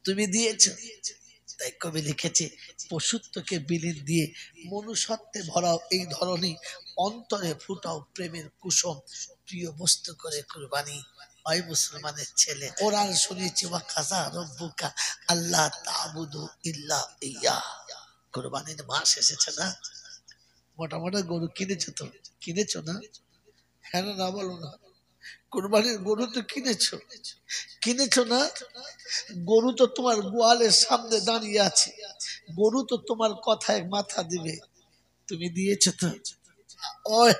তুমি দিয়েছো। তাই কবি লিখেছে, পশুত্বকে বিলীন দিয়ে মনুষ্যত্বে ভরাও এই ধরনী, অন্তরে ফুটাও প্রেমের কুসুম, প্রিয় বস্তু করে কুরবানি। ওই মুসলমানের ছেলে, কোরআন শুনেছি ওয়া কাযা রাব্বুকা আল্লাহ তা'বুদু ইল্লা ইয়্যাহ। কুরবানির মাস এসেছে না? মোটা মোটা গরু কিনেছো তো? কিনেছো না? হ্যাঁ না বলো না। কুরবানির গরু তো কিনেছো, কিনেছো না? গরু তো তোমার গোয়ালের সামনে দাঁড়িয়ে আছে, গরু তো তোমার কথায় মাথা দিবে, তুমি দিয়েছো তো? ওই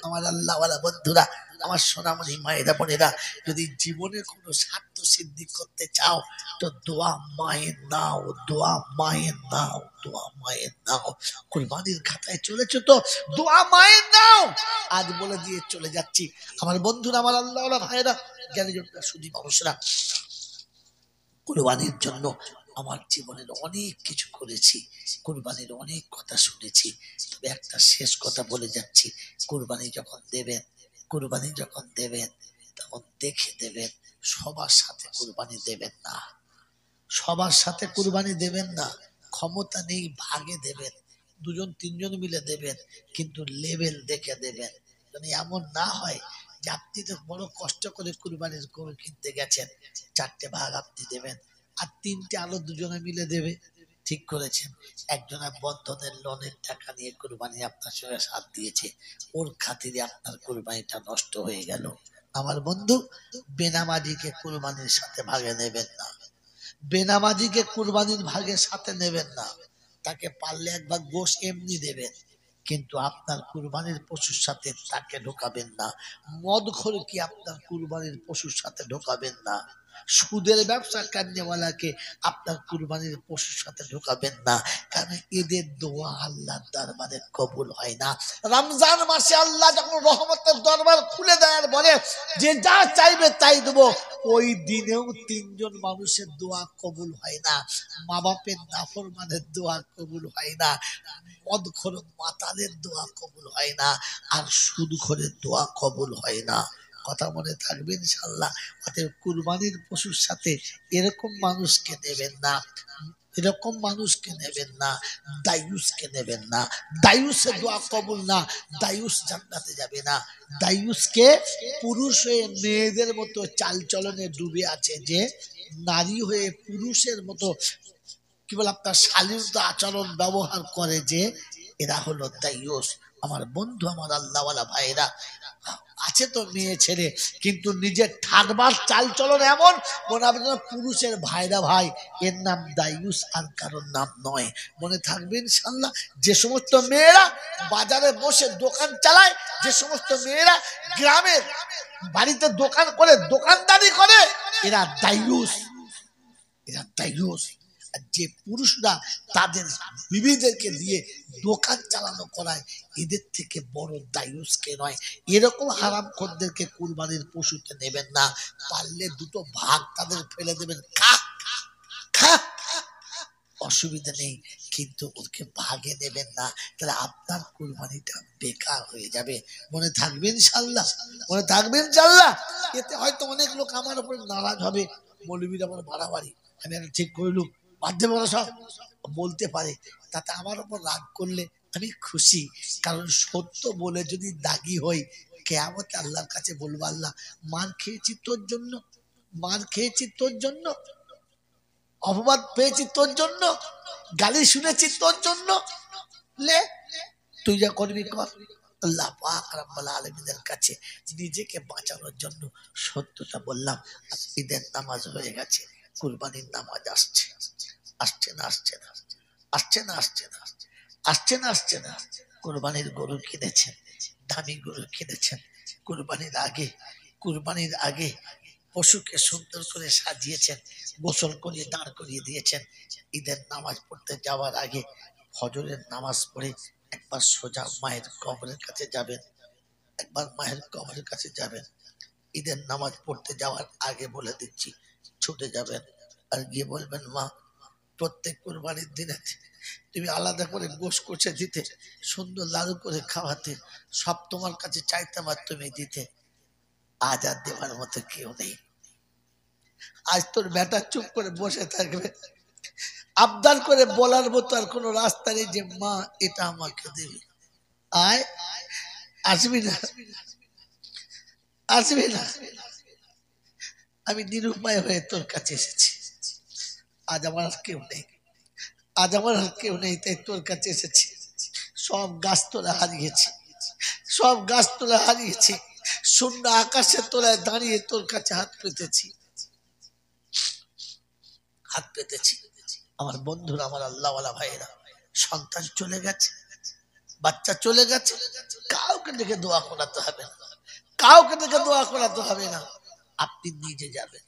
আমার আল্লাহওয়ালা বন্ধুরা, আমার সোনামণি মায়েরা বোনেরা, যদি জীবনে কোনো স্বার্থ সিদ্ধি করতে চাও তো দোয়া মায়ের নাও, দোয়া মায়ের নাও, দোয়া মায়ের নাও। কুরবানির খাতায় চলেছো তো দোয়া মায়ের নাও। আজ বলে দিয়ে চলে যাচ্ছি আমার বন্ধুরা, আমার আল্লাহওয়ালা ভাইয়েরা, জ্ঞানী জনরা, সুধী মানুষরা, কুরবানির জন্য আমার জীবনের অনেক কিছু করেছি, কুরবানির অনেক কথা শুনেছি। তবে একটা শেষ কথা বলে যাচ্ছি, কুরবানি যখন দেবেন, কুরবানি যখন দেবেন তখন দেখে দেবেন, সবার সাথে কুরবানি দেবেন না, সবার সাথে কুরবানি দেবেন না। ক্ষমতা নেই ভাগে দেবেন, দুজন তিনজন মিলে দেবেন, কিন্তু লেভেল দেখে দেবেন। যদি এমন না হয় যে আপনি তো বড় কষ্ট করে কুরবানির গরু কিনতে গেছেন, 4টে ভাগ আপনি দেবেন আর 3টে আলো দুজনে মিলে দেবে, ঠিক করেছেন। একজনা বন্ধনের লোনের টাকা নিয়ে কুরবানি আপনার সঙ্গে সাথ দিয়েছে, ওর খাতিরে আপনার কুরবানিটা নষ্ট হয়ে গেল। আমার বন্ধু, বেনামাজিকে কুরবানির সাথে ভাগে নেবেন না, বেনামাজিকে কুরবানির ভাগের সাথে নেবেন না। তাকে পারলে একবার গোশ এমনি দেবেন, কিন্তু আপনার কুরবানির পশুর সাথে তাকে ঢোকাবেন না। মদখোর কি আপনার কুরবানির পশুর সাথে ঢোকাবেন না। সুদের ব্যবসা কান্নেওয়ালাকে আপনার কুরবানির পশুর সাথে ঢোকাবেন না, কারণ এদের দোয়া আল্লাহর দরবারে কবুল হয় না। রমজান মাসে আল্লাহ যখন রহমতের দরবার খুলে দেয় আর বলে যে যা চাইবে তাই দেবো, ওই দিনেও 3জন মানুষের দোয়া কবুল হয় না। মা বাপের নাফরমানের দোয়া কবুল হয় না, মদখোর মাতালের দোয়া কবুল হয় না, আর সুদখোরের দোয়া কবুল হয় না। কথা মনে থাকবে ইনশাআল্লাহ। অতএব কুরবানির পশুর সাথে এরকম মানুষকে নেবেন না, এরকম মানুষকে নেবেন না, দায়ুসকে নেবেন না। দায়ুসের দোয়া কবুল না, দায়ুস জান্নাতে যাবে না। দায়ুসকে পুরুষ হয়ে মেয়েদের মতো চালচলনে ডুবে আছে, যে নারী হয়ে পুরুষের মতো কি বলে আপনার শালীনতা আচরণ ব্যবহার করে, যে এরা হলো দায়ুস। আমার বন্ধু, আমার আল্লাহওয়ালা ভাইরা, আছে তো মেয়ে ছেলে, কিন্তু নিজের ঠাকবার চাল চলন এমন মনে হবে যেন পুরুষের ভাইরা ভাই, এর নাম দায়ুস আর কারোর নাম নয়। মনে থাকবে ইনশাআল্লাহ। যে সমস্ত মেয়েরা বাজারে বসে দোকান চালায়, যে সমস্ত মেয়েরা গ্রামের বাড়িতে দোকান করে দোকানদারি করে, এরা দায়ুস, এরা দায়ুস। আর যে পুরুষরা তাদের বিবিদেরকে দিয়ে দোকান চালানো করায়, এদের থেকে বড় দায়ুসকে নয়। এরকম হারামখোরদেরকে কুরবানির পশুতে নেবেন না। পারলে 2টো ভাগ তাদের ফেলে দেবেন, খা খা, অসুবিধা নেই, কিন্তু ওকে ভাগে নেবেন না, তাহলে আপনার কুরবানিটা বেকার হয়ে যাবে। মনে থাকবে ইনশাআল্লাহ, মনে থাকবে ইনশাআল্লাহ। এতে হয়তো অনেক লোক আমার উপরে নারাজ হবে, মৌলবীর আমার বাড়াবাড়ি, আমি একটা ঠিক করলুম, বাধ্য বলা সব বলতে পারে, তাতে আমার উপর রাগ করলে আমি খুশি। কারণ সত্য বলে যদি দাগি হই, কিয়ামতে আল্লাহর কাছে বলবো, আল্লাহ মার খেয়েছি তোর জন্য, মার খেয়েছি তোর জন্য, অপবাদ পেয়েছি তোর জন্য, গালি শুনেছি তোর জন্য, লে তুই যা করবি কর। আল্লাহ পাক রব্বুল আলামিনের কাছে নিজেকে বাঁচানোর জন্য সত্যটা বললাম। ঈদের নামাজ হয়ে গেছে, কুরবানির নামাজ আসছে, আসছে না আসছে না, আসছে না আসছে না, আসছে না আসছে না। কুরবানির গরু কিনেছেন, দামি গরু কিনেছেন, কুরবানির আগে, কুরবানির আগে পশুকে সুন্দর করে সাজিয়েছেন, গোসল করিয়ে দাঁড় করিয়ে দিয়েছেন। ঈদের নামাজ পড়তে যাওয়ার আগে ফজরের নামাজ পড়ে একবার সোজা মায়ের কবরের কাছে যাবেন, একবার মায়ের কবরের কাছে যাবেন। ঈদের নামাজ পড়তে যাওয়ার আগে বলে দিচ্ছি, ছুটে যাবেন আর গিয়ে বলবেন, মা প্রত্যেক কুরবানির দিনে তুমি আলাদা করে গোশ কষে দিতে, সুন্দর লাড়ু করে খাওয়াতে, সব তোমার কাছে চাইতাম আর তুমি দিতে, আজ আর দেওয়ার মতো কেউ নেই। আজ তোর বেটা চুপ করে বসে থাকবে, আবদার করে বলার মতো আর কোনো রাস্তা নেই যে মা এটা আমাকে দেবে। আয়, আসবি না, আসবি না। আমি নিরুপায় হয়ে তোর কাছে এসেছি। আজ আমার আর কেউ নেই, আজ আমার আর কেউ নেই, তাই তোর কাছে এসেছি। সব গাছতলা হারিয়েছি, সব গাছতলা হারিয়েছি, শূন্য আকাশের তলায় দাঁড়িয়ে তোর কাছে হাত পেতেছি, হাত পেতেছি। আমার বন্ধুরা, আমার আল্লাহওয়ালা ভাইয়েরা, সন্তান চলে গেছে, বাচ্চা চলে গেছে, কাউকে দেখে দোয়া করাতে হবে না, কাউকে দেখে দোয়া করাতে হবে না। আপনি নিজে যাবেন,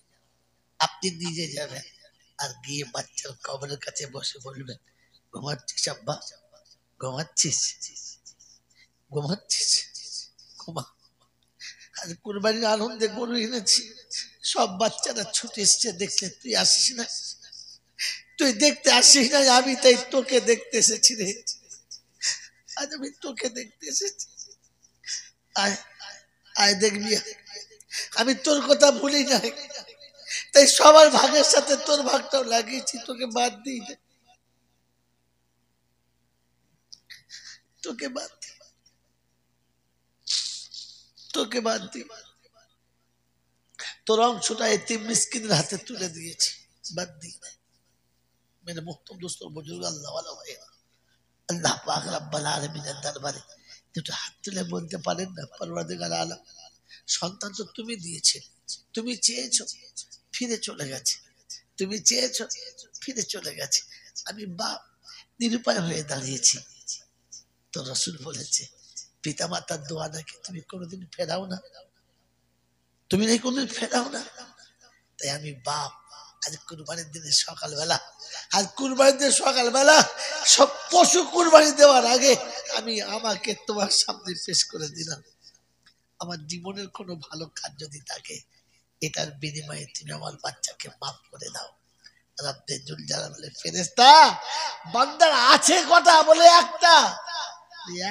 আপনি নিজে যাবেন, আর গিয়ে বাচ্চার কবরের কাছে বসে বলবেন, ঘুমাচ্ছিস আব্বা, ঘুমাচ্ছিস, ঘুমাচ্ছিস, ঘুমা। আজ কুরবানির আনন্দে গরু এনেছি, সব বাচ্চারা ছুটে এসছে দেখলে, তুই আসিস না, তুই দেখতে আসিস না, আমি তাই তোকে দেখতে এসেছি রে, আজ আমি তোকে দেখতে এসেছি। আয়, আয় দেখবি, আমি তোর কথা ভুলি নাই, তাই সবার ভাগের সাথে তোর ভাগটাও লাগিয়েছি, তোকে বাদ দিই না, তোকে বাদ দিই, তোকে বাদ দিই। তোর অংশটা এতিম মিসকিনের হাতে তুলে দিয়েছি, বাদ দিই না। মেরে মুহতরম দোস্ত বুজুর্গ, আল্লাহ ওয়ালা ভাইয়া, আল্লাহ পাক রব্বুল আলামিনের দরবারে দুটো হাত তুলে বলতে পারেন না, পরওয়ারদিগার আলম, সন্তান তো তুমি দিয়েছে, তুমি চেয়েছো, ফিরে চলে গেছে, তুমি চেয়েছো, ফিরে চলে গেছে, আমি বাপ নিরুপায় হয়ে দাঁড়িয়েছি। তো রাসূল বলেছে, পিতা মাতার দোয়া নাকি তুমি কোনোদিন ফেরাও না, তুমি নাকি কোনোদিন ফেরাও না। তাই আমি বাপ, আজ কুরবানির দিনে সকালবেলা, আজ কুরবানির দিনে সকালবেলা সব পশু কুরবানি দেওয়ার আগে আমি আমাকে তোমার সামনে পেশ করে দিলাম। আমার জীবনের কোনো ভালো কাজ যদি থাকে, এটার বিনিময়ে তুমি আমার বাচ্চাকে মাফ করে দাও। রব্বে জুল জালালে ফেরেশতা, বান্দার আছে কটা, বলে একটা,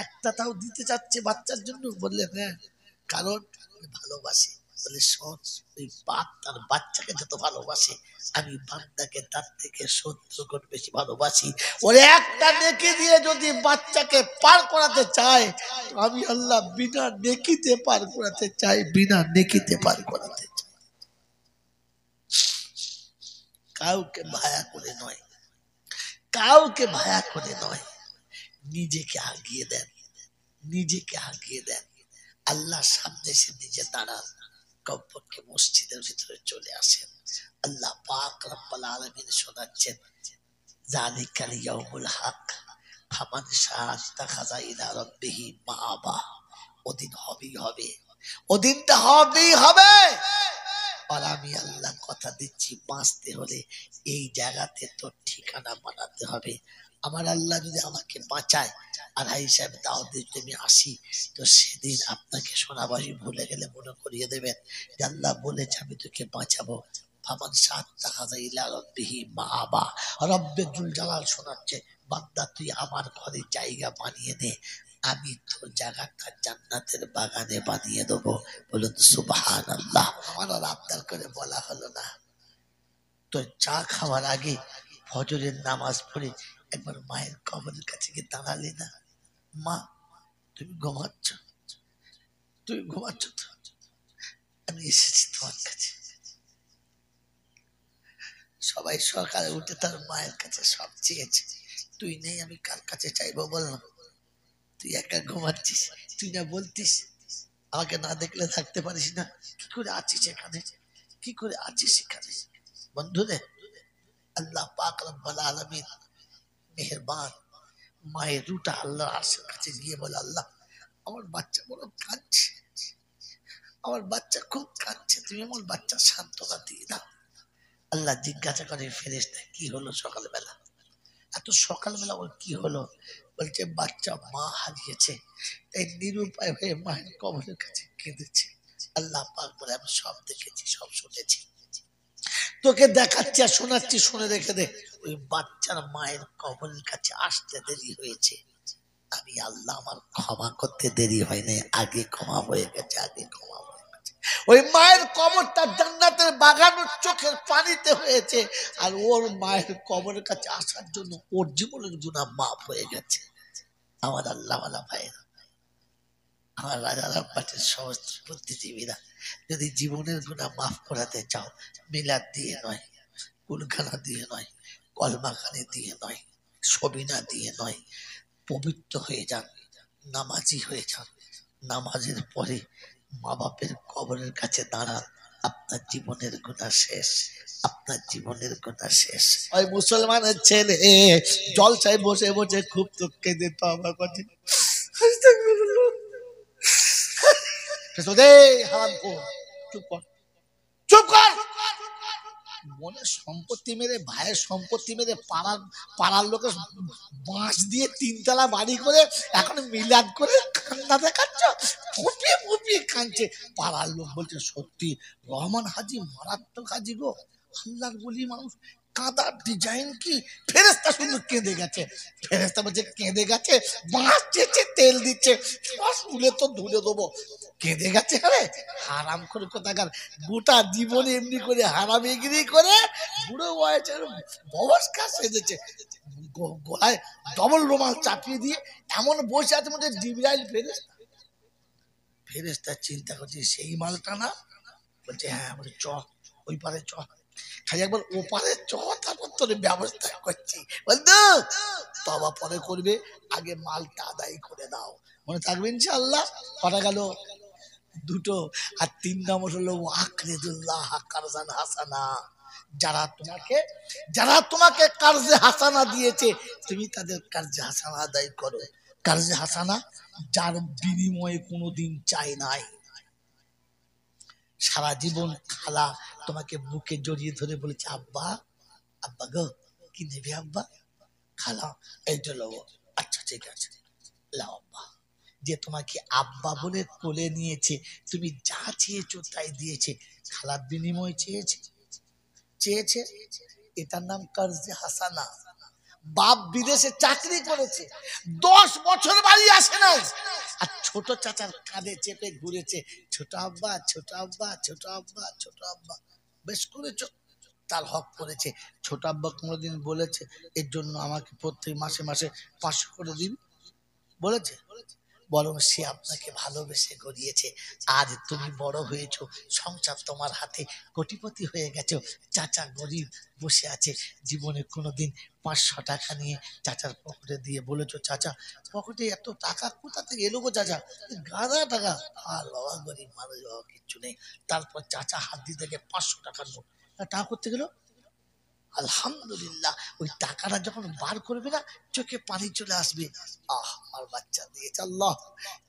একটা তাও দিতে চাচ্ছে বাচ্চার জন্য, বললে হ্যাঁ, কারণ ভালোবাসে। বলে শোন, ওই বাপ তার বাচ্চাকে যত ভালোবাসে, আমি বান্দাকে তার থেকে 70 গুণ বেশি ভালোবাসি। ওরে একটা নেকি দিয়ে যদি বাচ্চাকে পার করাতে চায়, আমি আল্লাহ বিনা নেকিতে পার করাতে চাই, বিনা নেকিতে পার করাতে চাই। কাউকে ভায়া করে নয়, কাউকে ভায়া করে নয়, নিজেকে আগিয়ে দেন, নিজেকে আগিয়ে দেন, আল্লাহর সামনে এসে নিজে দাঁড়ান, কমপক্ষে মসজিদের ভিতরে চলে আসেন। আল্লাহ পাক রব্বুল আলামিন শোনাচ্ছেন, যালিকাল ইয়াউমুল হক ফামান শাআ ইত্তাখাযা ইলা রাব্বিহি মাআবা। ওদিন হবেই হবে, ওদিনটা হবেই হবে। আর আমি আল্লাহ কথা দিচ্ছি, বাঁচতে হলে এই জায়গাতে তোর ঠিকানা বানাতে হবে। আমার আল্লাহ যদি আমাকে বাঁচায় আর হাই সাহেব দাও দিয়ে যদি আমি আসি, তো সেদিন আপনাকে সোনাবাসী ভুলে গেলে মনে করিয়ে দেবেন যে আল্লাহ বলেছে আমি তোকে বাঁচাবো। ফামান শাআ ইলা রাব্বিহি মাআবা। রব্বে জুল জালাল শোনাচ্ছে, বান্দা তুই আমার ঘরে জায়গা বানিয়ে নে, আমি তোর জায়গাটা জান্নাতের বাগানে বানিয়ে দেবো। বলুন সুবহানাল্লাহ। আমার আর আবদার করে বলা হলো না, তোর চা খাওয়ার আগে ফজরের নামাজ পড়ে একবার মায়ের কবরের কাছে গিয়ে দাঁড়ালি না, মা তুমি ঘুমাচ্ছ, তুমি ঘুমাচ্ছ তো, আমি এসেছি তোমার কাছে। সবাই সকালে উঠে তার মায়ের কাছে সব চেয়েছে, তুই নেই, আমি কার কাছে চাইবো বললাম, তুই একা ঘুমাচ্ছিস, তুই না বলতিস আমাকে না দেখলে থাকতে পারিস না, কি করে আছিস এখানে, কি করে আছিস এখানে। বন্ধুরে, আল্লাহ পাক রব্বুল আলামিন মেহেরবান, মায়ের রুটা আল্লাহর আরশের কাছে গিয়ে বলে, আল্লাহ আমার বাচ্চা বড় কাঁদছে, আমার বাচ্চা খুব কাঁদছে, তুমি আমার বাচ্চা সান্ত্বনা দিয়ে দাও। আল্লাহ জিজ্ঞাসা করে ফেরেশতা, কি হলো সকালবেলা, এত সকালবেলা ওর কি হলো? বলছে বাচ্চা মা হারিয়েছে, তাই নিরুপায় হয়ে মায়ের কবরের কাছে কেঁদেছে। আল্লাহ পাক বলে, আমি সব দেখেছি, সব শুনেছি, তোকে দেখাচ্ছি আর শোনাচ্ছি, শুনে রেখে দে। ওই বাচ্চার মায়ের কবরের কাছে আসতে দেরি হয়েছে, আমি আল্লাহ আমার ক্ষমা করতে দেরি হয়নি, আগে ক্ষমা হয়ে গেছে, আগে ক্ষমা হয়ে গেছে। ওই মায়ের কবরটা জান্নাতের বাগানের চোখের পানিতে হয়েছে, আর ওর মায়ের কবরের কাছে আসার জন্য ওর জীবনের গুনাহ মাফ হয়ে গেছে। আমার আল্লাহওয়ালা ভাইয়েরা, আমার রাজারাম পাটের সমস্ত বুদ্ধিজীবীরা, যদি জীবনের গুনাহ মাফ করাতে চাও, মিলাদ দিয়ে নয়, কুলখানা দিয়ে নয়, কলমাখানি দিয়ে নয়, সবিনা দিয়ে নয়, পবিত্র হয়ে যান, নামাজি হয়ে যান। নামাজের পরে মা বাপের কবরের কাছে দাঁড়ান, আপনার জীবনের গুনাহ শেষ, আপনার জীবনের গুনাহ শেষ। ওই মুসলমানের ছেলে জলসায় বসে বসে খুব তো কেঁদে তো আমার কাছে, চুপ কর, চুপ কর। বোনের সম্পত্তি মেরে, ভাইয়ের সম্পত্তি মেরে, পাড়ার লোকের বাঁশ দিয়ে 3 তলা বাড়ি করে এখন মিলাদ করে কান্না দেখাচ্ছ, ফুপিয়ে ফুপিয়ে কাঁদছে। পাড়ার লোক বলছে সত্যি রহমান হাজি মারাত্মক হাজি গো, আল্লাহর বলি মানুষ, কাঁদার ডিজাইন কি। ফেরেস্তা শুধু কেঁদে গেছে, ফেরেস্তা বলছে কেঁদে গেছে, বাঁশ চেয়েছে, তেল দিচ্ছে, শুলে তো ধুলে দেবো। কেঁদে গেছে, আরে হারাম করে কোথাকার, গোটা জীবনে এমনি করে হারামিগিরি করে বুড়ো বয়সে ববস্কার সেজেছে, গলায় ডবল রুমাল চাপিয়ে দিয়ে এমন বসে আছে মধ্যে জিবরাইল ফেরেস্তা। ফেরেস্তা চিন্তা করছে সেই মালটা না, বলছে হ্যাঁ, বলে চ ওই পারে চ, খালি একবার ওপারে চ, তারপর তোর ব্যবস্থা করছি। বলতো তবা পরে করবে, আগে মালটা আদায় করে দাও। মনে থাকবে ইনশাআল্লাহ। কটা গেল? 2টো। আর 3 নম্বর হলো আকরিদুল্লাহ কারজান হাসানা। যারা তোমাকে কারজে হাসানা দিয়েছে, তুমি তাদের কারজে হাসানা আদায় করো। কারজে হাসানা যার বিনিময়ে কোনোদিন চাই নাই। সারা জীবন খালা তোমাকে বুকে জড়িয়ে ধরে বলেছে আব্বা, আব্বা গো কি নেবে আব্বা? খালা এইটা লও। আচ্ছা ঠিক আছে লাও আব্বা। যে তোমাকে আব্বা বলে কোলে নিয়েছে, তুমি যা চেয়েছো তাই দিয়েছে, খালার বিনিময় চেয়েছে। এটার নাম কারজে হাসানা। বাপ বিদেশে চাকরি করেছে, 10 বছর বাড়ি আসে নাই, আর ছোট চাচার কাঁধে চেপে ঘুরেছে, ছোট আব্বা ছোট আব্বা ছোট আব্বা ছোট আব্বা। বেশ করেছো, তার হক করেছে। ছোট আব্বা কোনোদিন বলেছে এর জন্য আমাকে প্রত্যেক মাসে মাসে 500 করে দিন? বলেছে? বরং সে আপনাকে ভালোবেসে গড়িয়েছে। আজ তুমি বড় হয়েছো, সংসার তোমার হাতে, কোটিপতি হয়ে গেছো, চাচা গরিব বসে আছে। জীবনে কোনোদিন 500 টাকা নিয়ে চাচার পকেটে দিয়ে বলেছো চাচা পকেটে এত টাকা কোথা থেকে এলো গো চাচা? গাদা টাকা। আর বাবা গরিব মানুষ, বাবা কিচ্ছু নেই। তারপর চাচা হাত দিয়ে থেকে 500 টাকার নোট, টাকা করতে গেল। আলহামদুলিল্লাহ, ওই টাকাটা যখন বার করবে না, চোখে পানি চলে আসবে। আমার বাচ্চা দিয়েছে, আল্লাহ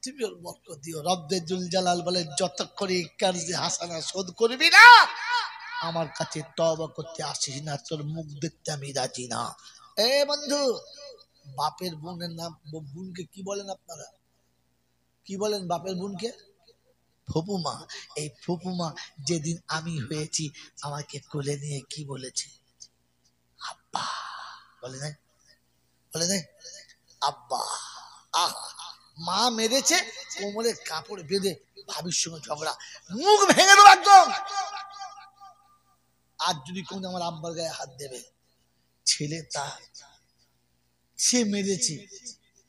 তুমি ওর বরকত দিও। রব্বে জুল জালাল বলে যতক্ষণ কারজে হাসানা শোধ করবি না, আমার কাছে তওবা করতে আসিস না, তোর মুখ দেখতে আমি রাজি না। এ বন্ধু, বাপের বোনের নাম, বোনকে কি বলেন আপনারা? কি বলেন বাপের বোনকে? ফুপুমা। এই ফুপুমা যেদিন আমি হয়েছি, আমাকে কোলে নিয়ে কি বলেছে? আব্বা বলে নাই? বলে নাই আব্বা? মা মেরেছে, কোমরের কাপড় বেঁধে ভাবির সঙ্গে ঝগড়া, মুখ ভেঙে দেবো একদম। আর যদি কোন আমার আব্বার গায়ে হাত দেবে, ছেলে তার, সে মেরেছে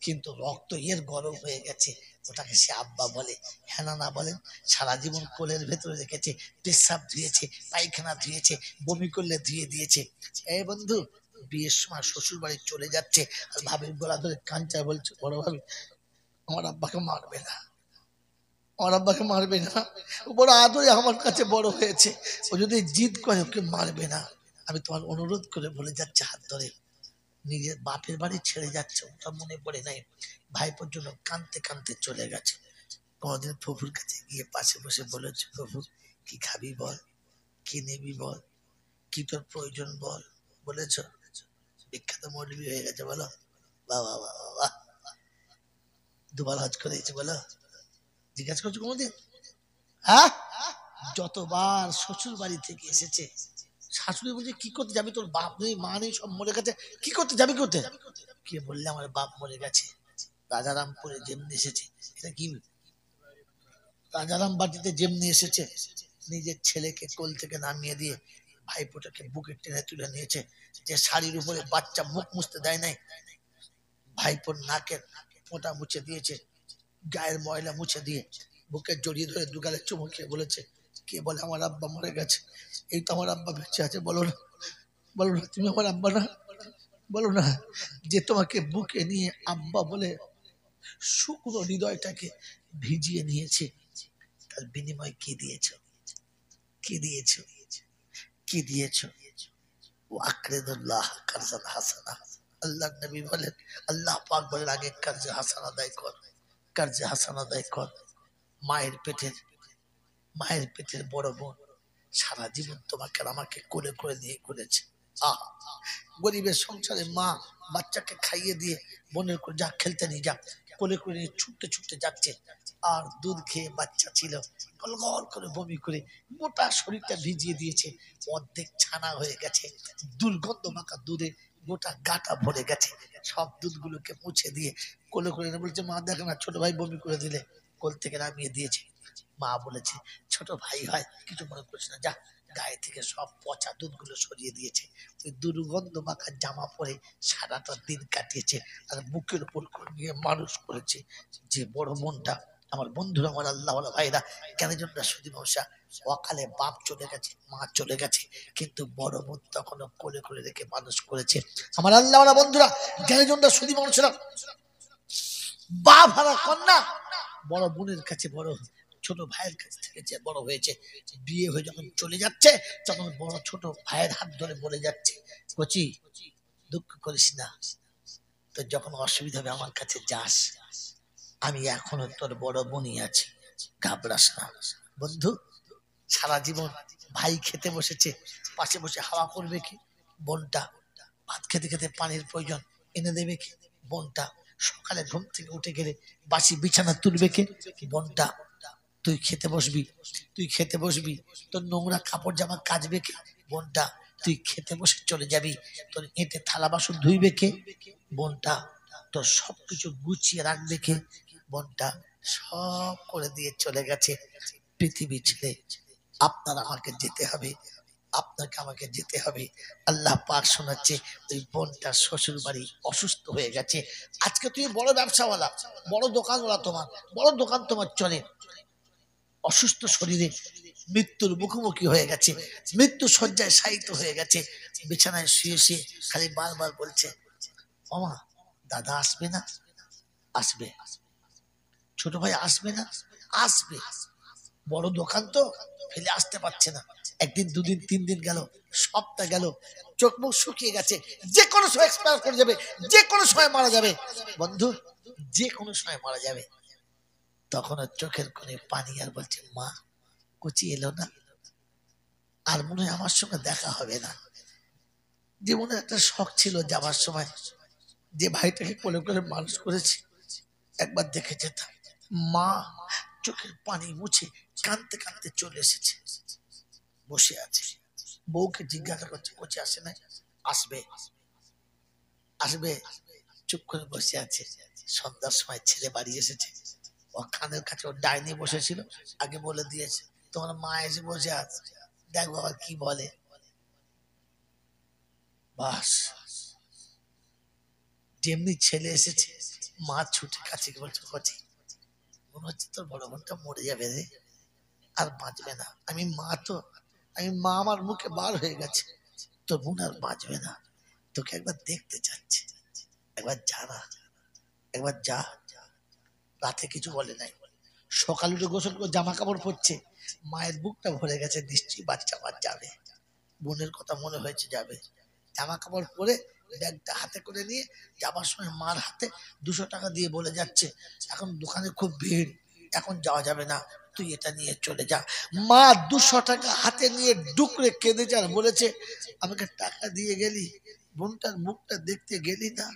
কিন্তু রক্ত এর গরম হয়ে গেছে, ওটাকে সে আব্বা বলে। হ্যাঁ না বলেন? সারা জীবন কোলের ভেতরে রেখেছে, পেশাব ধুয়েছে, পায়খানা ধুয়েছে, বমি করলে ধুয়ে দিয়েছে। এই বন্ধু, বিয়ের সময় শ্বশুর বাড়ি চলে যাচ্ছে, আর ভাবির গলা ধরে কাঞ্চায় বলছে বড় ভাবি আমার আব্বাকে মারবে না, আমার আব্বাকে মারবে না, ও বড় আদরে আমার কাছে বড় হয়েছে, ও যদি জিদ করে ওকে মারবে না। আমি তোমার অনুরোধ করে বলে যাচ্ছি হাত ধরে, নিজের বাপের বাড়ি ছেড়ে যাচ্ছে, ওটা মনে পড়ে নাই। ভাই পর্যন্ত কাঁদতে কাঁদতে চলে গেছে। কোনদিন ফুফুর কাছে গিয়ে পাশে বসে বলেছে ফুফু কি খাবি বল, কি নিবি বল, কি তোর প্রয়োজন বল? বলেছ? বিখ্যাত মৌলবী হয়ে গেছে বলো। বাবা বাবা বাহ, 2বার হজ করেছি বলো। জিজ্ঞাসা করছো কোনদিন? হ্যাঁ, যতবার শ্বশুর বাড়ি থেকে এসেছে, শাশুড়ি বলছে কি করতে যাবি, তোর বাপ নেই মা নেই সব মরে গেছে, কি করতে যাবি? করতে কে বললে আমার বাপ মরে গেছে? রাজারামপুরে যেমনি এসেছে, এটা কি রাজারাম বাটিতে যেমনি এসেছে, নিজের ছেলেকে কোল থেকে নামিয়ে দিয়ে ভাইপোটাকে বুকে টেনে তুলে নিয়েছে। যে শাড়ির উপরে বাচ্চা মুখ মুছতে দেয় নাই, ভাইপোর নাকের ফোঁটা মুছে দিয়েছে, গায়ের ময়লা মুছে দিয়ে বুকে জড়িয়ে ধরে দুগালে চুমু খেয়ে বলেছে, কে বলে আমার আব্বা মরে গেছে? এই তো আমার আব্বা বেঁচে আছে, বলো না, বলো না তুমি আমার আব্বা না, বলো না। যে তোমাকে বুকে নিয়ে আব্বা বলে শুকনো হৃদয়টাকে ভিজিয়ে নিয়েছে, তার বিনিময় কি দিয়েছ? কি দিয়েছ? কি দিয়েছ? ও আকরিদুল্লাহ কারজান হাসানা। আল্লাহ নবী বলেন, আল্লাহ পাক বলেন, আগে কার্জে হাসানা আদায় কর, কার্জে হাসানা আদায় কর। মায়ের পেটের বড় বোন সারা জীবন তোমাকে আমাকে কোলে করে নিয়ে ঘুরেছে। গরিবের সংসারে মা বাচ্চাকে খাইয়ে দিয়ে বোনের করে যা খেলতে নিয়ে যা, কোলে করে নিয়ে ছুটতে ছুটতে যাচ্ছে, আর দুধ খেয়ে বাচ্চা ছিল, গলগল করে বমি করে গোটা শরীরটা ভিজিয়ে দিয়েছে, অর্ধেক ছানা হয়ে গেছে, দুর্গন্ধ মাখা দুধে গোটা গাটা ভরে গেছে। সব দুধগুলোকে মুছে দিয়ে কোলে করে এনে বলছে, মা দেখে না ছোট ভাই বমি করে দিলে। কোল থেকে নামিয়ে দিয়েছে। মা বলেছে, ছোট ভাই হয় কিছু মনে করিস না, যা। গায়ে থেকে সব পচা দুধগুলো সরিয়ে দিয়েছে। ওই দুর্গন্ধ মাখা জামা পরে সারাটা দিন কাটিয়েছে, আর বুকের উপর নিয়ে মানুষ করেছে। যে বড় মনটা আমার বন্ধুরা, আমার আল্লাহ ভাইরা, কেন জন্য শুধু মশা অকালে বাপ চলে গেছে, মা চলে গেছে, কিন্তু বড় বোন তখনও কোলে করে রেখে মানুষ করেছে। আমার আল্লাহ বন্ধুরা, কেন জন্য শুধু মানুষরা বাপ হারা কন্যা বড় বোনের কাছে বড়, ছোট ভাইয়ের কাছ থেকে যে বড় হয়েছে, বিয়ে হয়ে যখন চলে যাচ্ছে তখন বড় ছোট ভাইয়ের হাত ধরে বলে যাচ্ছে, কচি দুঃখ করিস না, তো যখন অসুবিধা হবে আমার কাছে যাস, আমি এখনো তোর বড় বোনই আছি, ঘাবড়াস না। বন্ধু, সারা জীবন ভাই খেতে বসেছে, পাশে বসে হাওয়া করবে কি? বোনটা। ভাত খেতে খেতে পানির প্রয়োজন, এনে দেবে কি? বোনটা। সকালে ঘুম থেকে উঠে গেলে বাসি বিছানা তুলবে কে? বোনটা। তুই খেতে বসবি, তোর নোংরা কাপড় জামা কাচবে কে? বোনটা। তুই খেতে বসে চলে যাবি, তোর এঁটে থালা বাসন ধুইবে কে? বোনটা। তোর সবকিছু গুছিয়ে রাখবে কে? বোনটা। সব করে দিয়ে চলে গেছে পৃথিবী ছেড়ে। আপনারা আমাকে যেতে হবে, আপনাকে আমাকে যেতে হবে। আল্লাহ পাক শোনাচ্ছে, ওই বোনটা শ্বশুর বাড়ি অসুস্থ হয়ে গেছে। আজকে তুই বড় ব্যবসাওয়ালা, বড় দোকানওয়ালা, তোমার বড় দোকান তোমার চলে, অসুস্থ শরীরে মৃত্যুর মুখোমুখি হয়ে গেছে, মৃত্যু শয্যায় শায়িত হয়ে গেছে, বিছানায় শুয়ে শুয়ে খালি বারবার বলছে, মামা দাদা আসবে না? আসবে। ছোট ভাই আসবে না? আসবে। বড় দোকান তো ফেলে আসতে পারছে না। একদিন, দুদিন, 3 দিন গেল, সপ্তাহ গেল, চোখ মুখ শুকিয়ে গেছে, যে কোনো সময় এক্সপায়ার করে যাবে, যে কোনো সময় মারা যাবে। বন্ধু, যে কোনো সময় মারা যাবে। তখন চোখের কোণে পানি, আর বলছে, মা কুচি এলো না, আর মনে হয় আমার সঙ্গে দেখা হবে না। জীবনে একটা শখ ছিল যাবার সময়, যে ভাইটাকে কোলে করে মানুষ করেছি, একবার দেখে যেতাম। মা চোখের পানি মুছে কাঁদতে কাঁদতে চলে এসেছে, বসে আছে। বউকে জিজ্ঞাসা করছে, কোচে আসে না? আসবে, আসবে। চুপ করে বসে আছে। সন্ধ্যার সময় ছেলে বাড়ি এসেছে, ও খানের কাছে ওর ডাইনি বসেছিল, আগে বলে দিয়েছে, তোমার মা এসে বসে আছে, দেখ বাবা কি বলে। বাস, যেমনি ছেলে এসেছে, মা ছুটে কাছে বলছে, কচি মনে হচ্ছে তোর বড় বোনটা মরে যাবে রে, আর বাঁচবে না। আমি মা আমার মুখে বার হয়ে গেছে, তোর বোন আর বাঁচবে না, তোকে একবার দেখতে চাচ্ছে, একবার যা না, একবার যা। রাতে কিছু বলে নাই, সকাল উঠে গোসল করে জামা কাপড় পরছে, মায়ের বুকটা ভরে গেছে, নিশ্চয়ই বাচ্চা মা যাবে, বোনের কথা মনে হয়েছে যাবে। জামা কাপড় পরে ব্যাগটা হাতে করে নিয়ে যাবার সময় মার হাতে 200 টাকা দিয়ে বলে যাচ্ছে, এখন দোকানে খুব ভিড়, এখন যাওয়া যাবে না, তুই এটা নিয়ে চলে যা। মা 200 টাকা হাতে নিয়ে ডুকরে কেঁদে যার বলেছে, আমাকে টাকা দিয়ে গেলি, বোনটার মুখটা দেখতে গেলি না,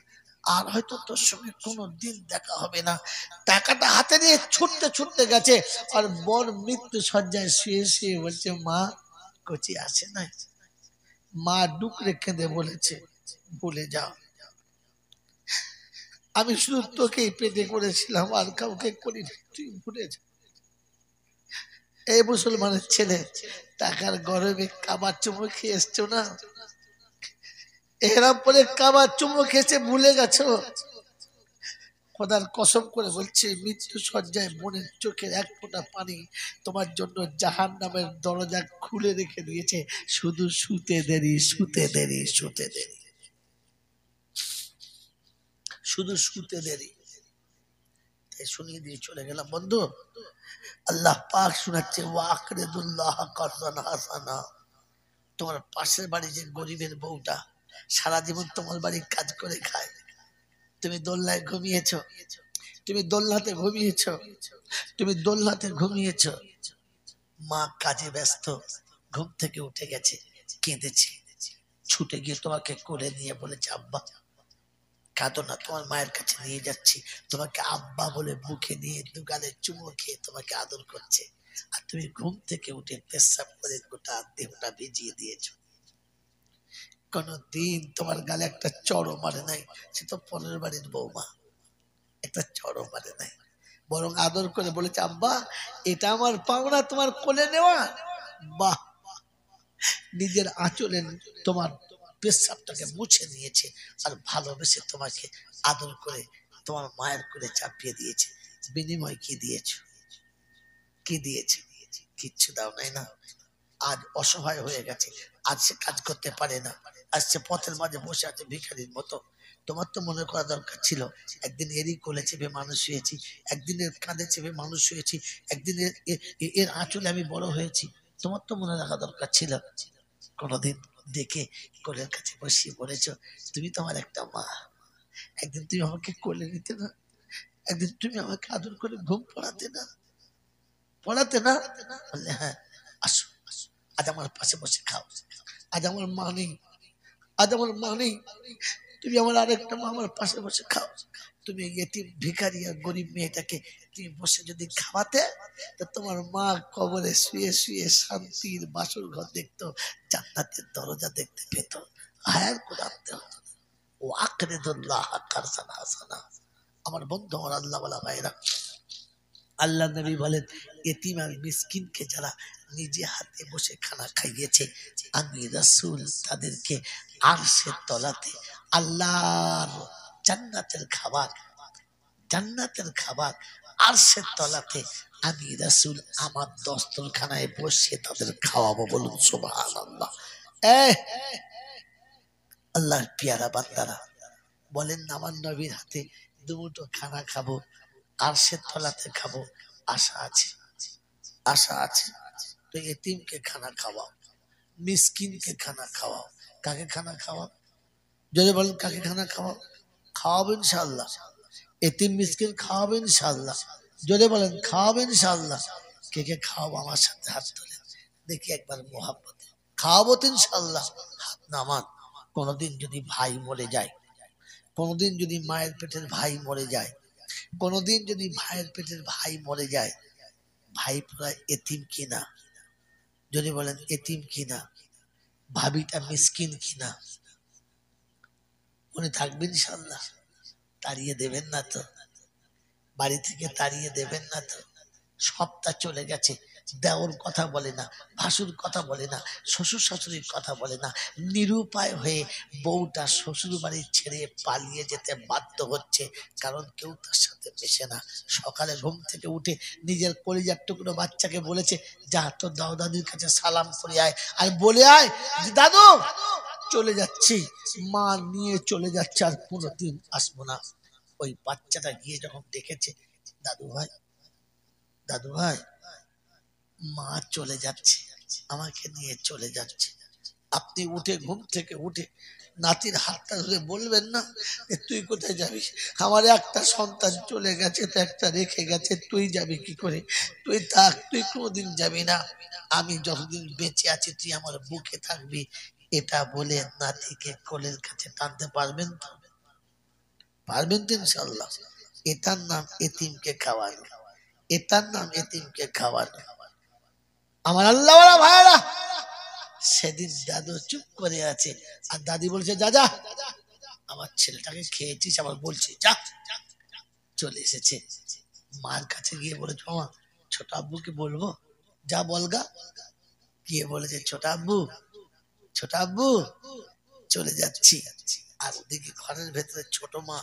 আর হয়তো তোর সঙ্গে কোনো দিন দেখা হবে না। টাকাটা হাতে নিয়ে ছুটতে ছুটতে গেছে, আর বর মৃত্যু শয্যায় শুয়ে শুয়ে বলছে, মা কচি আসে নাই? মা ডুকরে কেঁদে বলেছে, ভুলে যাও, আমি শুধু তোকেই পেটে করেছিলাম, আর কাউকে করি, তুই ভুলে যা। এই মুসলমানের ছেলে টাকার গরমে কাবার চুমো খেয়ে এসছো না, এহরাম পরে কাবার চুমো খেয়েছে ভুলে গেছো। খোদার কসম করে বলছে মৃত্যু সজ্জায় মনের চোখের এক ফোঁটা পানি তোমার জন্য জাহান্নামের দরজা খুলে রেখে দিয়েছে, শুধু শুতে দেরি, শুতে দেরি, শুতে দেরি, শুধু শুতে দেরি। তাই শুনিয়ে দিয়ে চলে গেলাম বন্ধু। আল্লাহ পাক শোনাচ্ছে ওয়াকরিদুল্লাহ কারদান হাসানা। তোমার পাশের বাড়ি যে গরিবের বউটা সারা জীবন তোমার বাড়ি কাজ করে খায়, তুমি দোলনায় ঘুমিয়েছো, তুমি দোলনাতে ঘুমিয়েছো, তুমি দোলনাতে ঘুমিয়েছো, মা কাজে ব্যস্ত, ঘুম থেকে উঠে গেছে, কেঁদেছে, ছুটে গিয়ে তোমাকে কোলে নিয়ে বলেছে আব্বা কাঁদো না, তোমার মায়ের কাছে নিয়ে যাচ্ছি, তোমাকে আব্বা বলে বুকে নিয়ে দুগালে চুমো খেয়ে তোমাকে আদর করছে, আর তুমি ঘুম থেকে উঠে পেশাব করে গোটা দেহটা ভিজিয়ে দিয়েছো। কোনদিন তোমার গালে একটা চড়ও মারে নাই, সে তো পরের বাড়ির বৌমা, একটা চড়ও মারে নাই, বরং আদর করে বলেছে আব্বা এটা আমার পাওনা তোমার কোলে নেওয়া। বাহ, নিজের আঁচলে তোমার পেশাবটাকে মুছে নিয়েছে আর ভালোবেসে তোমাকে আদর করে তোমার মায়ের কোলে চাপিয়ে দিয়েছে। বিনিময় কি দিয়েছো? কি দিয়েছে? কিচ্ছু দাও নাই না। আজ অসহায় হয়ে গেছে, আজ সে কাজ করতে পারে না, আজ সে পথের মাঝে বসে আছে ভিখারির মতো। তোমার তো মনে করা দরকার ছিল একদিন এরই কোলে চেপে মানুষ হয়েছি, একদিনের কাঁধে চেপে মানুষ হয়েছি, একদিনের এর আঁচলে আমি বড় হয়েছি। তোমার তো মনে রাখা দরকার ছিল। কোনোদিন দেখে কোলের কাছে বসিয়ে বলেছো তুমি তোমার একটা মা, একদিন তুমি আমাকে কোলে নিতে না, একদিন তুমি আমাকে আদর করে ঘুম পড়াতে না, পড়াতে না? বললে হ্যাঁ আসো, আজ আমার পাশে বসে খাও, আজ আমার মা নেই, আজ আমার মা নেই, তুমি আমার আরেকটা মা, আমার পাশে বসে খাও। তুমি এতিম ভিখারি আর গরিব মেয়েটাকে তুমি বসে যদি খাওয়াতে, তো তোমার মা কবরে শুয়ে শুয়ে শান্তির বাসর ঘর দেখতো, জান্নাতের দরজা দেখতে পেত, হায়ার করে আনতে হতো। ও আকরিদুল্লাহ কারদান হাসানা। আমার বন্ধু, আমার আল্লাহ ওয়ালা ভাইরা, আল্লাহ নবী বলেন এতিম আর মিসকিনকে যারা নিজে হাতে বসে খানা খাইয়েছে, আমি রাসূল তাদেরকে আরশের তলাতে আল্লাহর জান্নাতের খাবার, জান্নাতের খাবার আরশের তলাতে আমি রাসূল আমার দস্তরখানায় বসে তাদের খাওয়াবো। বলুন সুবহানাল্লাহ। আল্লাহর পেয়ারা বান্দারা বলেন আমার নবীর হাতে দুমুঠো খানা খাবো, আরশের তলাতে খাবো, আশা আছে, আশা আছে। তো এতিমকে খানা খাওয়াও, মিসকিনকে খানা খাওয়াও। কাকে খানা খাওয়াও? যদি বলেন কাকে খানা খাওয়াও? খাওয়াবো ইনশাআল্লাহ। এতিম মিসকিন খাওয়াবো ইনশাআল্লাহ। যদি বলেন খাওয়াবো ইনশাআল্লাহ। কে কে খাওয়াবো আমার সাথে হাত তোলে দেখি একবার মোহাব্বতে। খাওয়াবো তো ইনশাআল্লাহ, হাত নামান। কোনোদিন যদি ভাই মরে যায়, কোনোদিন যদি মায়ের পেটের ভাই মরে যায়, কোনোদিন যদি ভাইয়ের পেটের ভাই মরে যায়, ভাই পুরা এতিম কিনা? যদি বলেন এতিম কিনা, ভাবিটা মিসকিন কিনা? মনে থাকবে ইনশাআল্লাহ? তাড়িয়ে দেবেন না তো? বাড়ি থেকে তাড়িয়ে দেবেন না তো? সবটা চলে গেছে, দেওর কথা বলে না, ভাসুর কথা বলে না, শ্বশুর শাশুড়ির কথা বলে না, নিরুপায় হয়ে বউটা শ্বশুর বাড়ি ছেড়ে পালিয়ে যেতে বাধ্য হচ্ছে, কারণ কেউ তার সাথে মেশে না। সকালে ঘুম থেকে উঠে নিজের কলিজার টুকরো বাচ্চাকে বলেছে যা তোর দাও দাদির কাছে সালাম করে আয়, আর বলে আয় যে দাদু চলে যাচ্ছি, মা নিয়ে চলে যাচ্ছে, আর কোনোদিন আসবো না। ওই বাচ্চাটা গিয়ে যখন দেখেছে দাদু ভাই, দাদু ভাই মা চলে যাচ্ছে, আমাকে নিয়ে চলে যাচ্ছে, আপনি উঠে ঘুম থেকে উঠে নাতির হাতটা ধরে বলবেন না তুই কোথায় যাবি? আমার একটা সন্তান চলে গেছে, তো একটা রেখে গেছে, তুই যাবি কি করে? তুই থাক, তুই কোনোদিন যাবি না, আমি যতদিন বেঁচে আছি তুই আমার বুকে থাকবি। এটা বলে নাতিকে কোলের কাছে টানতে পারবেন তো? পারবেন তো ইনশাল্লাহ? এটার নাম এতিমকে খাওয়ানো, এটার নাম এতিমকে খাওয়ানো। আমার আল্লাহ ওয়ালা ভাইরা, সেদিন দাদু চুপ করে আছে, আর দাদি বলছে যা যা, আমার ছেলেটাকে খেয়েছিস, আবার বলছে যা। চলে এসেছে মার কাছে গিয়ে বলেছে মামা ছোট আব্বুকে বলবো? যা বলগা, গিয়ে বলেছে ছোট আব্বু, ছোট আব্বু চলে যাচ্ছি। আর ওদিকে ঘরের ভেতরে ছোট মা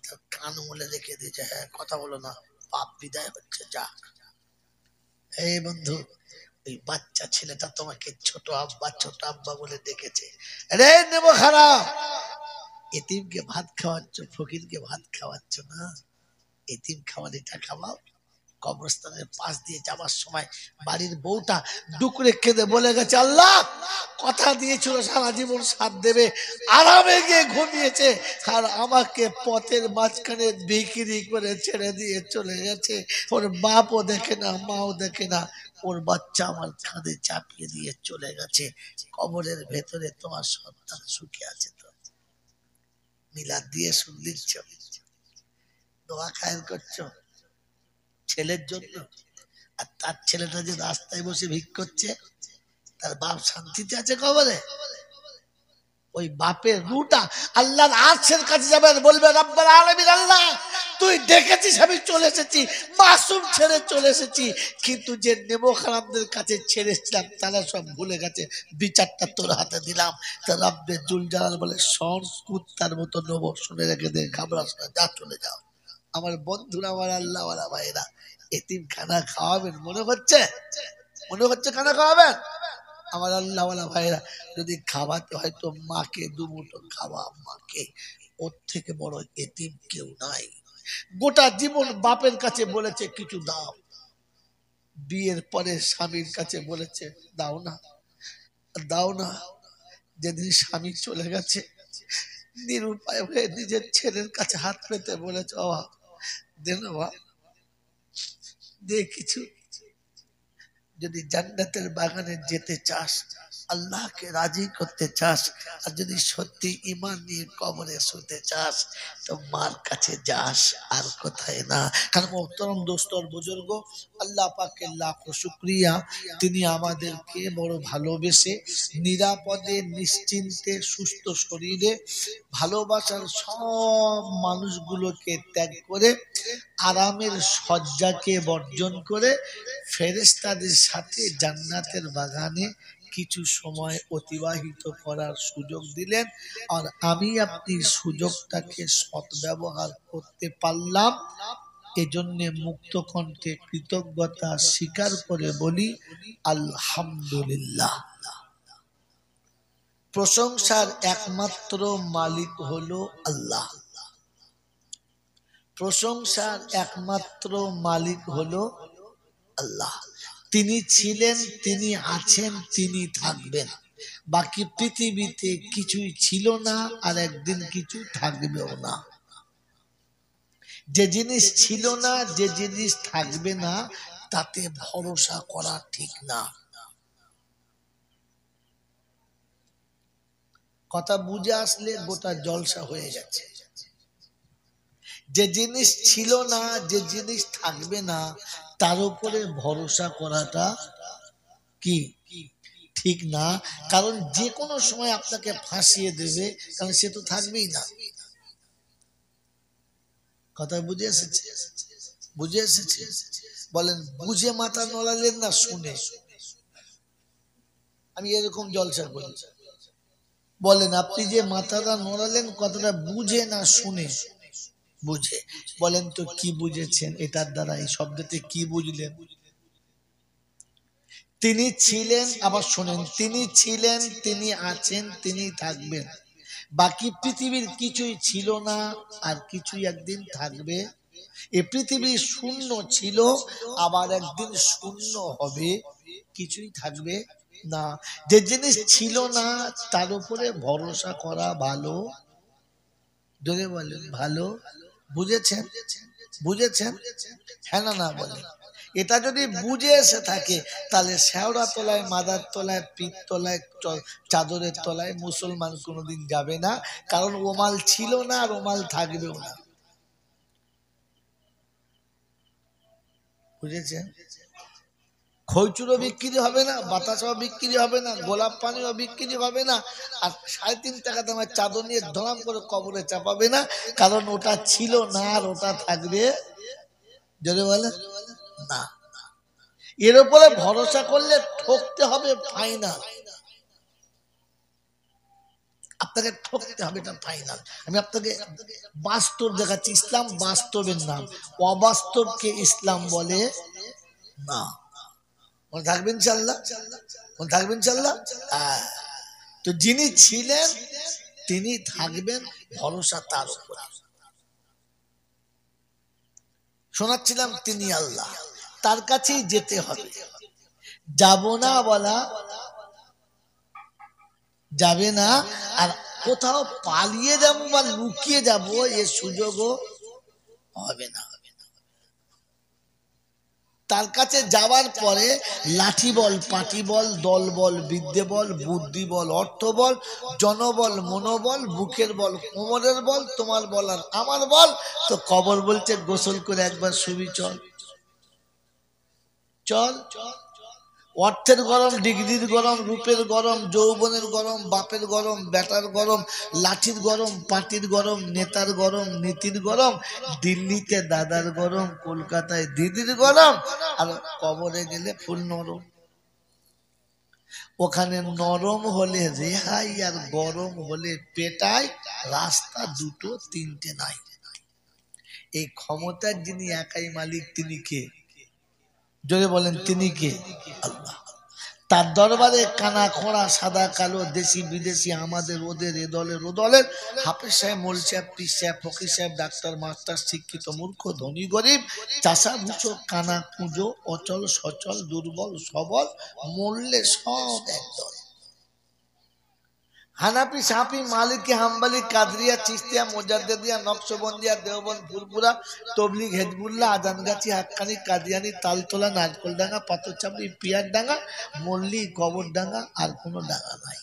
তার কান মুলে রেখে দিয়েছে, হ্যাঁ কথা বলো না, বাপ বিদায় হচ্ছে, যা। এই বন্ধু, ওই বাচ্চা ছেলেটা তোমাকে ছোট আব্বা ছোট আব্বা বলে ডেকেছে। রে নেবো খারাপ, এতিমকে ভাত খাওয়াচ্ছ, ফকিরকে ভাত খাওয়াচ্ছ না, এতিম খাওয়ানিটা খাওয়াও। কবরস্থানের পাশ দিয়ে যাবার সময় বাড়ির বউটা ডুকরে কেঁদে বলে গেছে, আল্লাহ কথা দিয়েছিল সারা জীবন সাথ দেবে, আরামে গিয়ে ঘুমিয়েছে, আর আমাকে পথের মাঝখানে বিক্রি করে ছেড়ে দিয়ে চলে গেছে। ওর বাপও দেখে না, মাও দেখে না, ওর বাচ্চা আমার কাঁধে চাপিয়ে দিয়ে চলে গেছে। কবরের ভেতরে তোমার সন্তান সুখে আছে তো? মিলাদ দিয়ে সুখ দিচ্ছ, দোয়া খায়ের করছো ছেলের জন্য, আর তার ছেলেটা যে রাস্তায় বসে ভিক করছে, তার বাপ শান্তিতে আছে কবরে? ওই বাপের রুটা আল্লাহর আরশের কাছে যাবেন, বলবে রব্বুল আলামিন, আল্লাহ তুই ডেকেছিস, আমি চলে এসেছি, মাসুম ছেড়ে চলে এসেছি, কিন্তু যে নেবো খারাপদের কাছে ছেড়েছিলাম তারা সব ভুলে গেছে, বিচারটা তোর হাতে দিলাম। তা রব্বে জুল জালাল বলে, শোন কুত্তার মতো নেবো, শুনে রেখে দে, ঘাবড়াস না, যা চলে যাও। আমার বন্ধুরা, আমার আল্লাহ ওয়ালা ভাইরা, এতিম খানা খাওয়াবেন মনে হচ্ছে? মনে হচ্ছে খানা খাওয়াবেন? আমার আল্লাহ ওয়ালা ভাইরা, যদি খাওয়াতে হয় তো মাকে দুমুঠো খাওয়া, মাকে, ওর থেকে বড় এতিম কেউ নাই। গোটা জীবন বাপের কাছে বলেছে কিছু দাও, বিয়ের পরে স্বামীর কাছে বলেছে দাও না, দাও না। যেদিন স্বামী চলে গেছে, নিরুপায় হয়ে নিজের ছেলের কাছে হাত পেতে বলেছে, বাবা দে না বাবা, দে কিছু। যদি জান্নাতের বাগানে যেতে চাস, আল্লাহকে রাজি করতে চাস, আর যদি সত্যি ঈমান নিয়ে কবরে শুতে চাস, তো মার কাছে যাস, আর কোথায় না। কারণ মোহতরম দোস্ত আর বুজুর্গ, আল্লাহ পাকের লাখো শুকরিয়া, তিনি আমাদেরকে বড় ভালোবেসে নিরাপদে নিশ্চিন্তে সুস্থ শরীরে ভালোবাসার সব মানুষগুলোকে ত্যাগ করে আরামের শয্যাকে বর্জন করে ফেরেশতাদের সাথে জান্নাতের বাগানে কিছু সময় অতিবাহিত করার সুযোগ দিলেন। আর আমি আপনি সুযোগটাকে সদ্ব্যবহার করতে পারলাম, এজন্য মুক্ত কণ্ঠে কৃতজ্ঞতা স্বীকার করে বলি আলহামদুলিল্লাহ। প্রশংসার একমাত্র মালিক হলো আল্লাহ, প্রশংসার একমাত্র মালিক হলো আল্লাহ। তিনি ছিলেন, তিনি আছেন, তিনি থাকবেন। বাকি পৃথিবীতে কিছুই ছিল না, আর একদিন কিছু থাকবেও না। যে জিনিস ছিল না, যে জিনিস থাকবে না, তাতে ভরসা করা ঠিক না। কথা বুঝে আসলে গোটা জলসা হয়ে গেছে। যে জিনিস ছিল না, যে জিনিস থাকবে না, তার উপরে ভরসা করাটা কি ঠিক না। কারণ যে কোনো সময় আপনাকে ফাঁসিয়ে দেবে, কারণ সে তো থাকবেই না। কথা বুঝে এসেছে? বুঝে এসেছে? বলেন বুঝে মাথা নড়ালেন না শুনে? আমি এরকম জলসা করি। বলেন আপনি যে মাথাটা নড়ালেন, কথাটা বুঝে না শুনে? বুঝে। বলেন তো কি বুঝেছেন এটার দ্বারা? এই শব্দতে কি বুঝলেন? তিনি ছিলেন, আবার শোনেন, তিনি ছিলেন, তিনি আছেন, তিনি থাকবেন। বাকি পৃথিবীর কিছুই ছিল না, আর কিছুই একদিন থাকবে। এ পৃথিবী শূন্য ছিল, আবার একদিন শূন্য হবে, কিছুই থাকবে না। যে জিনিস ছিল না তার উপরে ভরসা করা ভালো। যদি বলেন ভালো। বুঝেছেন? বুঝেছেন? হ্যাঁ না না বলেন। এটা যদি বুঝে এসে থাকে, তাহলে শেওড়া তলায়, মাদার তলায়, পিঠ তলায়, চাদরের তলায় মুসলমান কোনোদিন যাবে না। কারণ ওমাল ছিল না, আর ওমাল থাকবেও না। বুঝেছেন? খৈচুরও বিক্রি হবে না, বাতাসাও বিক্রি হবে না, গোলাপ পানিও বিক্রি হবে না, আর 3.5 টাকা দামের চাদর নিয়ে ধরাম করে কবরে চাপাবে না। কারণ ওটা ছিল না, আর ওটা থাকবে। যদি বলে না। এর উপরে ভরসা করলে ঠকতে হবে ফাইনাল, আপনাকে ঠকতে হবে, এটা ফাইনাল। আমি আপনাকে বাস্তব দেখাচ্ছি, ইসলাম বাস্তবের নাম, অবাস্তবকে ইসলাম বলে না। মনে থাকবেন ইনশাআল্লাহ, মনে থাকবেন ইনশাআল্লাহ। তো যিনি ছিলেন তিনি থাকবেন, ভরসা তার উপরে। শোনাচ্ছিলাম তিনি আল্লাহ, তার কাছেই যেতে হবে, যাব না বলা যাবে না। আর কোথাও পালিয়ে যাব বা লুকিয়ে যাব এর সুযোগও হবে না। তার কাছে যাওয়ার পরে লাঠি বল, পাটি বল, দল বল, বিদ্যে বল, বুদ্ধি বল, অর্থ বল, জনবল, মনোবল, বুকের বল, কোমরের বল, তোমার বল আর আমার বল। তো কবর বলছে গোসল করে একবার শুবি, চল চল। অর্থের গরম, ডিগ্রির গরম, রূপের গরম, যৌবনের গরম, বাপের গরম, বেটার গরম, লাঠির গরম, পাটির গরম, নেতার গরম, নীতির গরম, দিল্লিতে দাদার গরম, কলকাতায় দিদির গরম, আর কবরে গেলে ফুল নরম। ওখানে নরম হলে রেহাই আর গরম হলে পেটাই, রাস্তা দুটো তিনটে নাই। এই ক্ষমতার যিনি একাই মালিক তিনি কে? জোরে বলেন তিনি কে? আল্লাহ। তার দরবারে কানা খোঁড়া, সাদা কালো, দেশি বিদেশি, আমাদের ওদের, এ দলের ও দলের, হাফেজ সাহেব, মৌল সাহেব, পীর সাহেব, ফকির সাহেব, ডাক্তার, মাস্টার, শিক্ষিত, মূর্খ, ধনী, গরিব, চাষা, ভুচো, কানা, কুঁজো, অচল, সচল, দুর্বল, সবল, মরলে সব একদল। হানাফি, সাফি, মালিকি, হাম্বলি, কাদরিয়া, চিশতিয়া, মোজাদ্দেদিয়া, নকশবন্দিয়া, দেওবন্দ, ফুরফুরা, তবলিগ, হেজবুল্লাহ, আজানগাছি, হাক্কানি, কাদিয়ানি, তালতলা, নারকলডাঙ্গা, পাথরচাপড়ি, পিয়ারডাঙ্গা, মল্লি, কবরডাঙ্গা, আর কোনো ডাঙ্গা নাই।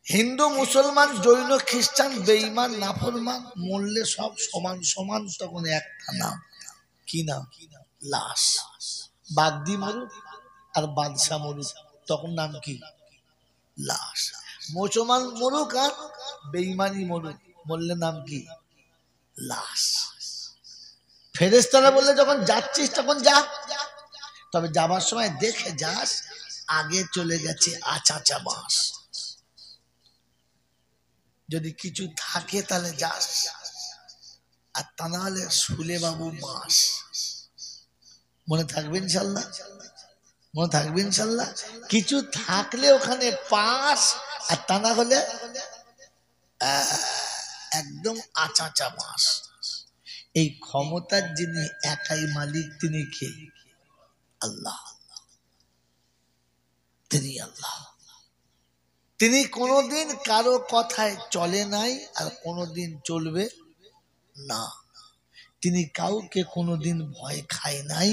হিন্দু, মুসলমান, জৈন, খ্রিস্টান, বেঈমান, নাফরমান, মরলে সব সমান সমান। তখন একটা নাম, কি নাম? লাশ। বাগদি মরুক আর বাদশা মরুক, তখন নাম কি? লাশ। মুসলমান মরুক আর বেঈমানি মরুক, বললে নাম কি? লাশ। ফেরেশতারা বললে যখন যাচ্ছিস তখন যা, তবে যাবার সময় দেখে যাস আগে চলে গেছে আচাচা বাস। যদি কিছু থাকে তাহলে যাস, আর তা না হলে শুলে বাবু বাস। মনে থাকবে ইনশাল্লাহ, মনে থাকবে ইনশাল্লাহ। কিছু থাকলে ওখানে পাস, আর তা না হলে একদম আচাচা বাস। এই ক্ষমতার যিনি একাই মালিক তিনি কে? আল্লাহ। তিনি আল্লাহ। তিনি কোনোদিন কারো কথায় চলে নাই আর কোনোদিন চলবে না। তিনি কাউকে কোনোদিন ভয় খায় নাই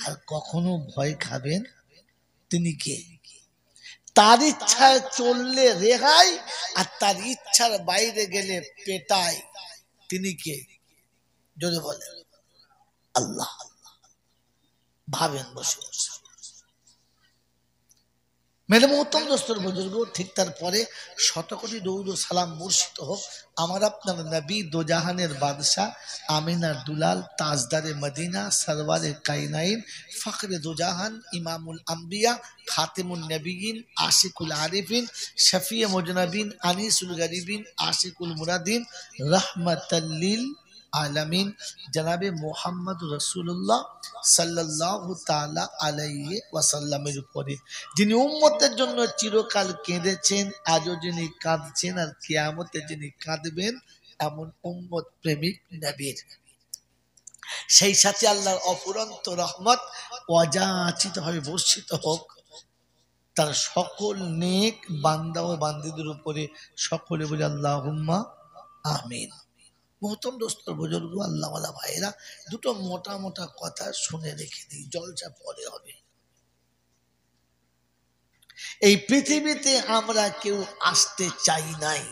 আর কখনো ভয় খাবেন। তিনি কে? তার ইচ্ছায় চললে রেহাই, আর তার ইচ্ছার বাইরে গেলে পেটাই। তিনি কে? যদি বলেন আল্লাহ। ভাবেন বসে বসে। মেরে মোহতম দোস্তর বুজুর্গ, ঠিক তারপরে শতকোটি দৌড় সালাম বর্ষিত হোক আমার আপনার নবী, দোজাহানের বাদশাহ, আমিনার দুলাল, তাজদারে মদিনা, সরওয়ারে কায়নাইন, ফখরে দোজাহান, ইমামুল আম্বিয়া, খাতিমুন নবীন, আশিকুল আরিফিন, শফিয়ে মুজনবিন, আনিসুল গরিবিন, আশিকুল মুরাদিন, রহমতুল্লিল আলামিন, জনাবে মোহাম্মদ রাসূলুল্লাহ সাল্লাল্লাহু তাআলা আলাইহি ওয়াসাল্লামের উপরে, যিনি উম্মতের জন্য চিরকাল কেঁদেছেন, আজও যিনি কাঁদছেন, আর কিয়ামতে যিনি কাঁদবেন, এমন উম্মত প্রেমিক নবীর। সেই সাথে আল্লাহর অফুরন্ত রহমত অযাচিত ভাবে বর্ষিত হোক তার সকল নেক বান্দা ও বান্দীদের উপরে। সকলে বলে আল্লাহুম্মা আমিন। মোহতম দোস্তর বুজুর্গ, আল্লাহওয়ালা ভাইরা, দুটো মোটা মোটা কথা শুনে রেখে দিই, জলসা পরে হবে। এই পৃথিবীতে আমরা কেউ আসতে চাই নাই,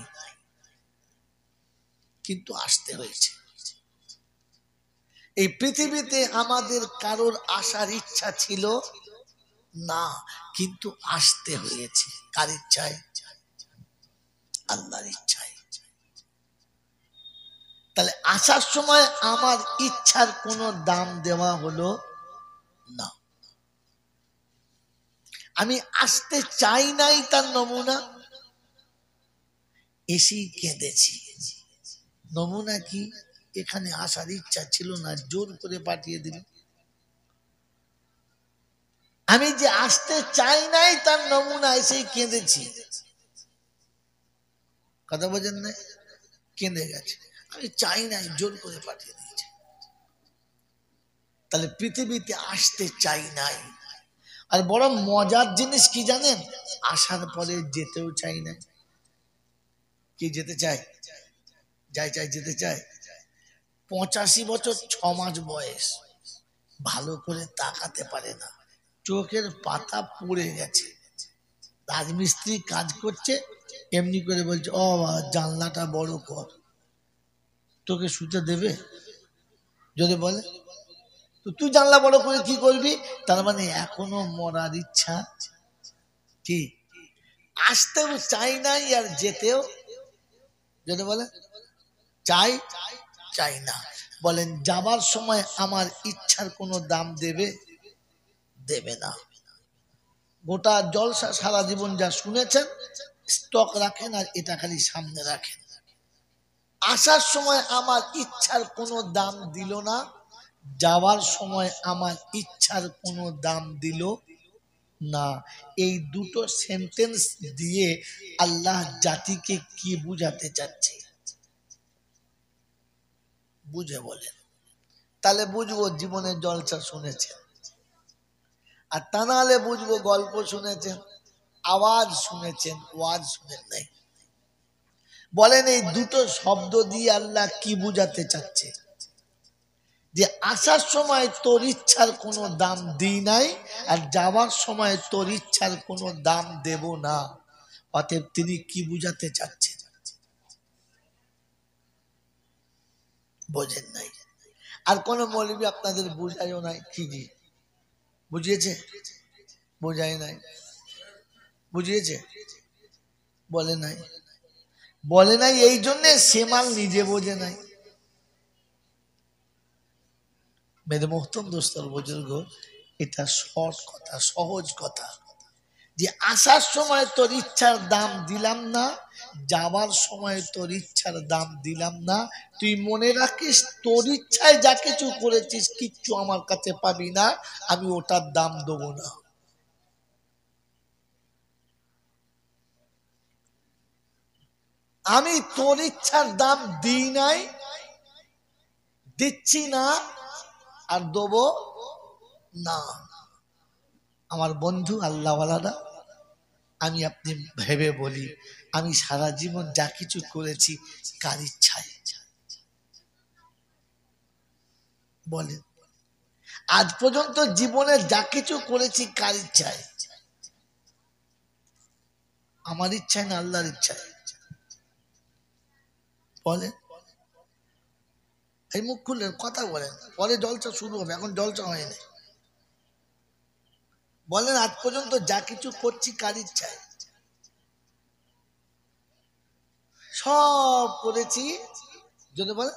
কিন্তু আসতে হয়েছে। এই পৃথিবীতে আমাদের কারোর আসার ইচ্ছা ছিল না, কিন্তু আসতে হয়েছে। কার ইচ্ছায়? আল্লাহর ইচ্ছায়। তাহলে আসার সময় আমার ইচ্ছার কোনো দাম দেওয়া হলো না। আমি আসতে চাই নাই তার নমুনা, এসেই কেঁদেছি। নমুনা কি? এখানে আসার ইচ্ছা ছিল না, জোর করে পাঠিয়ে দিল। আমি যে আসতে চাই নাই তার নমুনা, এসেই কেঁদেছি। কথা বোঝেন না? কেঁদে গেছে, আমি চাই নাই, জোর করে পাঠিয়ে দিয়েছে। তাহলে পৃথিবীতে আসতে চাই নাই। আর বড় মজার জিনিস কি জানেন? আসার পরে যেতেও চাই না। কি যেতে চাই? যেতে চাই। 85 বছর 6 মাস বয়স, ভালো করে তাকাতে পারে না, চোখের পাতা পড়ে গেছে। রাজমিস্ত্রি কাজ করছে, এমনি করে বলছে, ও জানলাটা বড় কর। তোকে শুতে দেবে? যদি বলে তো তুই জানলা বড় করে কি করবি? তার মানে এখনো মরার ইচ্ছা। কি? আসতেও চাই নাই, আর যেতেও যদি বলে চাই চাই না। বলেন যাবার সময় আমার ইচ্ছার কোনো দাম দেবে? দেবে না। গোটা জলসা সারা জীবন যা শুনেছেন স্টক রাখেন, আর এটা খালি সামনে রাখেন। আসার সময় আমার ইচ্ছার কোনো দাম দিল না, যাওয়ার সময় আমার ইচ্ছার কোনো দাম দিল না। এই দুটো সেন্টেন্স দিয়ে আল্লাহ জাতিকে কি বুঝাতে চাচ্ছে? বুঝে বলেন, তাহলে বুঝবো জীবনের জলসা শুনেছেন। আর তা নাহলে বুঝবো গল্প শুনেছেন, আওয়াজ শুনেছেন, ওয়াজ শুনেন নাই। বলেন এই দুটো শব্দ দিয়ে আল্লাহ কি বুঝাতে চাচ্ছে? যে আসার সময় তোর ইচ্ছার কোনো দাম দিই নাই, আর যাওয়ার সময় তোর ইচ্ছার কোনো দাম দেব না। অতএব তিনি কি বুঝাতে চাচ্ছেন? বোঝেন নাই। আর কোন মৌলবী আপনাদের বুঝাইও নাই। কি জি বুঝিয়েছে? বুঝাই নাই। বুঝিয়েছে? বলে নাই। বলে নাই এই জন্যে সে মাল নিজে বোঝে নাই। মেরে মোহতম দোস্তর বুজুর্গ, এটা শর্ট কথা, সহজ কথা। যে আসার সময় তোর ইচ্ছার দাম দিলাম না, যাবার সময় তোর ইচ্ছার দাম দিলাম না। তুই মনে রাখিস তোর ইচ্ছায় যা কিছু করেছিস কিচ্ছু আমার কাছে পাবি না, আমি ওটার দাম দেবো না। আমি তোর ইচ্ছার দাম দিই নাই, দিচ্ছি না, আর দেবো না। আমার বন্ধু আল্লাহওয়ালারা, আমি আপনি ভেবে বলি, আমি সারা জীবন যা কিছু করেছি কার ইচ্ছায়? বলেন, আজ পর্যন্ত জীবনে যা কিছু করেছি কার ইচ্ছায়? আমার ইচ্ছায় না আল্লাহর ইচ্ছায়? বলেন, এই মুখ খুললেন কথা বলেন, পরে জলসা শুরু হবে, এখন জলসা হয়নি। বলেন আজ পর্যন্ত যা কিছু করছি কার ইচ্ছায়? সব করেছি যদি বলে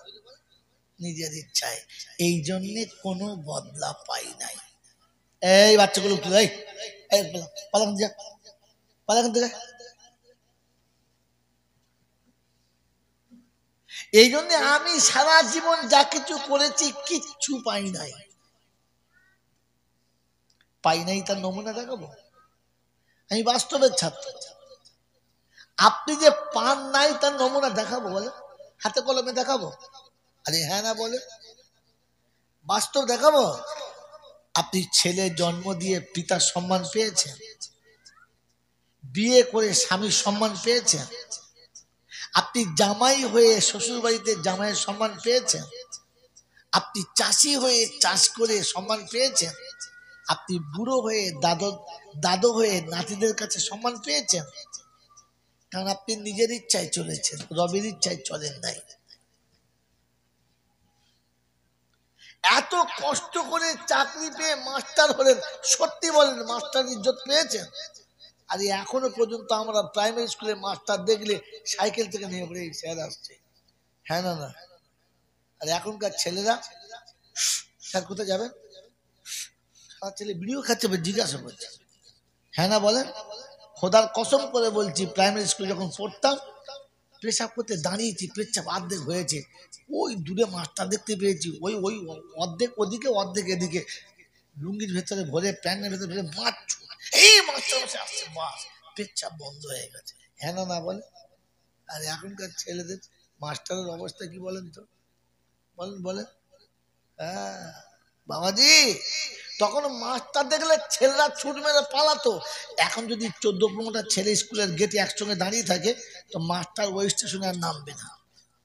নিজের ইচ্ছায়। এই জন্যে কোনো বদলা পাই নাই। এই বাচ্চাগুলো উঠে এই পালান যা, পালান থেকে। এই জন্য আমি সারা জীবন যা কিছু করেছি কিচ্ছু পাই নাই। পাই নাই তার নমুনা দেখাবো? আমি বাস্তবের ছাত্র। আপনি যে পান নাই তার নমুনা দেখাবো? বলে হাতে কলমে দেখাবো? আরে হ্যাঁ না বলে বাস্তব দেখাবো। আপনি ছেলে জন্ম দিয়ে পিতার সম্মান পেয়েছেন, বিয়ে করে স্বামীর সম্মান পেয়েছেন, আপনি জামাই হয়ে শ্বশুর বাড়িতে জামাইয়ের সম্মান পেয়েছেন, আপনি চাষি হয়ে চাষ করে সম্মান পেয়েছেন, আপনি বুড়ো হয়ে দাদু হয়ে নাতিদের কাছে সম্মান পেয়েছেন। কারণ আপনি নিজের ইচ্ছায় চলেছেন, রবের ইচ্ছায় চলেন নাই। এত কষ্ট করে চাকরি পেয়ে মাস্টার হলেন, সত্যি বলেন মাস্টার ইজ্জত পেয়েছেন? আর এখনো পর্যন্ত আমরা প্রাইমারি স্কুলে মাস্টার দেখলে সাইকেল থেকে নিয়ে পড়ে স্যার আসছে। হ্যাঁ না না? আর এখনকার ছেলেরা, স্যার কোথায় যাবেন? ছেলে ভিডিও খাচ্ছে, জিজ্ঞাসা করছে। হ্যাঁ না বলেন? খোদার কসম করে বলছি, প্রাইমারি স্কুলে যখন পড়তাম, পেশাব করতে দাঁড়িয়েছি, পেচ্ছাপ অর্ধেক হয়েছে, ওই দূরে মাছটা দেখতে পেয়েছি, ওই ওই অর্ধেক ওদিকে অর্ধেক এদিকে, লুঙ্গির ভেতরে ভরে, প্যান্টের ভেতরে ভরে মাছ, এই মাছটা বসে আসছে, মাছ পেচ্ছাপ বন্ধ হয়ে গেছে। হ্যাঁ না না বলে? আর এখনকার ছেলেদের মাস্টারের অবস্থা কি বলেন তো? বলেন বলেন। হ্যাঁ বাবাজি, তখন মাস্টার দেখলে ছেলেরা ছুট মেরে পালাতো। এখন যদি 14-15টা ছেলে স্কুলের গেটে একসঙ্গে দাঁড়িয়ে থাকে, তো মাস্টার ওই স্টেশনে আর নামবে না।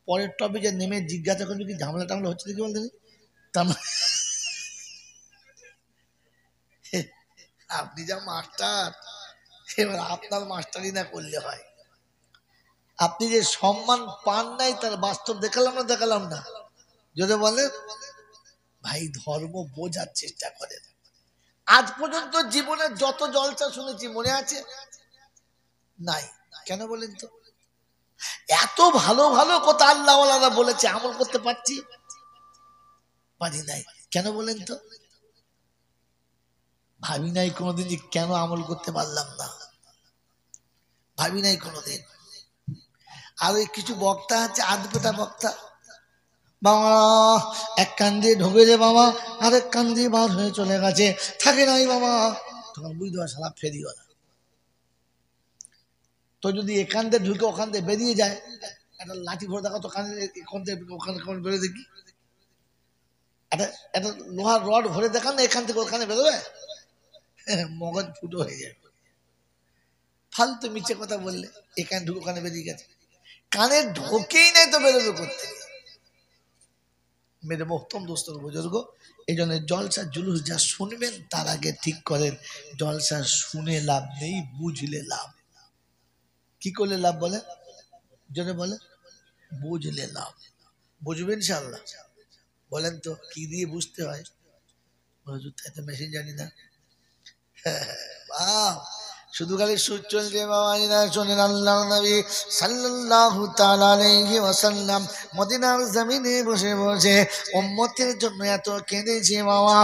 পরের টপিকে নেমে জিজ্ঞাসা করবে কি ঝামেলা টামলা হচ্ছে দেখি বলতে। তার মানে আপনি যা মাস্টার, এবার আপনার মাস্টারই না করলে হয়। আপনি যে সম্মান পান নাই তার বাস্তব দেখালাম না দেখালাম না? যদি বলেন ভাই, ধর্ম বোঝার চেষ্টা করেন। আজ পর্যন্ত জীবনের যত জলসা শুনেছি মনে আছে? নাই। কেন বলেন তো? এত ভালো ভালো কথা আল্লাহ ওয়ালারা বলেছে, আমল করতে পারছি? পারি নাই। কেন বলেন তো? ভাবি নাই কোনোদিন যে কেন আমল করতে পারলাম না, ভাবি নাই কোনোদিন। আর ওই কিছু বক্তা আছে, আধপেটা বক্তা, বাবা এক কান দিয়ে ঢোকে বাবা, আরেক কান দিয়ে বার হয়ে চলে গেছে, থাকে নাই বাবা। তখন বুঝতে পার সালা ফেরিওয়ালা। তো যদি এখান দিয়ে ঢুকে ওখান দিয়ে বেরিয়ে যায়, একটা লাঠি ভরে দেখো তো, কানে এখান থেকে ওখানে বেরোয় দেখি, একটা একটা লোহার রড ভরে দেখান না, এখান থেকে ওখানে বেরোবে, মগজ ফুটো হয়ে যায়। ফালতু মিছে কথা বললে, এখানে ঢুকে ওখানে বেরিয়ে গেছে, কানে ঢোকেই নাই তো বেরোবে করতে। মেরে মোহতম দোস্তর বুজুর্গ, এই জন্য জলসা জুলুস যা শুনবেন তার আগে ঠিক করেন, জলসা শুনে লাভ নেই, বুঝলে লাভ। কি করলে লাভ বলে? যদি বলে বুঝলে লাভ। বুঝবেন ইনশাআল্লাহ? বলেন তো কি দিয়ে বুঝতে হয়? তো মেশিন জানি না। শুধু খালি সুর চলছে বাবা না, শোনেন আল্লাহ নবী সাল্লাল্লাহু তাআলা আলাইহি ওয়াসাল্লাম মদিনার জমিনে বসে বসে উম্মতের জন্য এত কেঁদেছে বাবা।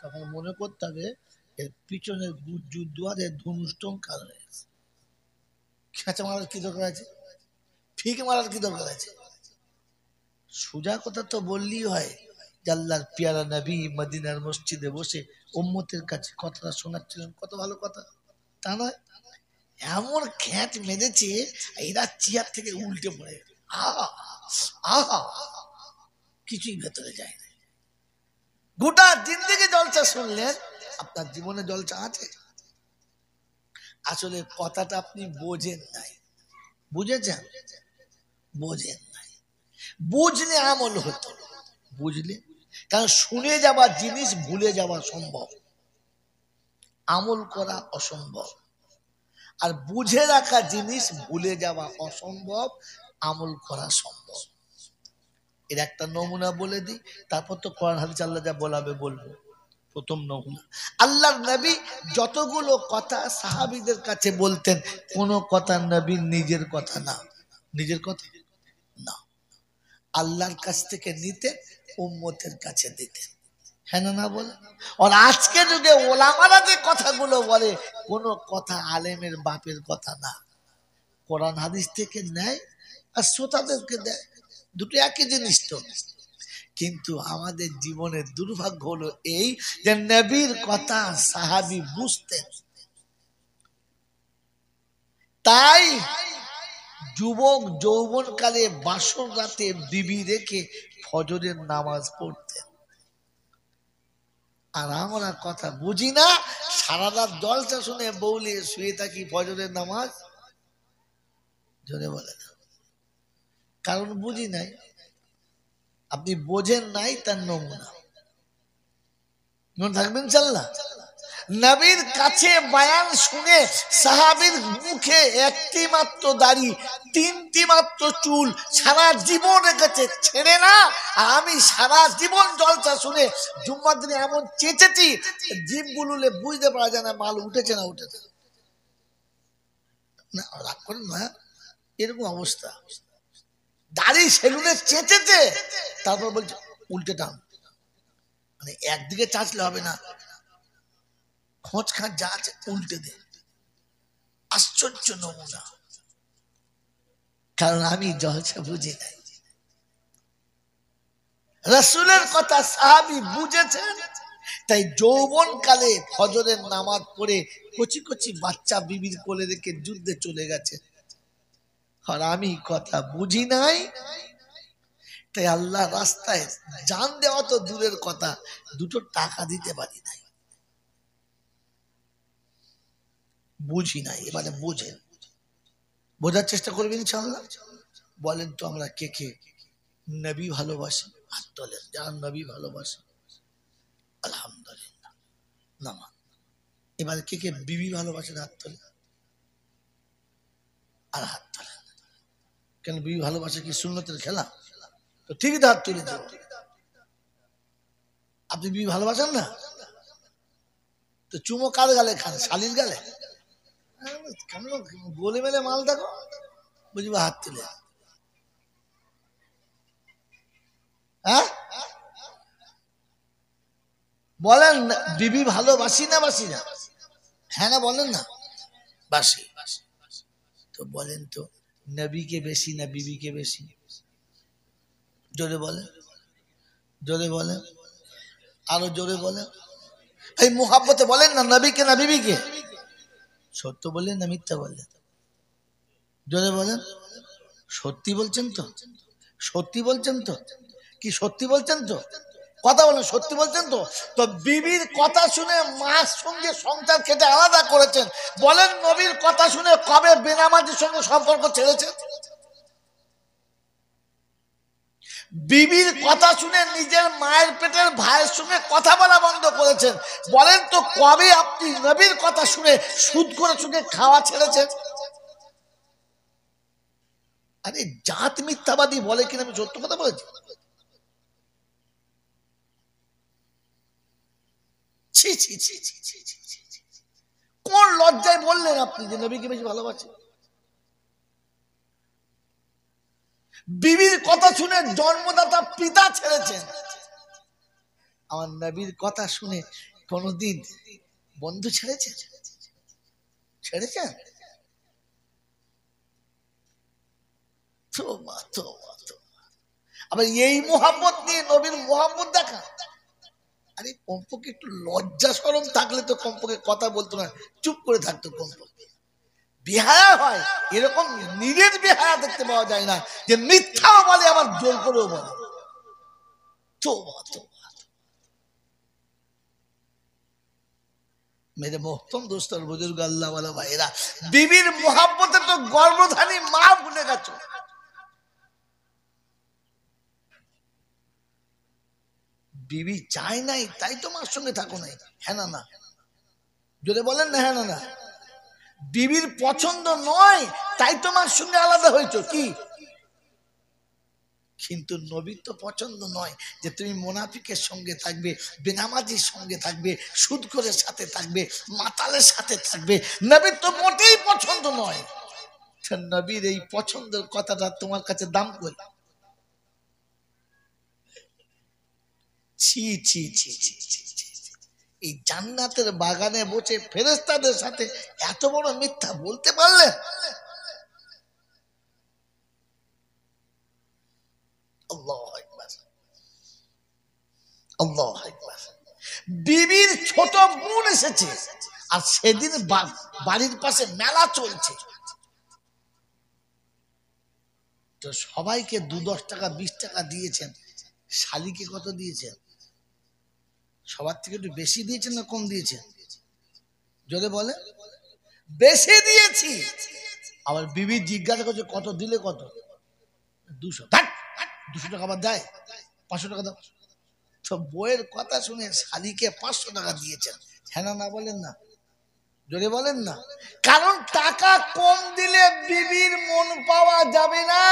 তখন মনে করতে হবে এর পিছনের দুয়ারে ধনুষ টঙ্কার রয়েছে, খেঁচা মারার কি দরকার আছে, ফিক মারার কি দরকার আছে? সোজা কথা তো বললেই হয়, আল্লাহর পিয়ারা নবী মদিনার মসজিদে বসে উম্মতের কাছে কথাটা শোনাচ্ছিলেন, কত ভালো কথা। তা নয়, এমন খ্যাচ মেরেছে এরা চেয়ার থেকে উল্টে পড়ে, আহা আহা, কিছুই ভেতরে যায় না। গোটা জিন্দেগি জলসা শুনলেন, আপনার জীবনে জলসা আছে? আসলে কথাটা আপনি বোঝেন নাই। বুঝেছেন? বোঝেন নাই। বুঝলে আমল হতো, বুঝলে, কারণ শুনে যাওয়া জিনিস ভুলে যাওয়া সম্ভব, আমল করা অসম্ভব। আর বুঝে রাখা জিনিস ভুলে যাওয়া অসম্ভব, আমল করা সম্ভব। এর একটা নমুনা বলে দিই, তারপর তো কোরআন হাদিস আল্লাহ যা বলাবে বলবো। প্রথম নমুনা, আল্লাহর নবী যতগুলো কথা সাহাবীদের কাছে বলতেন, কোন কথা নবীর নিজের কথা না, নিজের কথা না, আল্লাহর কাছ থেকে নিতেন, উম্মতের কাছে দিতেন। হ্যাঁ না বলে? আর আজকে যুগে ওলামারা যে কথাগুলো বলে, কোনো কথা আলেমের বাপের কথা না, কোরআন হাদিস থেকে নেয় আর শ্রোতাদেরকে দেয়, দুটো একই জিনিস তো। কিন্তু আমাদের জীবনের দুর্ভাগ্য হলো এই যে নবীর কথা সাহাবী বুঝতেন, তাই যুবক যৌবনকালে বাসর রাতে বিবি রেখে ফজরের নামাজ পড়তেন। আর আমরা কথা বুঝি না, সারা রাত জলসা শুনে বউলিয়ে শুয়ে থাকি, ফজরের নামাজ জোরে বলে না, কারণ বুঝি নাই। আপনি বোঝেন নাই, তার নমুনা মনে থাকবেন ইনশাআল্লাহ। নবীর কাছে বয়ান শুনে সাহাবীর মুখে একটি মাত্র দাড়ি, তিনটি মাত্র চুল, সারা জীবন রেখেছে ছেড়ে না। আর আমি সারা জীবন জলসা শুনে জুম্মার দিনে এমন চেঁচেছি, জিভ বুলুলে বুঝতে পারা যায় না মাল উঠেছে না উঠেছে না। রাগ করেন না, এরকম অবস্থা। দাড়ি সেলুনে চেঁচেছে, তারপর বলছে উল্টে টান, মানে একদিকে চাচলে হবে না, খোঁজ খাঁচ যা আছে উল্টে দে। আশ্চর্য নমুনা। কারণ আমি জলসা বুঝি নাই, রাসূলের কথা সাহাবী বুঝেছেন, তাই যৌবন কালে ফজরের নামাজ পড়ে কচি কচি বাচ্চা বিবির কোলে রেখে যুদ্ধে চলে গেছে। আর আমি কথা বুঝি নাই, তাই আল্লাহ রাস্তায় জান দেওয়া তো দূরের কথা, দুটো টাকা দিতে পারি নাই, বুঝি নাই। এবারে বুঝেন, বোঝার চেষ্টা করবেন ইনশাআল্লাহ। বলেন তো আমরা কে কে নবী ভালোবাসি? হাত তোলেন যারা নবী ভালোবাসে। আলহামদুলিল্লাহ। নামা। এবারে কে কে বিবি ভালোবাসেন? হাত তোলেন। আর হাত তোলেন। কেন বিবি ভালোবাসে কি সুন্নতের খেলা? তো ঠিকই তো হাত তুলে দেব। আপনি বিবি ভালোবাসেন না, তো চুমো কার গালে খান? শালির গালে? কেমন বলে মেলে মাল দেখো, বুঝবো হাত তুলে। হ্যাঁ বলেন, বিবি ভালোবাসি না বাসি না? হ্যাঁ না বলেন না, বাসি। তো বলেন তো নবীকে বেশি না বিবিকে বেশি? জোরে বলেন, জোরে বলেন, আরো জোরে বলেন। এই মুহাব্বতে বলেন না নবীকে না বিবিকে? সত্য বললেন না মিথ্যা বললেন? জোরে বলেন। সত্যি বলছেন তো? সত্যি বলছেন তো? কি সত্যি বলছেন তো? কথা বলেন, সত্যি বলছেন তো? তো বিবির কথা শুনে মার সঙ্গে সংসার কেটে আলাদা করেছেন, বলেন নবীর কথা শুনে কবে বেনামাজির সঙ্গে সম্পর্ক ছেড়েছেন? বিবির কথা শুনে নিজের মায়ের পেটের ভাইয়ের সঙ্গে কথা বলা বন্ধ করেছেন, বলেন তো কবে আপনি নবীর কথা শুনে সুদ করে সঙ্গে খাওয়া ছেড়েছেন? আরে জাত মিথ্যাবাদী বলে কিনা, আমি সত্য কথা বলেছি? ছি ছি ছি ছি ছি ছি ছি। কোন লজ্জায় বললেন আপনি যে নবীকে বেশি ভালোবাসে? বিবির কথা শুনে জন্মদাতা পিতা ছেড়েছেন, আমার নবীর কথা শুনে কোনদিন বন্ধু ছেড়েছেন? ছেড়েছেন? তোবা তোবা তোবা। আবার এই মোহাম্মত নিয়ে নবীর মোহাম্মত দেখা। আরে কমপক্ষে একটু লজ্জা শরম থাকলে তো কমপক্ষে কথা বলতো না, চুপ করে থাকতো কমপক্ষে। বেহায়া হয় এরকম নিজের বেহায়া দেখতে পাওয়া যায় না, যে মিথ্যাও বলে আবার জোর করেও বলে। তোবা তোবা। মেরে মোহতম দোস্ত আর বুজুর্গ আল্লাহ ওয়ালা ভাইরা, বিবির মোহাব্বতে তো গর্ভধারী মা ভুলে গেছো। বিবি চায় নাই তাই তো মার সঙ্গে থাকো নাই, হ্যাঁ না না? যদি বলেন না হ্যাঁ না না? বিবির পছন্দ নয় তাই তো মার সঙ্গে আলাদা হয়েছো কি? কিন্তু নবীর তো পছন্দ নয় যে তুমি মুনাফিকের সঙ্গে থাকবে, বেনামাজির সঙ্গে থাকবে, সুদখোরের সাথে থাকবে, মাতালের সাথে থাকবে। নবীর তো মোটেই পছন্দ নয়। নবীর এই পছন্দের কথাটা তোমার কাছে দাম কই? ছি ছি ছি ছি ছি ছি। এই জান্নাতের বাগানে বসে ফেরেশতাদের সাথে এত বড় মিথ্যা বলতে পারলে? আল্লাহু আকবার, আল্লাহু আকবার। বিবির ছোট বোন এসেছে, আর সেদিন বাড়ির পাশে মেলা চলছে, তো সবাইকে 2-10 টাকা 20 টাকা দিয়েছেন, শালিকে কত দিয়েছেন? সবার থেকে একটু বেশি দিয়েছেন না কম দিয়েছেন? যদি বলে বেশি দিয়েছি। আবার বিবি জিজ্ঞাসা করছে কত দিলে? কত? 200। 200 টাকা আবার দেয়? 500 টাকা দাও। তো বইয়ের কথা শুনে শালিকে 500 টাকা দিয়েছেন, হ্যাঁ না বলেন না? যদি বলেন না, কারণ টাকা কম দিলে বিবির মন পাওয়া যাবে না।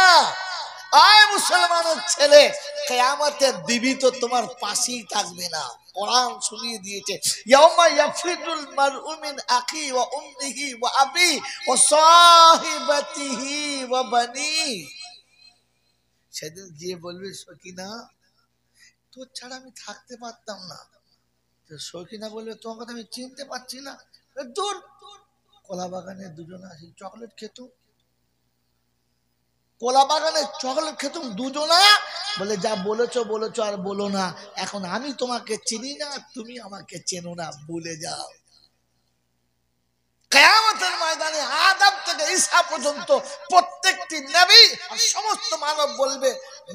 আয় মুসলমানের ছেলে, কিয়ামতে বিবি তো তোমার পাশেই থাকবে না। কোরআন শুনিয়ে দিয়েছে, ইয়াউমা ইয়াফিরুল মারউ মিন আখি ওয়া উম্মিহি ওয়া আবি ওয়া সাহিবাতিহি ওয়া বানি। সেদিন গিয়ে বলবে সকিনা তোর ছাড়া আমি থাকতে পারতাম না। সখিনা বলবে তোমার কথা আমি চিনতে পারছি না। দূর, কলা বাগানে দুজন আসি চকলেট খেত, কলা বাগানে চকলেট খেতুম দুজনা। বলে যা বলেছো বলেছো আর বলো না, এখন আমি তোমাকে চিনি না, তুমি আমাকে চেনো না, ভুলে যাও। কিয়ামতের ময়দানে আদম থেকে ঈসা পর্যন্ত প্রত্যেকটি নবী আর সমস্ত মানব বলবে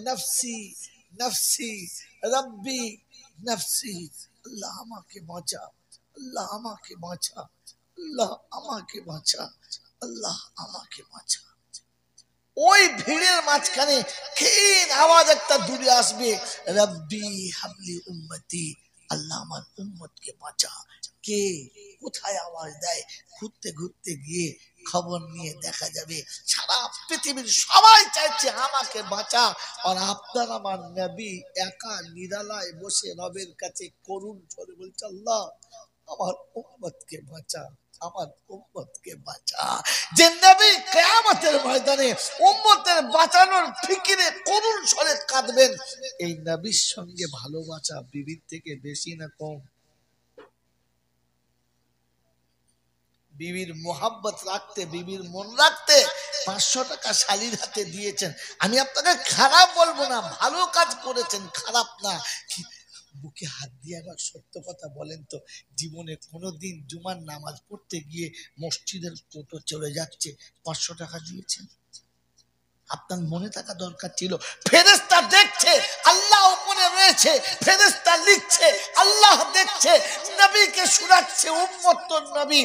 নফসি নফসি রব্বি নফসি, আল্লাহ আমাকে বাঁচা, আল্লাহ আমাকে বাঁচা, আল্লাহ আমাকে বাঁচা, আল্লাহ আমাকে বাঁচা। ওই ভিড়ের মাঝখানে ক্ষীণ আওয়াজ একটা দূরে আসবে, রব্বি হাবলি উম্মতি, আল্লাহ আমার উম্মতকে বাঁচা। কে কোথায় আওয়াজ দেয়? ঘুরতে ঘুরতে গিয়ে খবর নিয়ে দেখা যাবে সারা পৃথিবীর সবাই চাইছে আমাকে বাঁচা, আর আপনার আমার নবী একা নিরালায় বসে রবের কাছে করুণ স্বরে বলছে আল্লাহ আমার উম্মতকে বাঁচা, আমার উম্মতকে বাঁচা। যে নবী কিয়ামতের ময়দানে উম্মতের বাঁচানোর ফিকিরে করুণ স্বরে কাঁদবেন, এই নবীর সঙ্গে ভালোবাসা বিবির থেকে বেশি না কম? বিবির মোহাব্বত রাখতে, বিবির মন রাখতে 500 টাকা শালীর হাতে দিয়েছেন। আমি আপনাকে খারাপ বলবো না, ভালো কাজ করেছেন, খারাপ না। বুকে হাত দিয়ে আবার সত্য কথা বলেন তো, জীবনে কোনোদিন জুমার নামাজ পড়তে গিয়ে মসজিদের কোটো চলে যাচ্ছে 500 টাকা দিয়েছেন? আপনার মনে থাকা দরকার ছিল। ফেরেশতা দেখছে, আল্লাহ উপরে রয়েছে, ফেরেশতা লিখছে, আল্লাহ দেখছে। নবীকে শোনাচ্ছে উম্মত তোর নবী,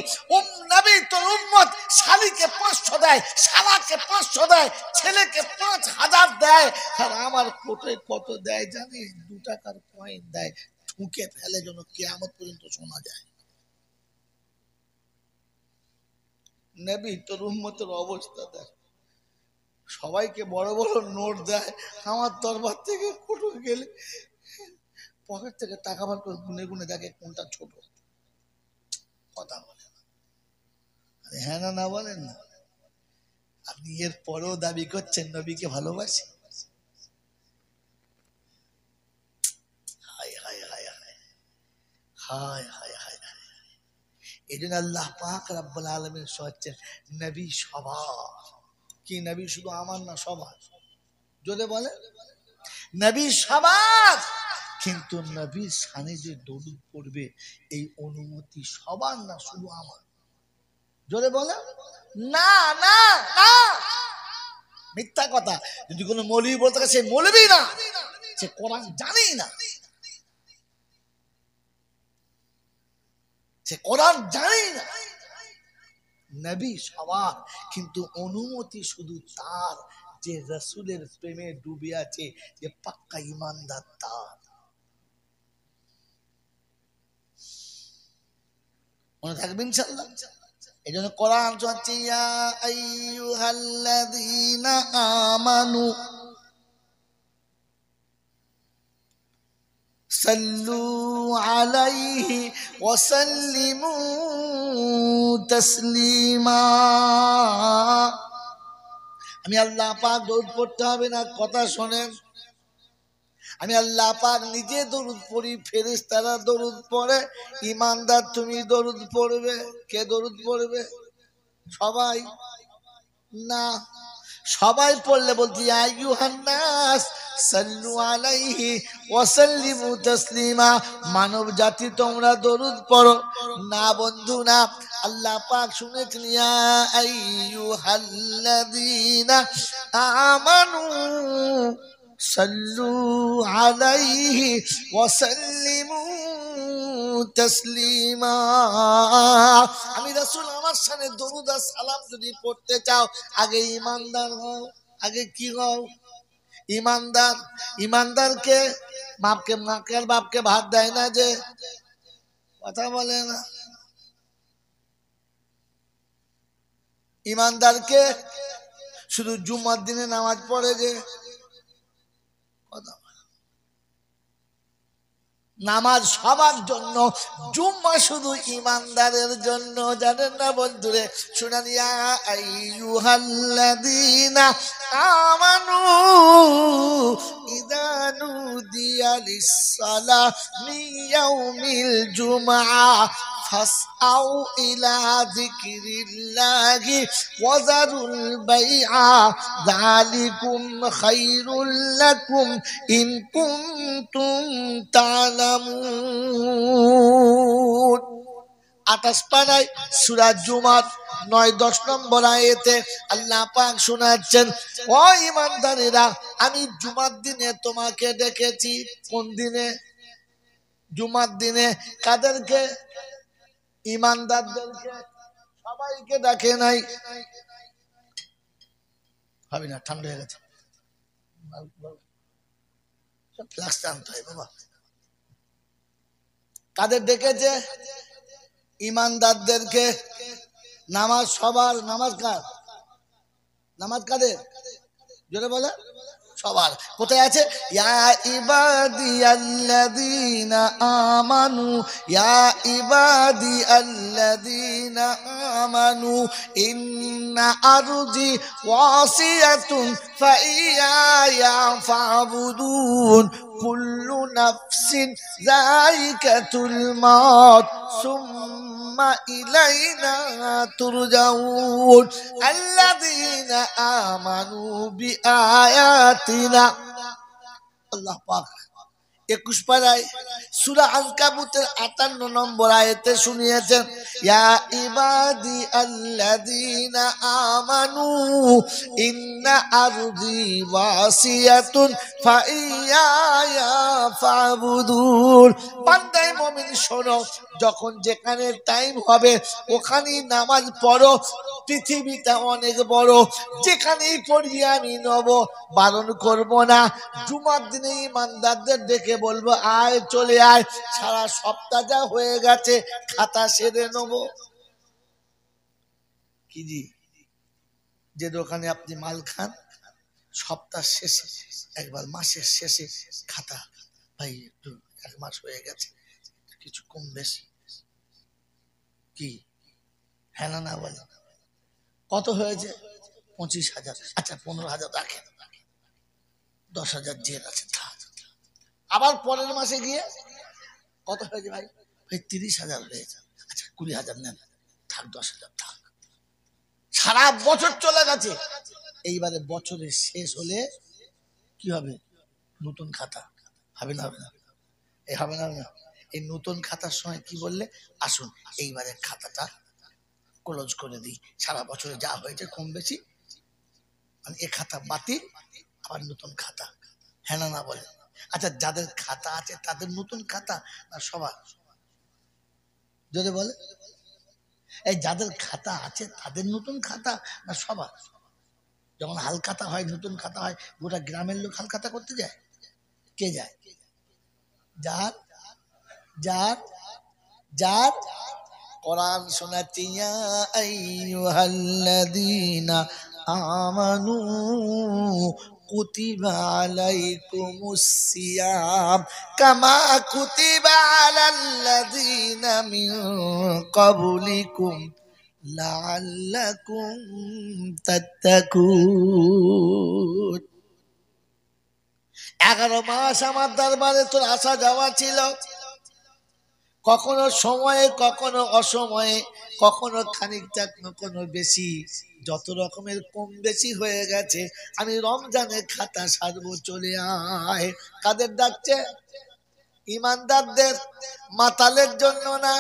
নবী তোর উম্মত। শালীকে 500 দেয়, শালাকে 500 দেয়, ছেলেকে 5000 দেয়, আর আমার কোটোয় কত দেয় জানিস? 2 টাকার কয়েন দেয়, ঠুকে ফেলে যেন কিয়ামত পর্যন্ত শোনা যায়। নবী তোর উম্মতের অবস্থা দেখ, সবাইকে বড় বড় নোট দেয়, আমার দরবার থেকে কোটো গেলে পকেট থেকে টাকা বার করে গুনে গুনে দেখে কোনটা ছোট। কথা বলে না, হ্যাঁ না না বলেন না? আপনি এর পরেও দাবি করছেন নবীকে ভালোবাসি। হায় হায় হায় হায় হায় হায় হায় হায়। এই জন্য আল্লাহ পাক রব্বুল আলামিন শোনাচ্ছেন নবী সবার। কি নবী শুধু আমার না, সবার। যদি বলে নবী সবার, কিন্তু নবীর শানে যে দরুদ পড়বে এই অনুমতি সবার না, শুধু আমার। জোরে বলে না না না, মিথ্যা কথা। যদি কোনো মৌলবী বলতে সে মৌলবী না, সে কোরআন জানেই না, সে কোরআন জানেই না। নবী সবার, কিন্তু অনুমতি শুধু তার যে রাসূলের প্রেমে ডুবে আছে, যে পাক্কা ঈমানদার তার। মনে থাকবে ইনশাআল্লাহ। এই জন্য কোরআন হচ্ছে ইয়া আইয়ুহাল্লাযীনা আমানু সাল্লু আলাইহি ওয়া সাল্লিমু তাসলিমা। আমি আল্লাহ পাক দরুদ পড়তে হবে না, কথা শোনেন। আমি আল্লাহ পাক নিজে দরুদ পড়ি, ফেরেশতারা দরুদ পড়ে, ঈমানদার তুমি দরুদ পড়বে। কে দরুদ পড়বে? সবাই না, সবাই পড়লে বলছি আইয়ুহান নাস সাল্লু আলাইহি ওয়া সাল্লিমু তাসলিমা, মানব জাতি তোমরা দরুদ পড়ো। না বন্ধু না, আল্লাহ পাক শুনেছেন ইয়া আইয়ুহাল্লাযীনা আমানু সাল্লু আলাইহি ওয়া সাল্লিমু তাসলিমা। আমি রাসূল আমার শানে দরুদ আর সালাম যদি পড়তে চাও, আগে ঈমানদার হও। আগে কি হও? ঈমানদার। ঈমানদারকে বাপকে, মাকে আর বাপকে ভাত দেয় না যে, কথা বলে না। ঈমানদারকে শুধু জুমার দিনে নামাজ পড়ে যে, কথা নামাজ সবার জন্য, জুম্মা শুধু ইমানদারের জন্য। জানেন না বন্ধুরে? শুনান, ইয়া আইয়ুহাল্লাযীনা আমানু ইযা নুদিয়া লিস-সালাতি মিন ইয়াউমিল জুমআ ফাসআউ ইলা যিকরিল্লাহি ওয়া যারুল বাইআ যালিকুম খায়রুল লাকুম ইন কুনতুম তা'লামুন। 28 পারায় সূরা জুমার 9-10 নম্বর আয়াতে আল্লাহ পাক শোনাচ্ছেন, ও ঈমানদারেরা, আমি জুমার দিনে তোমাকে ডেকেছি। কোন দিনে? জুমার দিনে। কাদেরকে? ঈমানদারদেরকে। সবাইকে ডাকে নাই। হবে না, ঠান্ডা হয়ে গেছে, সব ফ্লাক্স টানতে হয় বাবা। কাদের ডেকেছে? ঈমানদারদেরকে। নামাজ সবার। নামাজ কার? নামাজ কাদের? জোরে বলে। সবার। কোথায় আছে? ইয়া ইবাদিয়াল্লাযীনা আমানু, ইয়া ইবাদিয়াল্লাযীনা আমানু ইন্না আরজি ওয়াসিয়াতুন ফাইয়া ফাবুদুন কুল্লু নাফসিন যায়িকাতুল মাউত সুম্মা ইলাইনা তুরজাউন আল্লাযীনা আমানু বিআয়াতিনা। আল্লাহ পাক 21 পারায় সূরা আনকাবুতের 58 নম্বর আয়াতে শুনিয়েছেন, ইয়া ইবাদি আল্লাযীনা আমানু ইন্না আরদি ওয়াসিয়াতুন ফাইয়া ফাবুদুন। বান্দায়ে মুমিন শোনো, যখন যেখানে টাইম হবে ওখানেই নামাজ পড়ো। পৃথিবীটা অনেক বড়, যেখানেই পড়িয়ে আমি নেব, বারণ করব না। জুমার দিনে ঈমানদারদের ডেকে বলবো, আয়, চলে আয়, সারা সপ্তাহ যা হয়ে গেছে খাতা সেরে নেব। কি জি? যে দোকানে আপনি মাল খান, সপ্তাহ শেষে একবার, মাসের শেষে খাতা, ভাই একটু 1 মাস হয়ে গেছে, কিছু কম বেশি কি? হ্যাঁ না না বলে, কত হয়েছে? 25,000। আচ্ছা 15,000 রাখেন, 10,000 জেল আছে, থাক। আবার পরের মাসে গিয়ে কত হয়েছে ভাই? ভাই 30,000 হয়েছে। আচ্ছা 20,000 নেন, থাক, 10,000 থাক। সারা বছর চলে গেছে। এইবারে বছরের শেষ হলে কি হবে? নতুন খাতা হবে না? হবে না? এই হবে না? না, এই নতুন খাতার সময় কি বললে, আসুন এইবারে খাতাটা ক্লোজ করে দিই, সারা বছরে যা হয়েছে কম বেশি, মানে এ খাতা বাতিল, আবার নতুন খাতা। হ্যাঁ না না বলে? আচ্ছা যাদের খাতা আছে তাদের নতুন খাতা না সবার? যদি বলে, এই যাদের খাতা আছে তাদের নতুন খাতা না সবার? যখন হালখাতা হয়, নতুন খাতা হয়, গোটা গ্রামের লোক হালখাতা করতে যায়। কে যায়? যার যার যার কোরআন শোনাচ্ছে, ইয়া আইয়ুহাল্লাযীনা আমানু কুতিবা আলাইকুমুস সিয়াম কামা কুতিবা আলাল্লাযীনা মিন ক্বাবলিকুম লাআল্লাকুম তাত্তাকুন। 11 মাস আমার দরবারে তোর আসা যাওয়া ছিল, কখনো সময়ে, কখনো অসময়ে, কখনো খানিকটা, কখনো বেশি, যত রকমের কম বেশি হয়ে গেছে। আমি রমজানে খাতা সারবো, চলে আয়। কাদের ডাকছে? ঈমানদারদের। মাতালের জন্য না,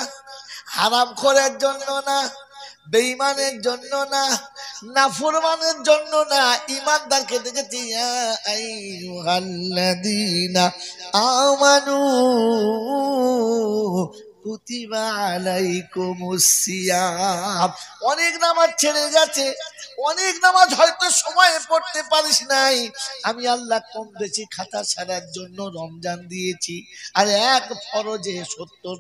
হারামখোরের জন্য না, বেঈমানের জন্য না, নাফরমানের জন্য না, ঈমানদারকে ডেকেছে, ইয়া আইয়ুহাল্লাযীনা আমানু কুতিবা আলাইকুমুস সিয়াম। অনেক নামাজ ছেড়ে গেছে, অনেক নামাজ হয়তো সময়ে পড়তে পারিস নাই। আমি আল্লাহ কম বেশি খাতা ছাড়ার জন্য রমজান দিয়েছি। আর এক ফরজে 70,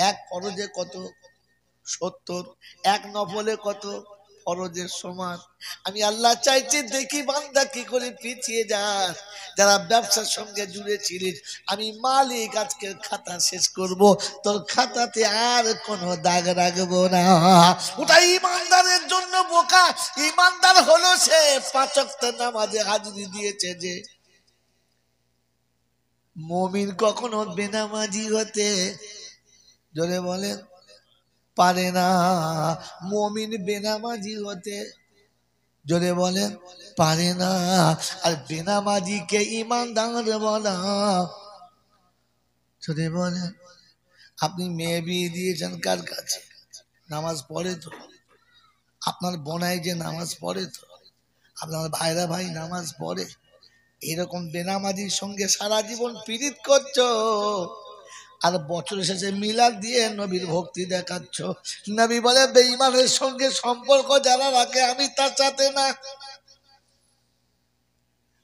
এক ফরজে কত? 70, এক নফলে কত? ফরজের সমান। আমি আল্লাহ চাইছি দেখি বান্দা কি করে পিছিয়ে যায়। যারা ব্যবসার সঙ্গে জুড়ে ছিলিস, আমি মালিক আজকে খাতা শেষ করব, তোর খাতাতে আর কোনো দাগ রাখবো না। ওটা ইমানদারের জন্য বোকা। ইমানদার হলো সে 5 ওয়াক্ত নামাজে হাজিরি দিয়েছে যে। মুমিন কখনো বেনামাজি হতে, জোরে বলেন, পারে না। মুমিন বেনামাজি হতে, জোরে বলেন, পারে না। আর বেনামাজিকে ইমানদার বলা, জোরে বলেন। আপনি মেয়ে বিয়ে দিয়েছেন কার কাছে? নামাজ পড়ে তো? আপনার বোনাই যে নামাজ পড়ে তো? আপনার ভাইরা ভাই নামাজ পড়ে? এরকম বেনামাজির সঙ্গে সারা জীবন পীড়িত করছো, আর বছর শেষে মিলাদ দিয়ে নবীর ভক্তি দেখাচ্ছ। নবী বলে বেঈমানের সঙ্গে সম্পর্ক যারা রাখে আমি তার সাথে না।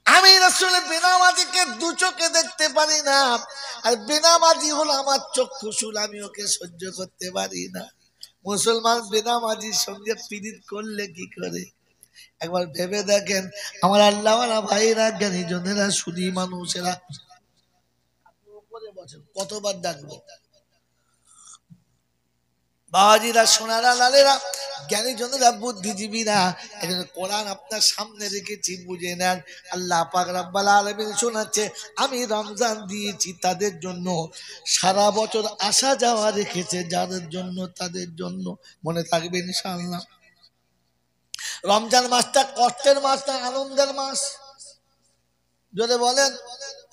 আমি রাসূল বেনামাজিকে দু চোখে দেখতে পারি না, আর বেনামাজি হলো আমার চক্ষুশূল, আমি ওকে সহ্য করতে পারি না। মুসলমান বেনামাজির সঙ্গে পীড়িত করলে কি করে? একবার ভেবে দেখেন। আমার আল্লাহওয়ালা ভাইরা, জ্ঞানী জনেরা, সুধী মানুষেরা, কতবার ডাকবো বাবাজিরা, সোনারা, লালেরা, জ্ঞানী জনেরা, বুদ্ধিজীবীরা, এখানে কোরআন আপনার সামনে রেখেছি, বুঝে নেন। আল্লাহ পাক রব্বুল আলামিন শোনাচ্ছে, আমি রমজান দিয়েছি তাদের জন্য, সারা বছর আসা যাওয়া রেখেছে যাদের জন্য, তাদের জন্য। মনে থাকবে ইনশাআল্লাহ। রমজান মাসটা কষ্টের মাস না আনন্দের মাস? যদি বলেন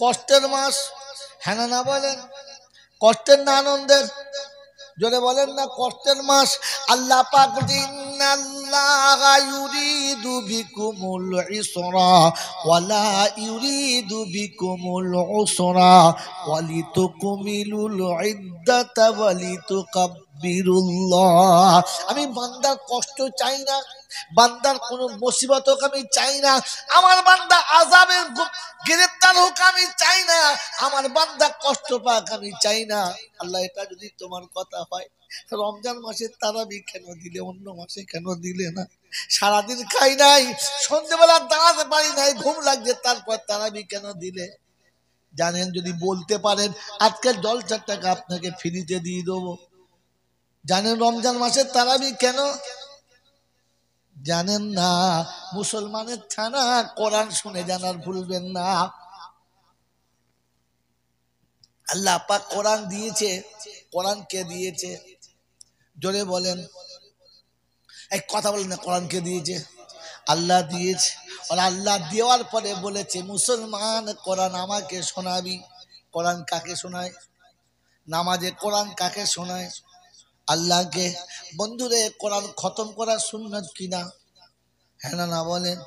কষ্টের মাস, হ্যাঁ না বলেন? কষ্টের না আনন্দের? যদি বলেন না কষ্টের মাস। আল্লাহ পাক বলেন, ইন্নাল্লাহা ইউরিদু বিকুমুল ইসরা ওয়ালা ইউরিদু বিকুমুল উসরা ওয়ালিতুকমিলুল ইদ্দাতা ওয়ালিতুকাব্বিরুল্লাহ। আমি বান্দার কষ্ট চাই না, বান্দার কোন মুসিবত হোক আমি চাই না, আমার বান্দা আযাবের গ্রেফতার হোক আমি চাই না, আমার বান্দা কষ্ট পাক আমি চাই না। আল্লাহ এটা যদি তোমার কথা হয়, রমজান মাসে তারাবি কেন দিলে, অন্য মাসে কেন দিলে না? সারাদিন খাই নাই, সন্ধ্যেবেলা দাঁড়াতে পারি নাই, ঘুম লাগছে, তারপর তারাবি কেন দিলে? জানেন, যদি বলতে পারেন আজকের জলসার টাকা আপনাকে ফ্রিতে দিয়ে দেবো। জানেন রমজান মাসে তারাবি কেন? জানেন না? মুসলমানের থানা, কোরআন শুনে জানার ভুলবেন না। আল্লাহ পাক কোরআন দিয়েছে। কোরআন কে দিয়েছে? জোরে বলেন, এক কথা বলেন না। কোরআন কে দিয়েছে? আল্লাহ দিয়েছে। আর আল্লাহ দেওয়ার পরে বলেছে, মুসলমান কোরআন আমাকে শোনাবি। কোরআন কাকে শোনায়? নামাজে কোরআন কাকে শোনায়? আল্লাহকে। বন্ধুরে, কোরআন খতম করা সুন্নাত কিনা? হ্যাঁ না বলেন?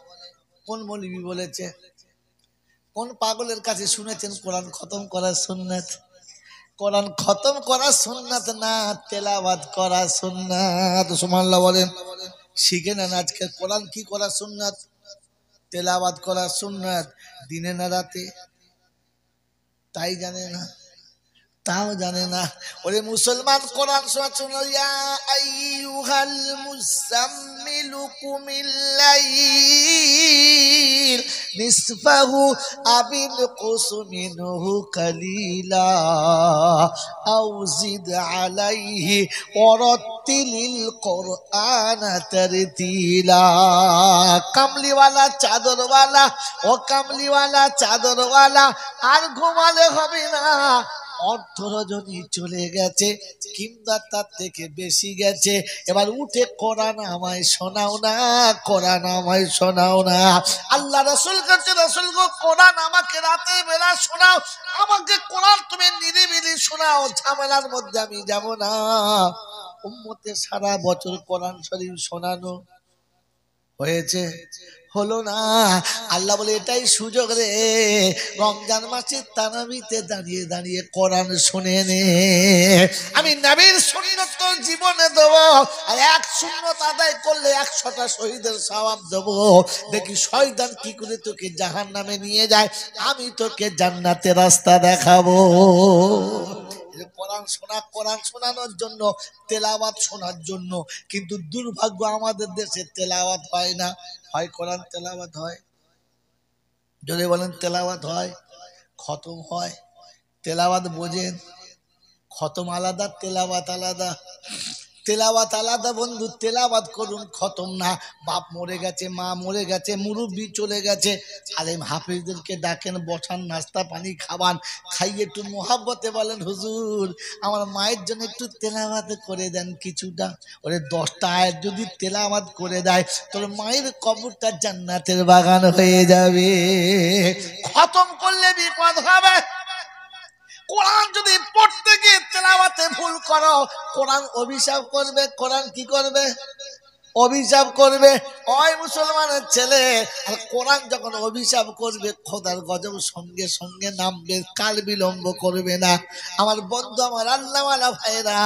কোন মৌলবি বলেছে? কোন পাগলের কাছে শুনেছেন কোরআন খতম করা সুন্নাত? কোরআন খতম করা সুন্নাত না, তেলাওয়াত করা সুন্নাত। সুবহানাল্লাহ বলেন। শিখে নেন আজকে কোরআন কি করা সুন্নাত, তেলাওয়াত করা সুন্নাত। দিনে না রাতে? তাই জানে না, তাও জানে না। ওরে মুসলমান, কোরআন শোনো। ইয়া আইয়ুহাল মুযাম্মিলু কুমিল লাইল নিসফাহু আবিল কুসমিনহু কালিলা আও জিদ আলাইহি ওয়ারাত্তিলিল কুরআনা তারতিলা। কামলিওয়ালা চাদরওয়ালা, ও কামলিওয়ালা চাদরওয়ালা, আর ঘুমালে হবে না। অর্ধ রজনী চলে গেছে, কিংবা তার থেকে বেশি গেছে, এবার উঠে কোরআন আমায় শোনাও না, কোরআন আমায় শোনাও না। আল্লাহ রাসূল কাছে, রাসূল গো কোরআন আমাকে রাতের বেলা শোনাও, আমাকে কোরআন তুমি নিরিবিলি শোনাও, ঝামেলার মধ্যে আমি যাব না। উম্মতে সারা বছর কোরআন শরীফ শোনানো হয়েছে, হলো না। আল্লাহ বলে এটাই সুযোগ রে, রমজান মাসে তারাবিতে দাঁড়িয়ে দাঁড়িয়ে কোরআন শুনে নে। আমি নবীর সুন্নাত তোর জীবনে দেবো, আর এক সুন্নাত আদায় করলে 100টা শহীদের সওয়াব দেবো। দেখি শয়তান কি করে তোকে জাহান্নামে নিয়ে যায়, আমি তোকে জান্নাতের রাস্তা দেখাবো। কোরআন শোনা, কোরআন শোনানোর জন্য, তেলাওয়াত শোনার জন্য। কিন্তু দুর্ভাগ্য আমাদের দেশে তেলাওয়াত হয় না। হয় কোরআন তেলাওয়াত হয়, যদি বলেন তেলাওয়াত হয়, খতম হয়। তেলাওয়াত বোঝেন, খতম আলাদা, তেলাওয়াত আলাদা। তেলাওয়াত আলাদা বন্ধু, তেলাওয়াত করুন, খতম না। বাপ মরে গেছে, মা মরে গেছে, মুরব্বি চলে গেছে, আলেম হাফিজদেরকে ডাকেন, বসান, নাস্তা পানি খাওয়ান, খাইয়ে একটু মোহাব্বতে বলেন, হুজুর আমার মায়ের জন্য একটু তেলাওয়াত করে দেন কিছুটা। ওরে 10টা আয়াত যদি তেলাওয়াত করে দেয়, তোর মায়ের কবরটা জান্নাতের বাগান হয়ে যাবে। খতম করলে বিপদ হবে। কোরআন যদি পড়তে গিয়ে তেলাওয়াতে ভুল করো, কোরআন অভিশাপ করবে। কোরআন কি করবে? অভিশাপ করবে। ওই মুসলমানের ছেলে, আর কোরআন যখন অভিশাপ করবে, খোদার গজব সঙ্গে সঙ্গে নামবে, কাল বিলম্ব করবে না। আমার বন্ধু, আমার আল্লাহওয়ালা ভাইরা,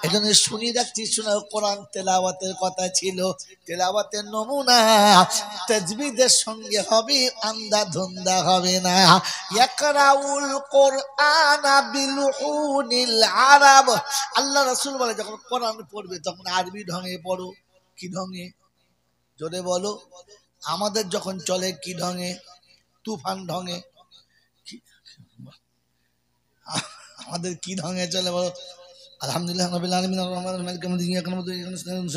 এজন্য শুনি রাখছি, শোনা, কোরআন তেলাওয়াতের কথা ছিল, তেলাওয়াতের নমুনা তাজবিদের সঙ্গে হবে, আন্দা ধন্দা হবে না। ইয়াকরাউল কোরআনা বিলুহুনিল আরব। আল্লাহ রাসূল বলে, যখন কোরআন পড়বে তখন আরবি ঢঙে পড়ো। কি ঢঙে? জোরে বলো। আমাদের যখন চলে কি ঢঙে? তুফান ঢঙে। আমাদের কি ঢঙে চলে বলো? আলহামদুলিল্লাহ রাব্বিল আলামিন আর রহমানির রহিম মালিকিল ইয়াউমিদ্দিন ইয়্যাকা না'বুদু ওয়া ইয়্যাকা নাস্তাঈন।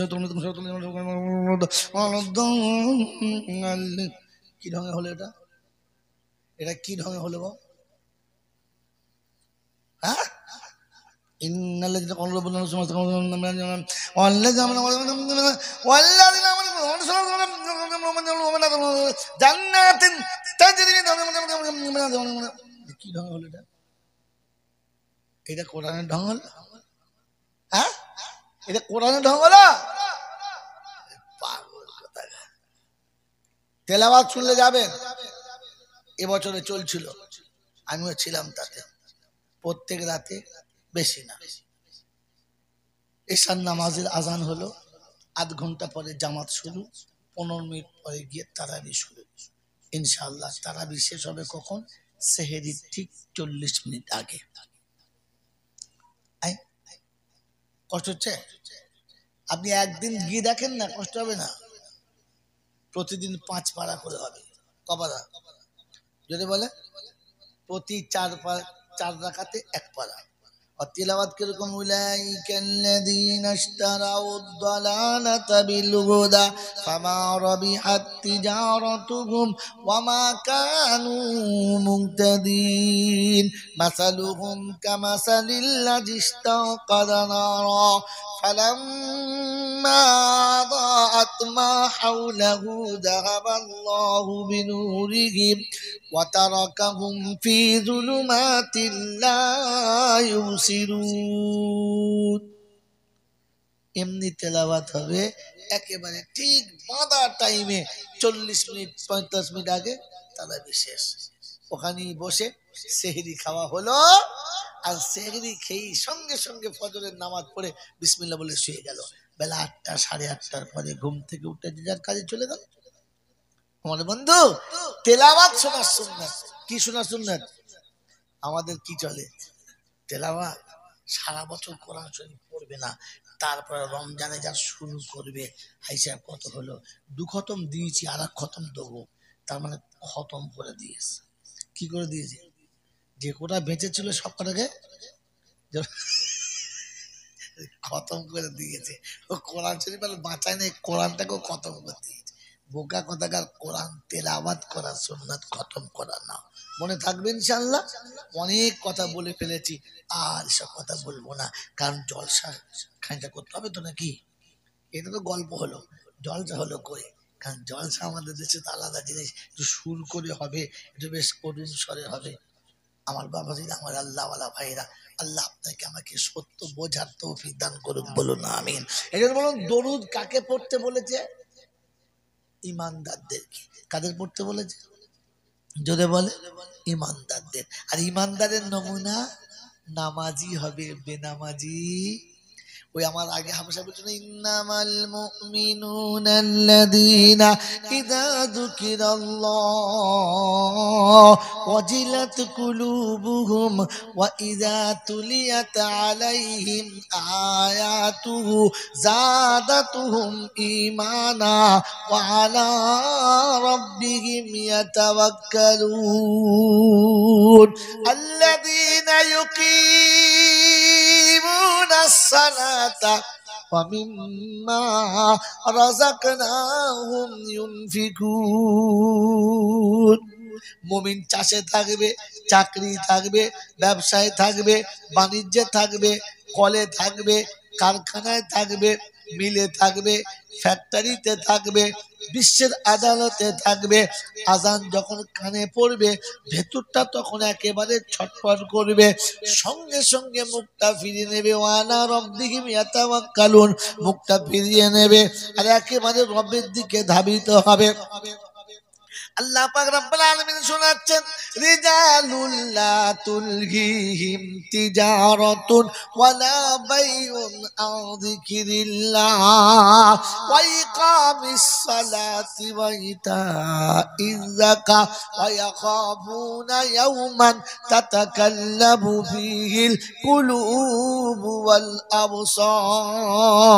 কি ঢঙে হলো এটা? এটা কি ঢঙে হলো গো? হ্যাঁ, ইন্নাল্লাযীনা ক্বালু রাব্বুনা আল্লাহু ওয়াল্লাযীনা জান্নাতিন তাজরি কি ঢং হলো এটা? এটা কোরআনের ঢং হলো? হ্যাঁ, এটা কোরআনের ঢং হলো? তেলাওয়াত শুনলে যাবেন। এবছরে চলছিল, আমিও ছিলাম তাতে। প্রত্যেক রাতে, বেশি না, এশার নামাজের আজান হলো, আধ ঘন্টা পরে জামাত শুরু, 15 মিনিট পরে গিয়ে তারাবি শুরু। ইনশাআল্লাহ তারাবি শেষ হবে কখন? সেহেরির ঠিক 40 মিনিট আগে। কষ্ট হচ্ছে? আপনি একদিন গিয়ে দেখেন না, কষ্ট হবে না? প্রতিদিন 5 পারা করে হবে। কপারা যদি বলে, প্রতি 4 রাকাতে 1 পারা। আর তিলাওয়াত কিরকম? উলাইকাল্লাযীনা ইশতারাউদ দালালাতা বিল হুদা ফামা রাবিহাত তিজারাতুহুম ওয়া মা কানু মুহতাদিন মাসালুহুম কামাসালিল্লাযী ইশতাওকাদা নারা ফালাম্মা আযাআত মা হাওলাহু যাহাবাল্লাহু বিনূরিহিম ওয়া তারাকাহুম ফি যুলুমাতিন লা ইউবসিরুন। এমনি তেলাওয়াত হবে একেবারে ঠিক বাঁধা টাইমে, 40 মিনিট 45 মিনিট আগে তারাবি শেষ। ওখানেই বসে সেহরি খাওয়া হলো, আর সেহরি খেয়ে সঙ্গে সঙ্গে ফজরের নামাজ পড়ে বিসমিল্লাহ বলে শুয়ে গেল। বেলা 8টা 8:30টার পরে ঘুম থেকে উঠে যে যার কাজে চলে গেল। আমার বন্ধু, তেলাওয়াত শোনার সুন্নাত। কি শোনার সুন্নাত? আমাদের কি চলে? তেলাওয়াত। সারা বছর কোরআন শরীফ পড়বে না, তারপরে রমজানে যা শুরু করবে। হিসাব কত হলো? 2 খতম দিয়েছি, আর 1 খতম দেবো, তার মানে খতম করে দিয়েছে। কি করে দিয়েছে? যে কোটা বেঁচে ছিল সব কটাকে খতম করে দিয়েছে। ও কোরআন শরীফ আর বাঁচায় নেই, কোরআনটাকেও খতম করে দিয়েছে। বোকা কথাকার, কোরআন তেলাওয়াত করা সুন্নাত, খতম করা না। মনে থাকবে ইনশাআল্লাহ। অনেক কথা বলে ফেলেছি, আর সব কথা বলবো না, কারণ জলসা খানিকটা করতে হবে তো নাকি? এটা তো গল্প হলো, জলসা হলো করে। কারণ জলসা আমাদের দেশে তো আলাদা জিনিস, একটু সুর করে হবে, একটু বেশ করুণ স্বরে হবে। আমার বাবাজিরা, আমার আল্লাহওয়ালা ভাইরা, আল্লাহ আপনাকে আমাকে সত্য বোঝার তৌফিক দান করুক, বলুন আমিন। এই জন্য বলুন, দরুদ কাকে পড়তে বলেছে? ইমানদারদেরকে। কাদের পড়তে বলেছে? যদি বলে, ইমানদারদের। আর ইমানদারের নমুনা নামাজি হবে, বেনামাজি ওই আমার আগে হামেশা বলছিল ইন্নামাল মুমিনুনাল্লাযীনা ইযা যুকিরাল্লাহ ওয়াজিলাত কুলুবুহুম ওয়া ইযা তুলিয়াত আলাইহিম আয়াতুহু যাদাতুহুম ঈমানা ওয়া আলা রাব্বিহিম ইয়াতাওয়াক্কালুন আল্লাযীনা ইউকিমুনাস সালাতা وَمِمَّا رَزَقْنَاهُمْ يُنْفِقُونَ মুমিন চাষে থাকবে, চাকরি থাকবে, ব্যবসায় থাকবে, বাণিজ্যে থাকবে, কলে থাকবে, কারখানায় থাকবে, মিলে থাকবে, ফ্যাক্টরিতে থাকবে, বিশ্বের আদালতে থাকবে। আজান যখন কানে পড়বে ভেতরটা তখন একেবারে ছটফট করবে, সঙ্গে সঙ্গে মুখটা ফিরিয়ে নেবে, ওয়ালা রব্বিহিম ইয়াতাওয়াক্কালুন, মুখটা ফিরিয়ে নেবে আর একেবারে রবের দিকে ধাবিত হবে। আল্লাহ পাক রব্বুল আলামিন শোনাচ্ছেন রিজালুল লা তুলহিহিম তিজারাতুন ওয়ালা বাইউন আন যিকিরিল্লাহ ওয়া ইকামিস সালাতি ওয়া ইতাইয যাকাত ওয়া ইয়াখাফুনা ইয়াওমান তাতাকাল্লাবু ফীহিল কুলুবু ওয়াল আবসার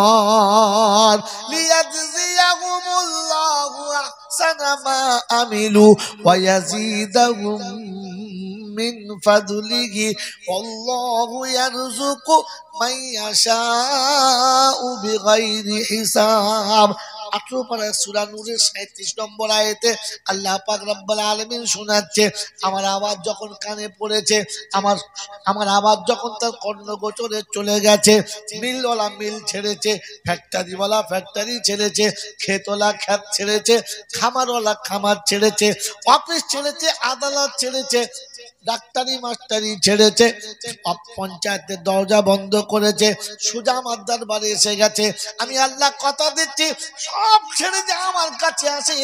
লিয়াজজিয়াহুমুল্লাহু আহসানা মা আমিলু ওয়া ইয়াজিদাহুম মিন ফাদলিহি আল্লাহু ইয়ারযুকু মান ইয়াশাউ বিগাইরি হিসাব। 18 পারা সূরা নূরের 37 নম্বর আয়াতে আল্লাহ পাক রব্বুল আলামিন শোনাচ্ছে আমার আওয়াজ যখন কানে পড়েছে, আমার আওয়াজ যখন তার কর্ণগোচরে চলে গেছে, মিলওয়ালা মিল ছেড়েছে, ফ্যাক্টরিওয়ালা ফ্যাক্টরি ছেড়েছে, ক্ষেতওয়ালা ক্ষেত ছেড়েছে, খামারওয়ালা খামার ছেড়েছে, অফিস ছেড়েছে, আদালত ছেড়েছে, ডাক্তারি মাস্টারি ছেড়েছে, পঞ্চায়েতের দরজা বন্ধ করেছে, সোজা আমার দরবারে এসে গেছে। আমি আল্লাহ কথা দিচ্ছি সব ছেড়ে যে আমার কাছে আসে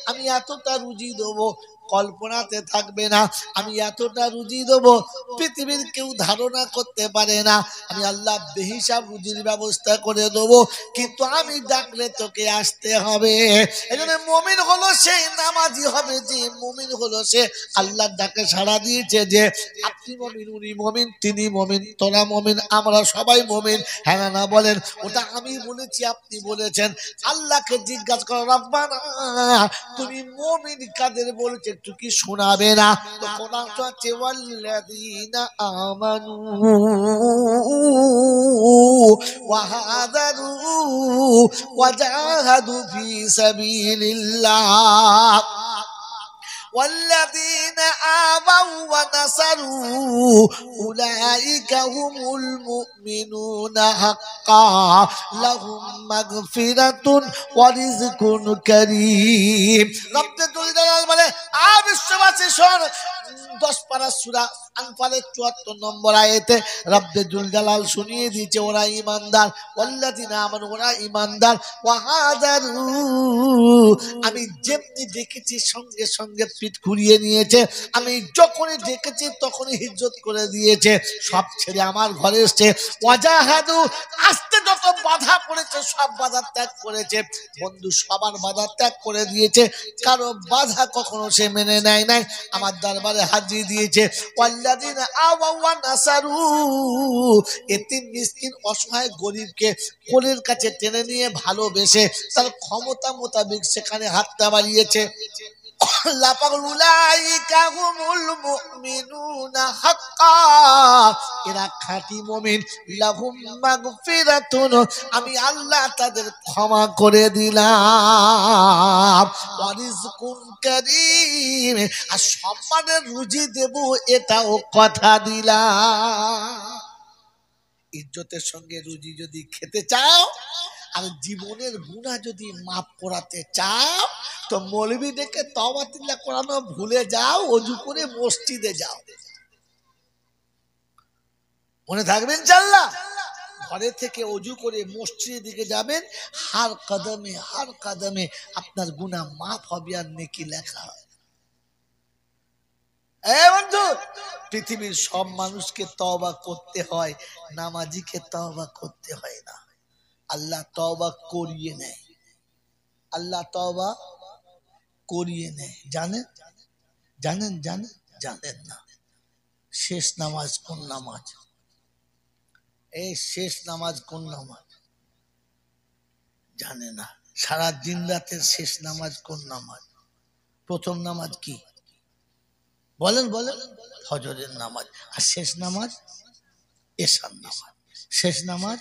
আমি এতটা রুজি দেবো কল্পনাতে থাকবে না, আমি এতটা রুজি দেবো পৃথিবীর কেউ ধারণা করতে পারে না। আমি আল্লাহ বেহিসাব রুজির ব্যবস্থা করে দেবো, কিন্তু আমি ডাকলে তোকে আসতে হবে। এজন্য মুমিন হলো সে, নামাজি হবে যে, মুমিন হলো সে আল্লাহর ডাকে সাড়া দিয়েছে যে আপনি মুমিন, উনি মুমিন, তিনি মুমিন, তোরা মুমিন, আমরা সবাই মুমিন। হ্যাঁ না বলেন? ওটা আমি বলেছি, আপনি বলেছেন। আল্লাহকে জিজ্ঞাসা করো রব্বানা তুমি মুমিন কাদের বলেছে একটু কি শোনাবে না? তো কোরআন তো আছে ওয়াল্লাযীনা আমানু ওয়া হাদারু ওয়া জাহাদু ফি সাবিলিল্লাহ والذين آووا ونصروا أولئك هم المؤمنون حقا لهم مغفرة ورزق كريم رب الجلال বলে বিশ্ববাসী শোন 10 পারা সূরা আনফালের 74 নম্বর আয়াতে রব্বুল জালাল শুনিয়ে দিয়েছে ওরা ঈমানদার, ওয়াল্লাযিনা আমানু ওরা ঈমানদার, ওয়া হাদারু আমি যেমনি দেখেছি সঙ্গে সঙ্গে পিঠ ঘুরিয়ে নিয়েছে, আমি যখনই দেখেছি তখনই হিজরত করে দিয়েছে, সব ছেড়ে আমার ঘরে এসেছে, ওয়াজাহাদু আস্তে যত বাধা পড়েছে সব বাধা ত্যাগ করেছে। বন্ধু সবার বাধা ত্যাগ করে দিয়েছে, কারো বাধা কখনো সে মেনে নেয় নাই, আমার দরবারে হাজির দিয়েছে। ওয়াল্লাযিনা আওয়াউ ওয়া নাসারু এতিম মিসকিন অসহায় গরীবকে কোলের কাছে টেনে নিয়ে ভালোবেসে তার ক্ষমতা মোতাবেক সেখানে হাতটা বাড়িয়েছে। আল্লাহ পাক উলাইকা হুমুল মুমিনুনা হাক্কা এরা খাঁটি মুমিন, লাহুম মাগফিরাতুন আমি আল্লাহ তাদের ক্ষমা করে দিলাম, ওয়া রিজকুন কারীম আর সম্মানের রুজি দেব এটাও কথা দিলাম। ইজ্জতের সঙ্গে রুজি যদি খেতে চাও আর জীবনের গুনাহ যদি মাফ করাতে চাও তো মৌলবি ডেকে তওবা তিল্লাহ করানো ভুলে যাও, ওযু করে মসজিদে যাও। মনে থাকবেন ইনশাআল্লাহ? ঘরে থেকে ওযু করে মসজিদের দিকে যাবেন, হার কদমে আপনার গুনাহ মাফ হবে আর নেকি লেখা হবে। বন্ধু পৃথিবীর সব মানুষকে তওবা করতে হয়, নামাজিকে তওবা করতে হয় না। আল্লাহ তওবা করিয়ে নেয়, আল্লাহ তওবা করিয়ে নেয়। জানেন জানেন জানেন জানেন না শেষ নামাজ কোন নামাজ? এই শেষ নামাজ কোন নামাজ জানে না। সারা দিন রাতের শেষ নামাজ কোন নামাজ? প্রথম নামাজ কি বলেন বলেন? ফজরের নামাজ। আর শেষ নামাজ এশার নামাজ। শেষ নামাজ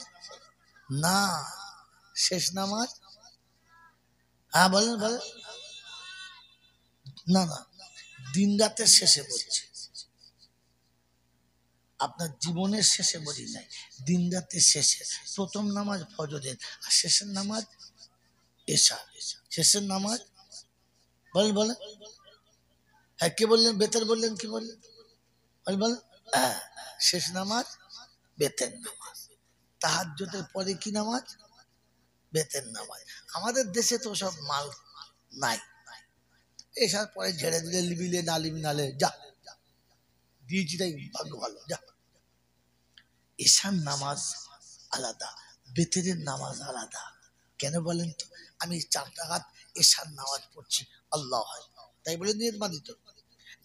না, শেষ নামাজ হ্যাঁ বলেন বলেন। না না, দিন রাতের শেষে বলছি, আপনার জীবনের শেষে বলি নাই, দিন রাতের শেষে। প্রথম নামাজ ফজরের, আর শেষের নামাজ এশা। শেষের নামাজ বলেন বলেন। হ্যাঁ কে বললেন? বেতের বললেন, কি বললেন বলেন বলেন? হ্যাঁ, শেষ নামাজ বেতের নামাজ। তাহাজ্জুদের পরে কি নামাজ? বেতের নামাজ। আমাদের দেশে তো সব মাল নাই, এসার পরে ঝেড়ে দিলে লিবিলে নালিম নালে যা দিয়েছি তাই ভাগ্য ভালো যা। এশার নামাজ আলাদা, বেতেরের নামাজ আলাদা। কেন বলেন তো? আমি 4 রাকাত এশার নামাজ পড়ছি, আল্লাহ তাই বলে নিয়ত বাঁধিত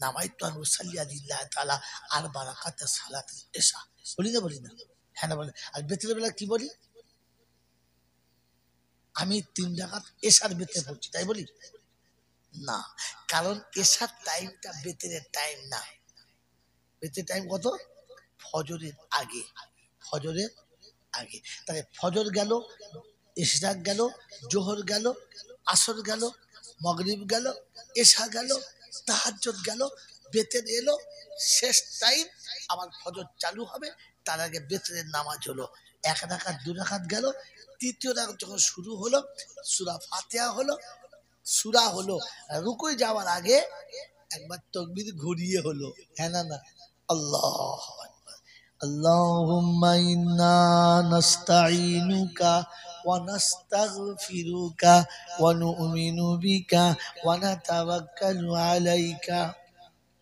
নামাইতু আন উসাল্লি লিল্লাহি তাআলা আরবা রাকাত সালাতুল এশা বলি না বলি না? হ্যাঁ না বলে। আর বেতেরের বেলা কি বলি? আমি 3 রাকাত এশার বেতের পড়ছি তাই বলি না, কারণ এশার টাইমটা বেতেরের টাইম না। বেতের টাইম কত? ফজরের আগে, ফজরের আগে। তাহলে ফজর গেল, ইশরাক গেল, জোহর গেল, আসর গেল, মাগরিব গেল, এশা গেল, তাহাজ্জুদ গেল, বেতের এলো, শেষ টাইম আবার ফজর চালু হবে। তার আগে বেতের নামাজ হলো 1 রাকাত 2 রাকাত গেল। তৃতীয় রাকাত যখন শুরু হলো, সূরা ফাতিহা হলো, সূরা হলো, রুকুই যাওয়ার আগে একবার তাকবীর ঘুরিয়ে হলো। হ্যাঁ না না? আল্লাহ আল্লাহুম্মা ইন্না নাস্তাঈনুকা ওয়া নাস্তাগফিরুকা ওয়া নু'মিনু বিকা ওয়া নাতাওয়াক্কালু আলাইকা।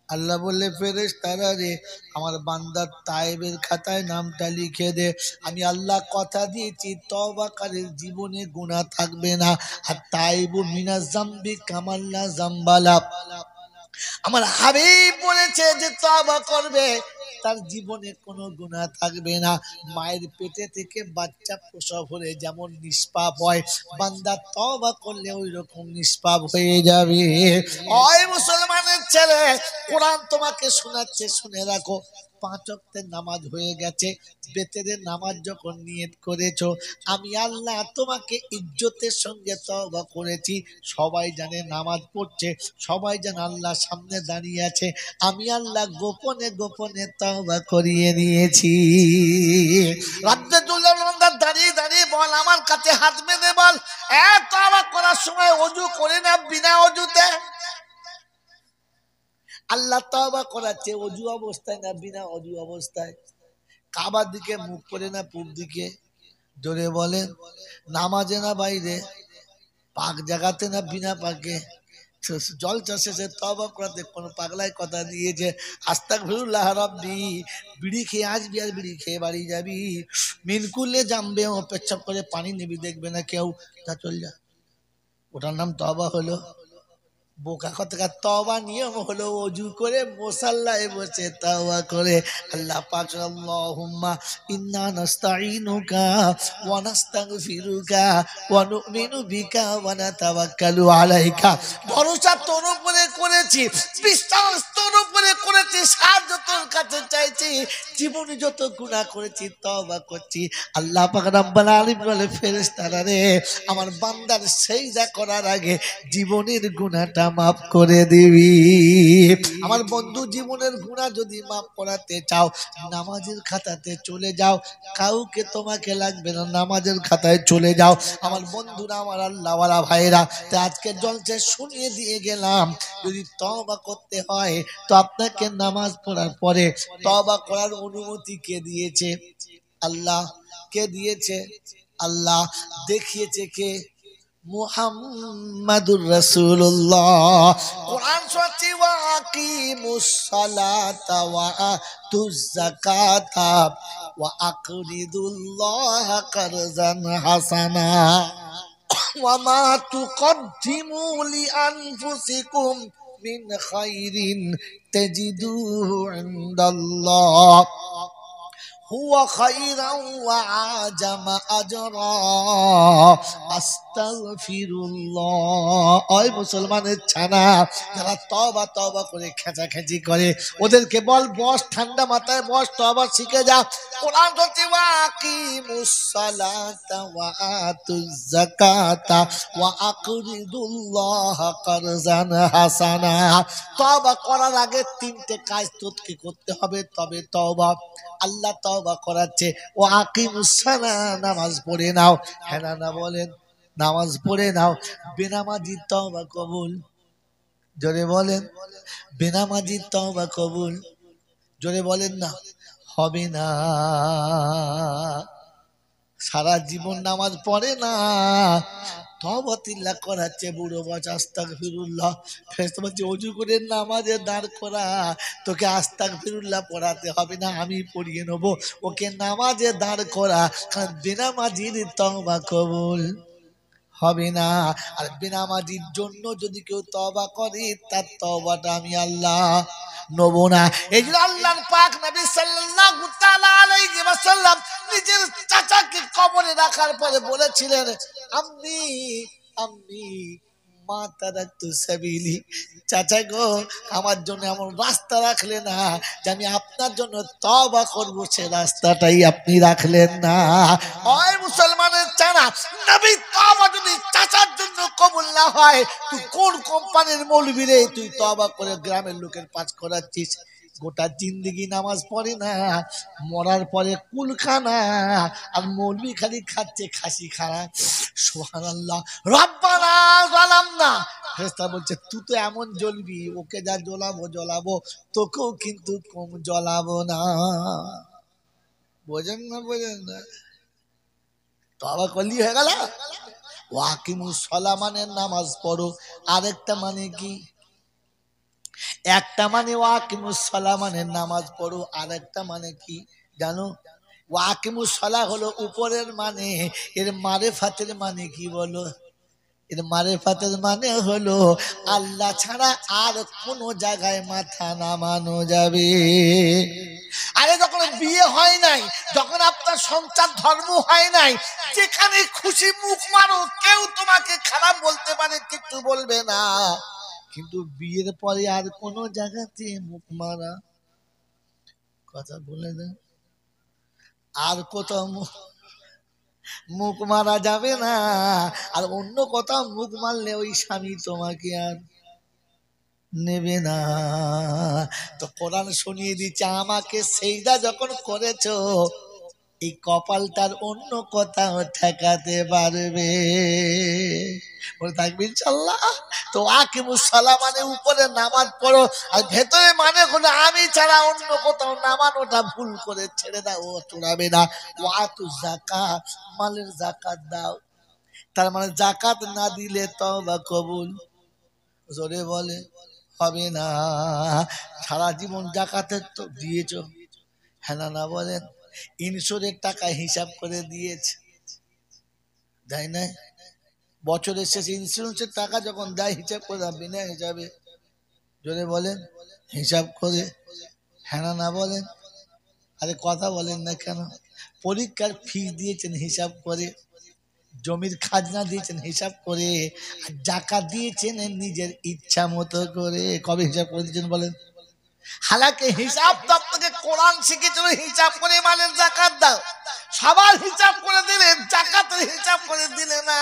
আল্লাহ বললে, ফেরেশতারা রে, আমার বান্দার তায়েবের খাতায় নামটা লিখে দে। আমি আল্লাহ কথা দিয়েছি তওবাকারীর জীবনে গুনাহ থাকবে না। আর তায়েবু মিনাজ যামবি কামাল্লা যামবালা। আমার হাবিব বলেছে যে তওবা করবে তার জীবনে কোনো গুনাহ থাকবে না। মায়ের পেটে থেকে বাচ্চা প্রসব হলে যেমন নিষ্পাপ হয়, বান্দা তওবা করলে ওই রকম নিষ্পাপ হয়ে যাবে। ওই মুসলমানের ছেলে, কোরআন তোমাকে শোনাচ্ছে, শুনে রাখো। 5 ওয়াক্তের নামাজ হয়ে গেছে, বেতেরের নামাজ যখন নিয়ত করেছো, আমি আল্লাহ তোমাকে ইজ্জতের সঙ্গে তওবা করেছি। সবাই জানে নামাজ পড়ছে, সবাই জানে আল্লাহ সামনে দাঁড়িয়ে আছে, আমি আল্লাহ গোপনে গোপনে তওবা করিয়ে নিয়েছি। রাতে দুল্লাহ দাঁড়িয়ে দাঁড়িয়ে বল, আমার কাছে হাত বেঁধে বল, তওবা করার সময় ওযু করে না বিনা ওযুতে? আল্লাহ তওবা করাচ্ছে ওযু অবস্থায় না বিনা ওযু অবস্থায়? কাবার দিকে মুখ করে না পূব দিকে? জোরে বলেন। নামাজে না বাইরে? পাক জায়গাতে না বিনা পাকে? জল চাষে তওবা করাতে কোন পাগলায় কথা দিয়েছে আস্তাগফিরুল্লাহ রাব্বি, বিড়ি খেয়ে আসবি আর বিড়ি খেয়ে বাড়ি যাবি, মিনকুলে জামবে ও পেচ্ছাপ করে পানি নিবি, দেখবে না কেউ, তা চল যা। ওটার নাম তওবা হলো? বোকা কথা। তওবা নিয়ম হলো ওযু করে মুসাল্লায় বসে তওবা করে। আল্লাহ পাক আল্লাহুম্মা ইন্না নাস্তাঈনুকা ওয়া নাস্তাগফিরুকা ওয়া নু'মিনু বিকা ওয়া নাতাওয়াক্কালু আলাইকা। ভরসা তোর উপরে করেছি, বিশ্বাস তোর উপরে করেছি, সাহায্য তোর কাছে চাইছি। জীবনে যত গুনাহ করেছি তওবা করছি। আল্লাহ পাক রব্বুল আলামিন বলে, ফেরেশতারা রে, আমার বান্দার সিজদা করার আগে জীবনের গুনাহটা মাফ করে দিবি। আমার বন্ধু, জীবনের গুনাহ যদি মাফ করাতে চাও, নামাজের খাতাতে চলে যাও, কাউকে তোমাকে লাগবে না, নামাজের খাতায় চলে যাও। আমার বন্ধুরা, আমার আল্লাহওয়ালা ভাইরা, তো আজকে জলসা শুনিয়ে দিয়ে গেলাম, যদি তওবা করতে হয় তো আপনাকে নামাজ পড়ার পরে তওবা করার অনুমতি কে দিয়েছে? আল্লাহ। কে দিয়েছে? আল্লাহ। দেখিয়েছে কে? মুহাম্মাদুর রাসূলুল্লাহ। কোরআন সূরা ওয়া আকিমুস সালাতা ওয়া আতুজ যাকাতা ওয়া আকরিদুল্লাহ কারজান হাসানা ওয়া মা তুকদ্দিমু লিআনফুসিকুম মিন খাইরিন তাজিদুহু ইনদাল্লাহ হুয়া খাইরান ওয়া আজামা আজরা আস্তাগফিরুল্লাহ। ওই মুসলমানের ছানা যারা তওবা তওবা করে খেঁচাখেঁচি করে, ওদেরকে বল বস, ঠান্ডা মাথায় বস, তওবা শিখে যা। কোরআন বলছে ওয়া আকিমুস সালাতা ওয়া আতুজ যাকাতা ওয়া আকরিদুল্লাহ কারজান হাসানা। তওবা করার আগে তিনটে কাজ তোকে করতে হবে, তবে তওবা। আল্লাহ তওবা করাচ্ছে, ও আকিমুস সালাহ, নামাজ পড়ে নাও। হ্যাঁ না বলেন, নামাজ পড়ে নাও। বেনামাজির তওবা কবুল, জোরে বলেন। বেনামাজির তওবা কবুল, জোরে বলেন না, হবে না। সারা জীবন নামাজ পড়ে না, তওবা তিল্লাহ করাচ্ছে, বুড়ো বাচ্চা আস্তাগফিরুল্লাহ। ফেরেশতা বলছে ওযু করে নামাজে দাঁড় করা, তোকে আস্তাগফিরুল্লাহ পড়াতে হবে না, আমি পড়িয়ে নেবো। ওকে নামাজে দাঁড় করা, কারণ বেনামাজির তওবা কবুল হবে না। আর বেনামাজির জন্য যদি কেউ তওবা করে, তার তওবাটা আমি আল্লাহ নেব না। এই জন্য আল্লাহর পাক নবী সাল্লাল্লাহু তাআলা আলাইহি ওয়াসাল্লাম নিজের চাচাকে কবরে রাখার পরে বলেছিলেন, আম্মি আম্মি মা তারাকতু সাবিলি, চাচা গো আমার জন্য এমন রাস্তা রাখলে না যে আমি আপনার জন্য তওবা করব, সে রাস্তাটাই আপনি রাখলেন না। ওই মুসলমানের চানা, নবী তওবা যদি চাচার জন্য কবুল না হয়, তুই কোন কোম্পানির মৌলবি রে? তুই তওবা করে গ্রামের লোকের পাস করাচ্ছিস, গোটা জিন্দেগি নামাজ পড়ে না, মরার পরে কুলখানা, আর মৌলবি খালি খাচ্ছে খাসি খানা। সুবহানাল্লাহ। রব্বানা যালামনা, ফেরেশতা বলছে তুই তো এমন জ্বলবি, ওকে যা জ্বলাবো তোকেও কিন্তু কম জ্বলাবো না। বোঝেন না? তওবা করলি হয়ে গেল। ওয়াকিমুস সালাহ মানে নামাজ পড়ো, আরেকটা মানে কি? একটা মানে ওয়াকিমুস সালাহ মানে নামাজ পড়ো, আরেকটা মানে কি জানো? ওয়াকিমুস সালাহ হলো উপরের মানে, এর মারেফাতের মানে কি বলো? এর মারেফাতের মানে হলো আল্লাহ ছাড়া আর কোন জায়গায় মাথা নামানো যাবে। আরে যখন বিয়ে হয় নাই, যখন আপনার সংসার ধর্ম হয় নাই, যেখানে খুশি মুখ মারো, কেউ তোমাকে খারাপ বলতে পারে, কিছু বলবে না। কিন্তু বিয়ের পরে আর কোন জায়গাতে মুখ মারা, কথা বলে দেন, আর কোথাও মুখ মারা যাবে না। আর অন্য কথা মুখ মারলে ওই স্বামী তোমাকে আর নেবে না। তো কোরআন শুনিয়ে দিচ্ছে, আমাকে সেইদা যখন করেছো, এই কপালটার অন্য কোথাও ঠেকাতে পারবে, বলে থাকবে ইনশাআল্লাহ। তো আকিমুস সালাহ মানে উপরে নামাজ পড়ো, আর ভেতরে মানে হলো আমি ছাড়া অন্য কোথাও নামানোটা ভুল করে ছেড়ে দাও, ও চড়াবে না। ওয়াতু যাকাত, মালের যাকাত দাও। তার মানে যাকাত না দিলে তওবা কবুল, জোরে বলে, হবে না। সারা জীবন যাকাতের তো দিয়েছো, হ্যাঁ না বলেন? ইনসুরের টাকা হিসাব করে দিয়েছে, তাই না? বছরের শেষে ইন্স্যুরেন্সের টাকা যখন দেয়, হিসাব করে বিনা হিসাবে, জোরে বলেন, হিসাব করে, হ্যাঁ না বলেন? আরে কথা বলেন না কেন? পরীক্ষার ফিস দিয়েছেন হিসাব করে, জমির খাজনা দিয়েছেন হিসাব করে, আর যাকাত দিয়েছেন নিজের ইচ্ছা মতো করে। কবে হিসাব করে দিয়েছেন বলেন? হালাকে হিসাব তো আপনাকে কোরআন শিখেছিল, হিসাব করে মালের যাকাত দাও। সবার হিসাব করে দিলে, যাকাতের হিসাব করে দিলে না,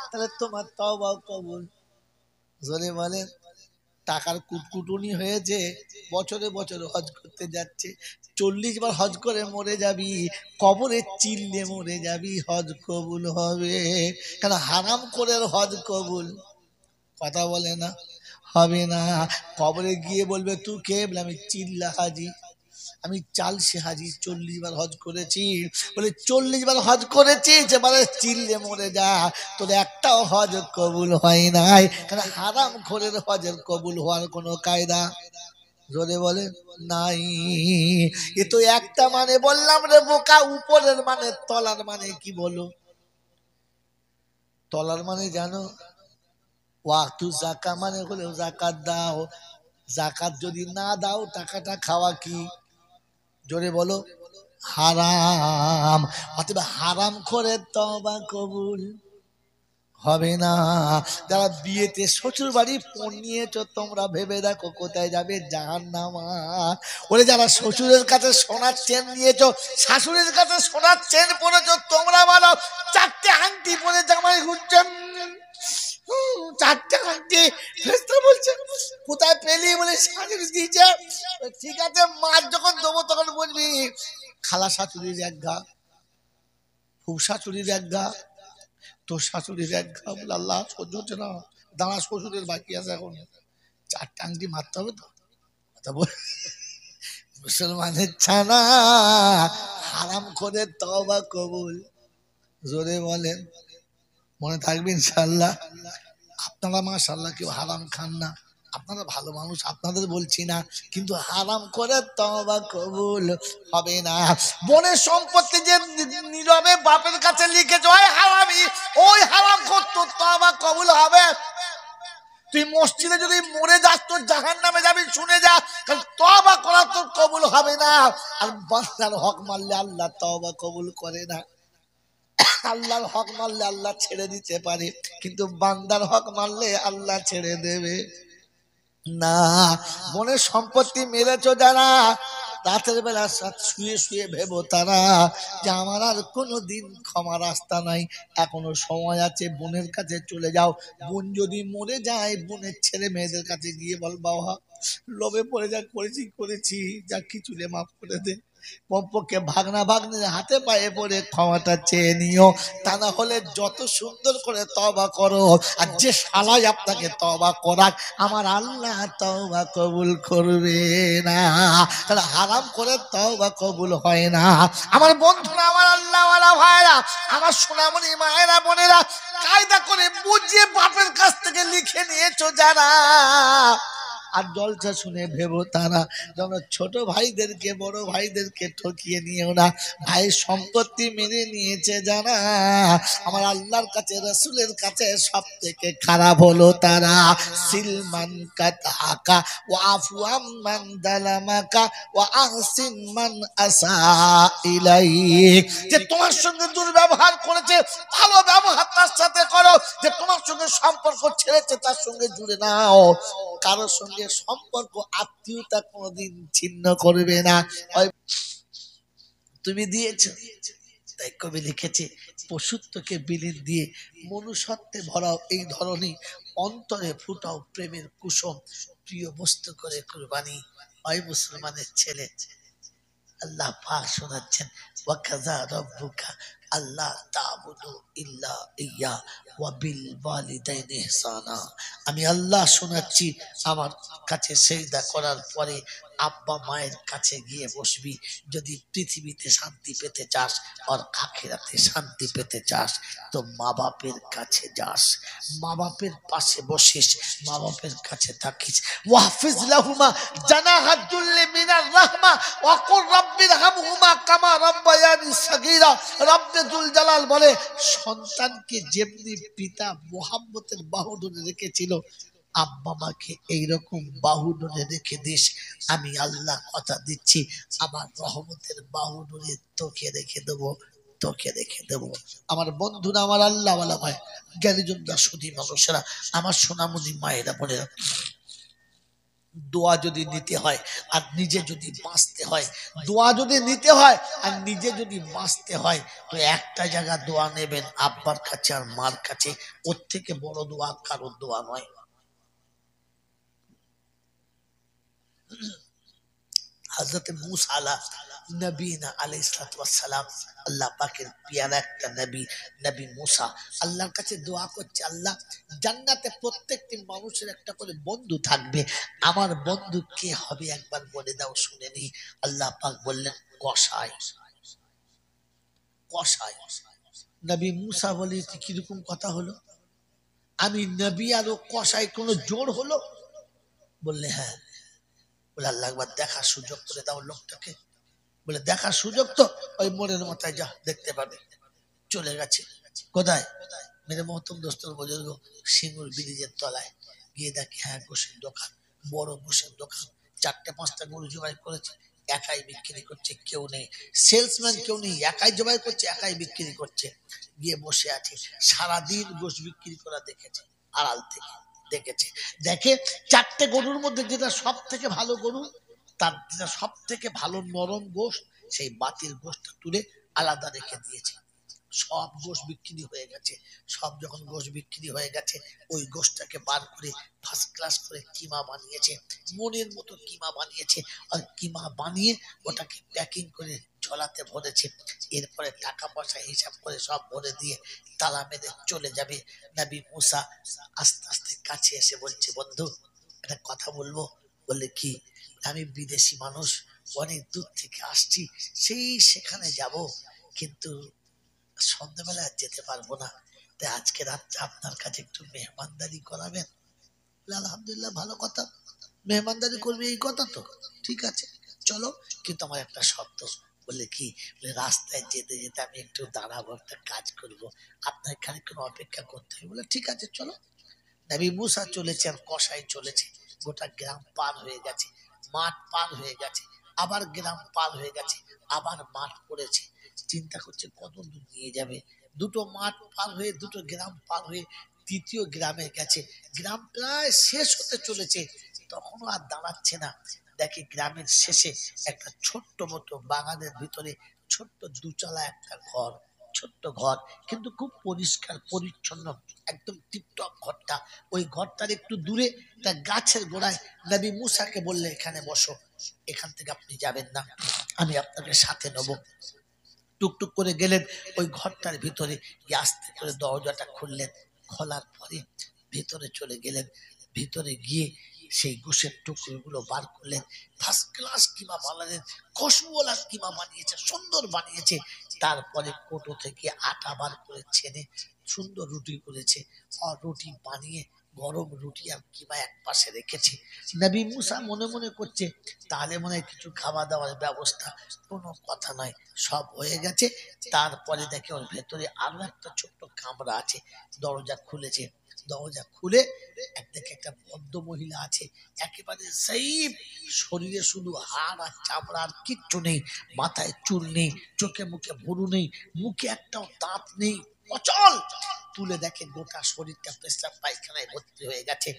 তাহলে তোমার তওবা কবুল, জোরে বলেন। টাকার কুটকুটুনি হয়েছে, বছরে বছরে হজ করতে যাচ্ছে, 40 বার হজ করে মরে যাবি, কবরে চিল্লে মরে যাবি, হজ কবুল হবে? কেন? হারাম করে হজ কবুল, কথা বলে না, হবে না। কবরে গিয়ে বলবে তুই কে? বলে আমি চিল্লা হাজি। আমি 40 হাজি 40 বার হজ করেছি। বলে 40 বার হজ করেছি, যেবারে চিল্লে মরে যা, তোর একটাও হজ কবুল হয় নাই। কারণ হারাম খোরের হজের কবুল হওয়ার কোনো কায়দা জোরে বলে নাই। এ তো একটা মানে বললাম রে বোকা, উপরের মানে তলার মানে কি বলো? তলার মানে জানো? ওয়াক্তু যাকা মানে হলো যাকাত দাও, যাকাত যদি না দাও টাকাটা খাওয়া কি? জোরে বলো হারাম। অতএব হারাম করে তওবা কবুল হবে না। যারা বিয়েতে শ্বশুর বাড়ি পণ নিয়েছো, তোমরা ভেবে দেখো কোথায় যাবে? জাহান্নামা। ওরে যারা শ্বশুরের কাছে সোনার চেন নিয়েছো, শাশুড়ির কাছে সোনার চেন পরেছো, তোমরা বলো 4টে আংটি পরে জামাই ঘুরছেন, 4টে আংটি। ফেরেশতা বলছে কোথায় পেলি? বলে শাশুড়ি দিয়েছে। ঠিক আছে, মাছ যখন দেবো তখন বলবি খালা শাশুড়ির এক ঘা, ফুফ শাশুড়ির এক ঘা, তোর শাশুড়ির এক ঘা। বলে আল্লাহ সহ্য হচ্ছে না, দাঁড়া শ্বশুরের বাকি আছে এখন, 4টে আংটি মারতে হবে তো। কথা বল মুসলমানের ছানা, হারাম করে তওবা কবুল। জোরে বলেন, মনে থাকবে ইনশাআল্লাহ। আপনারা মাশাআল্লাহ কেউ হারাম খান না, আপনারা ভালো মানুষ, আপনাদের বলছি না, কিন্তু হারাম করে তওবা কবুল হবে না। বোনের সম্পত্তি যে নীরবে বাপের কাছে লিখেছে, ওই হারামি, ওই হারাম করতো, তওবা কবুল হবে? তুই মসজিদে যদি মরে যাস তোর জাহান্নামে যাবি, শুনে যা, কারণ তওবা করা তোর কবুল হবে না। আর বান্দার হক মারলে আল্লাহ তওবা কবুল করে না। আল্লাহর হক মারলে আল্লাহ ছেড়ে দিতে পারে, কিন্তু বান্দার হক মারলে আল্লাহ ছেড়ে দেবে না। মনের সম্পত্তি মেরেছো যারা, রাতের বেলা শুয়ে শুয়ে ভেবো তারা যে আমার আর কোনো দিন ক্ষমা রাস্তা নাই, এখনো সময় আছে, বোনের কাছে চলে যাও। বোন যদি মরে যায়, বোনের ছেলে মেয়েদের কাছে গিয়ে বল বাবা লোভে পড়ে যা করেছি করেছি, যা কিছু রে মাফ করে দে। কমপক্ষে ভাগনা ভাগ্নির হাতে পায়ে পড়ে ক্ষমাটা চেয়ে নিও, তা না হলে যত সুন্দর করে তওবা করো, আর যে শালাই আপনাকে তওবা করাক, আমার আল্লাহ তওবা কবুল করবে না। তাহলে হারাম করে তওবা কবুল হয় না। আমার বন্ধুরা, আমার আল্লাহওয়ালা ভাইরা, আমার সোনামণি মায়েরা বোনেরা, কায়দা করে বুঝিয়ে বাপের কাছ থেকে লিখে নিয়েছো যারা, আর জলসা শুনে ভেবো তারা, যেমন ছোট ভাইদেরকে বড় ভাইদেরকে ঠকিয়ে নিও না। ভাইয়ের সম্পত্তি মেনে নিয়েছে যারা, আমার আল্লাহর কাছে রাসূলের কাছে সব থেকে খারাপ হলো তারা। সিলমান কাতাকা ওয়া আফু আম্মান দালামাকা ওয়া আহসিন মান আসা ইলাইক। যে তোমার সঙ্গে দুর্ব্যবহার করেছে, ভালো ব্যবহার তার সাথে করো। যে তোমার সঙ্গে সম্পর্ক ছেড়েছে, তার সঙ্গে জুড়ে নাও। কারোর সঙ্গে সম্পর্ক আত্মীয়তা কোনোদিন ছিন্ন করবে না। তুমি দিয়েছ, তাই কবি লিখেছে পশুত্বকে বিলীন দিয়ে মনুষ্যত্বে ভরাও এই ধরনী, অন্তরে ফুটাও প্রেমের কুসুম, প্রিয় বস্তু করে কুরবানি। ওই মুসলমানের ছেলে, আল্লাহ পাক শোনাচ্ছেন ওয়াকাযা রাব্বুকা আল্লাহ তা'বুদু ইল্লা ইয়্যা ওয়া বিল ওয়ালিদাইনি ইহসানা। আমি আল্লাহ শোনাচ্ছি, আমার কাছে সিজদা করার পরে আব্বা মায়ের কাছে গিয়ে বসবি। যদি পৃথিবীতে শান্তি পেতে চাস আর আখিরাতে শান্তি পেতে চাস, তো মা বাপের কাছে যাস, মা বাপের পাশে বসিস, মা বাপের কাছে থাকিস। ওয়াহফিজ লাহুমা জানাহা যুল্লি মিনার রাহমা ওয়া কুর রাব্বিরহামহুমা কামা রাব্বায়ানি সাগীরা। রব্বে যুল জালাল বলে, সন্তানকে যেমনি পিতা মুহাব্বতের বাহু ধরে রেখেছিল, আব্বা মাকে এইরকম বাহু ধরে রেখে দিস। আমি আল্লাহ কথা দিচ্ছি, আমার রহমতের বাহু ধরে তোকে রেখে দেবো, তোকে রেখে দেবো। আমার বন্ধুরা, আমার আল্লাহ ওয়ালা ভাই, জ্ঞানীজনরা, সুধী মানুষেরা, আমার সোনামণি মায়েরা বোনেরা, দোয়া যদি নিতে হয় আর নিজে যদি বাঁচতে হয়, দোয়া যদি নিতে হয় আর নিজে যদি বাঁচতে হয়, তো একটা জায়গা দোয়া নেবেন, আব্বার কাছে আর মার কাছে। ওর থেকে বড় দোয়া কারোর দোয়া নয়। হযরত মূসা নবীনা আলাইহিস সালাতু ওয়াস সালাম, আল্লাহ পাকের পিয়ারা একটা নবী, নবী মুসা আল্লাহর কাছে দোয়া করছে, আল্লাহ জান্নাতে প্রত্যেকটি মানুষের একটা করে বন্ধু থাকবে, আমার বন্ধু কে হবে একবার বলে দাও শুনে নি। আল্লাহ পাক বললেন কসাই। কসাই নবী মুসা বলে কিরকম কথা হলো, আমি নবী আর ও কসাই কোনো জোর হলো? বললে হ্যাঁ। বলে আল্লাহ একবার দেখার সুযোগ করে দাও লোকটাকে। বলে দেখার সুযোগ তো ওই মোড়ের মাথায় যা দেখতে পাবে। চলে গেছে কোথায়? মেরে মহতম দোস্তর বুজুর্গ সিঙ্গুর ব্রিজের তলায় গিয়ে দেখে হ্যাঁ গোশের দোকান, বড় গোশের দোকান, 4-5টা গরু জবাই করেছে, একাই বিক্রি করছে, কেউ নেই, সেলসম্যান কেউ নেই, একাই জবাই করছে, একাই বিক্রি করছে। গিয়ে বসে আছে, সারাদিন গোশ বিক্রি করা দেখেছে, আড়াল থেকে দেখেছে, দেখে 4টে গরুর মধ্যে যেটা সব থেকে ভালো গরু, তার যেটা সব থেকে ভালো নরম গোশ, সেই বাতিল গোশটা তুলে আলাদা রেখে দিয়েছে। সব গোশ বিক্রি হয়ে গেছে। সব যখন গোশ বিক্রি হয়ে গেছে, ওই গোশটাকে বার করে ফার্স্ট ক্লাস করে কিমা বানিয়েছে, মনের মতো কিমা বানিয়েছে। আর কিমা বানিয়ে ওটাকে প্যাকিং করে ঝোলাতে ভরেছে। এরপরে টাকা পয়সা হিসাব করে সব ভরে দিয়ে তালা মেরে চলে যাবে। নবী মুসা আস্তে আস্তে কাছে এসে বলছে, বন্ধু একটা কথা বলবো। বললে কি? আমি বিদেশি মানুষ, অনেক দূর থেকে আসছি, সেই সেখানে যাব, কিন্তু সন্ধ্যাবেলা যেতে পারবো না, তাই আজকে রাত্রে আপনার কাছে একটু মেহমানদারি করাবেন। আলহামদুলিল্লাহ, ভালো কথা, মেহমানদারি করবে এই কথা তো ঠিক আছে, চলো, কিন্তু আমার একটা শর্ত। বলে কি? বলে রাস্তায় যেতে যেতে আমি একটু দাঁড়াবো, একটা কাজ করব, আপনার খানিকক্ষণ অপেক্ষা করতে হবে। বলে ঠিক আছে চলো। নবী মুসা চলেছে আর কসাই চলেছে, গোটা গ্রাম পার হয়ে গেছে, মাঠ পার হয়ে গেছে, আবার গ্রাম পার হয়ে গেছে, আবার মাঠ পড়েছে। চিন্তা করছে কত দূর নিয়ে যাবে। দুটো মাঠ পার হয়ে, দুটো গ্রাম পার হয়ে তৃতীয় গ্রামে গেছে, গ্রাম প্রায় শেষ হতে চলেছে, তখনও আর দাঁড়াচ্ছে না। দেখে গ্রামের শেষে একটা ছোট্ট মতো বাগানের ভিতরে ছোট্ট দুচালা একটা ঘর, ছোট্ট ঘর, কিন্তু খুব পরিষ্কার পরিচ্ছন্ন, একদম টিপটপ ঘরটা। ওই ঘরটার একটু দূরে একটা গাছের গোড়ায় নবী মুসাকে বললে এখানে বসো, এখান থেকে আপনি যাবেন না, আমি আপনাকে সাথে নেব। টুকটুক করে গেলেন ওই ঘরটার ভিতরে, গিয়ে আস্তে করে দরজাটা খুললেন, খোলার পরে ভিতরে চলে গেলেন। ভিতরে গিয়ে সেই গোশের টুকরোগুলো বার করলেন, ফার্স্ট ক্লাস কিমা বানালেন, খুশবুওয়ালা কিমা বানিয়েছে, সুন্দর বানিয়েছে। তারপরে কোটো থেকে আটা বার করে ছেনে সুন্দর রুটি করেছে, আর রুটি বানিয়ে গরম রুটি আর কিমা এক পাশে রেখেছে। নবী মুসা মনে মনে করছে তাহলে মনে হয় কিছু খাওয়া দাওয়ার ব্যবস্থা, কোনো কথা নয়, সব হয়ে গেছে। তারপরে দেখে ওর ভেতরে আরো একটা ছোট্ট কামরা আছে, দরজা খুলেছে, দরজা খুলে একদিকে একটা বদ্ধ মহিলা আছে, একেবারে সেই শরীরে শুধু হাড় আর চামড়া, আর কিচ্ছু নেই, মাথায় চুল নেই, চোখে মুখে ভুরু নেই, মুখে একটাও দাঁত নেই, অচল। তুলে দেখে গোটা শরীরটা পেশাব পায়খানায় ভর্তি হয়ে গেছে।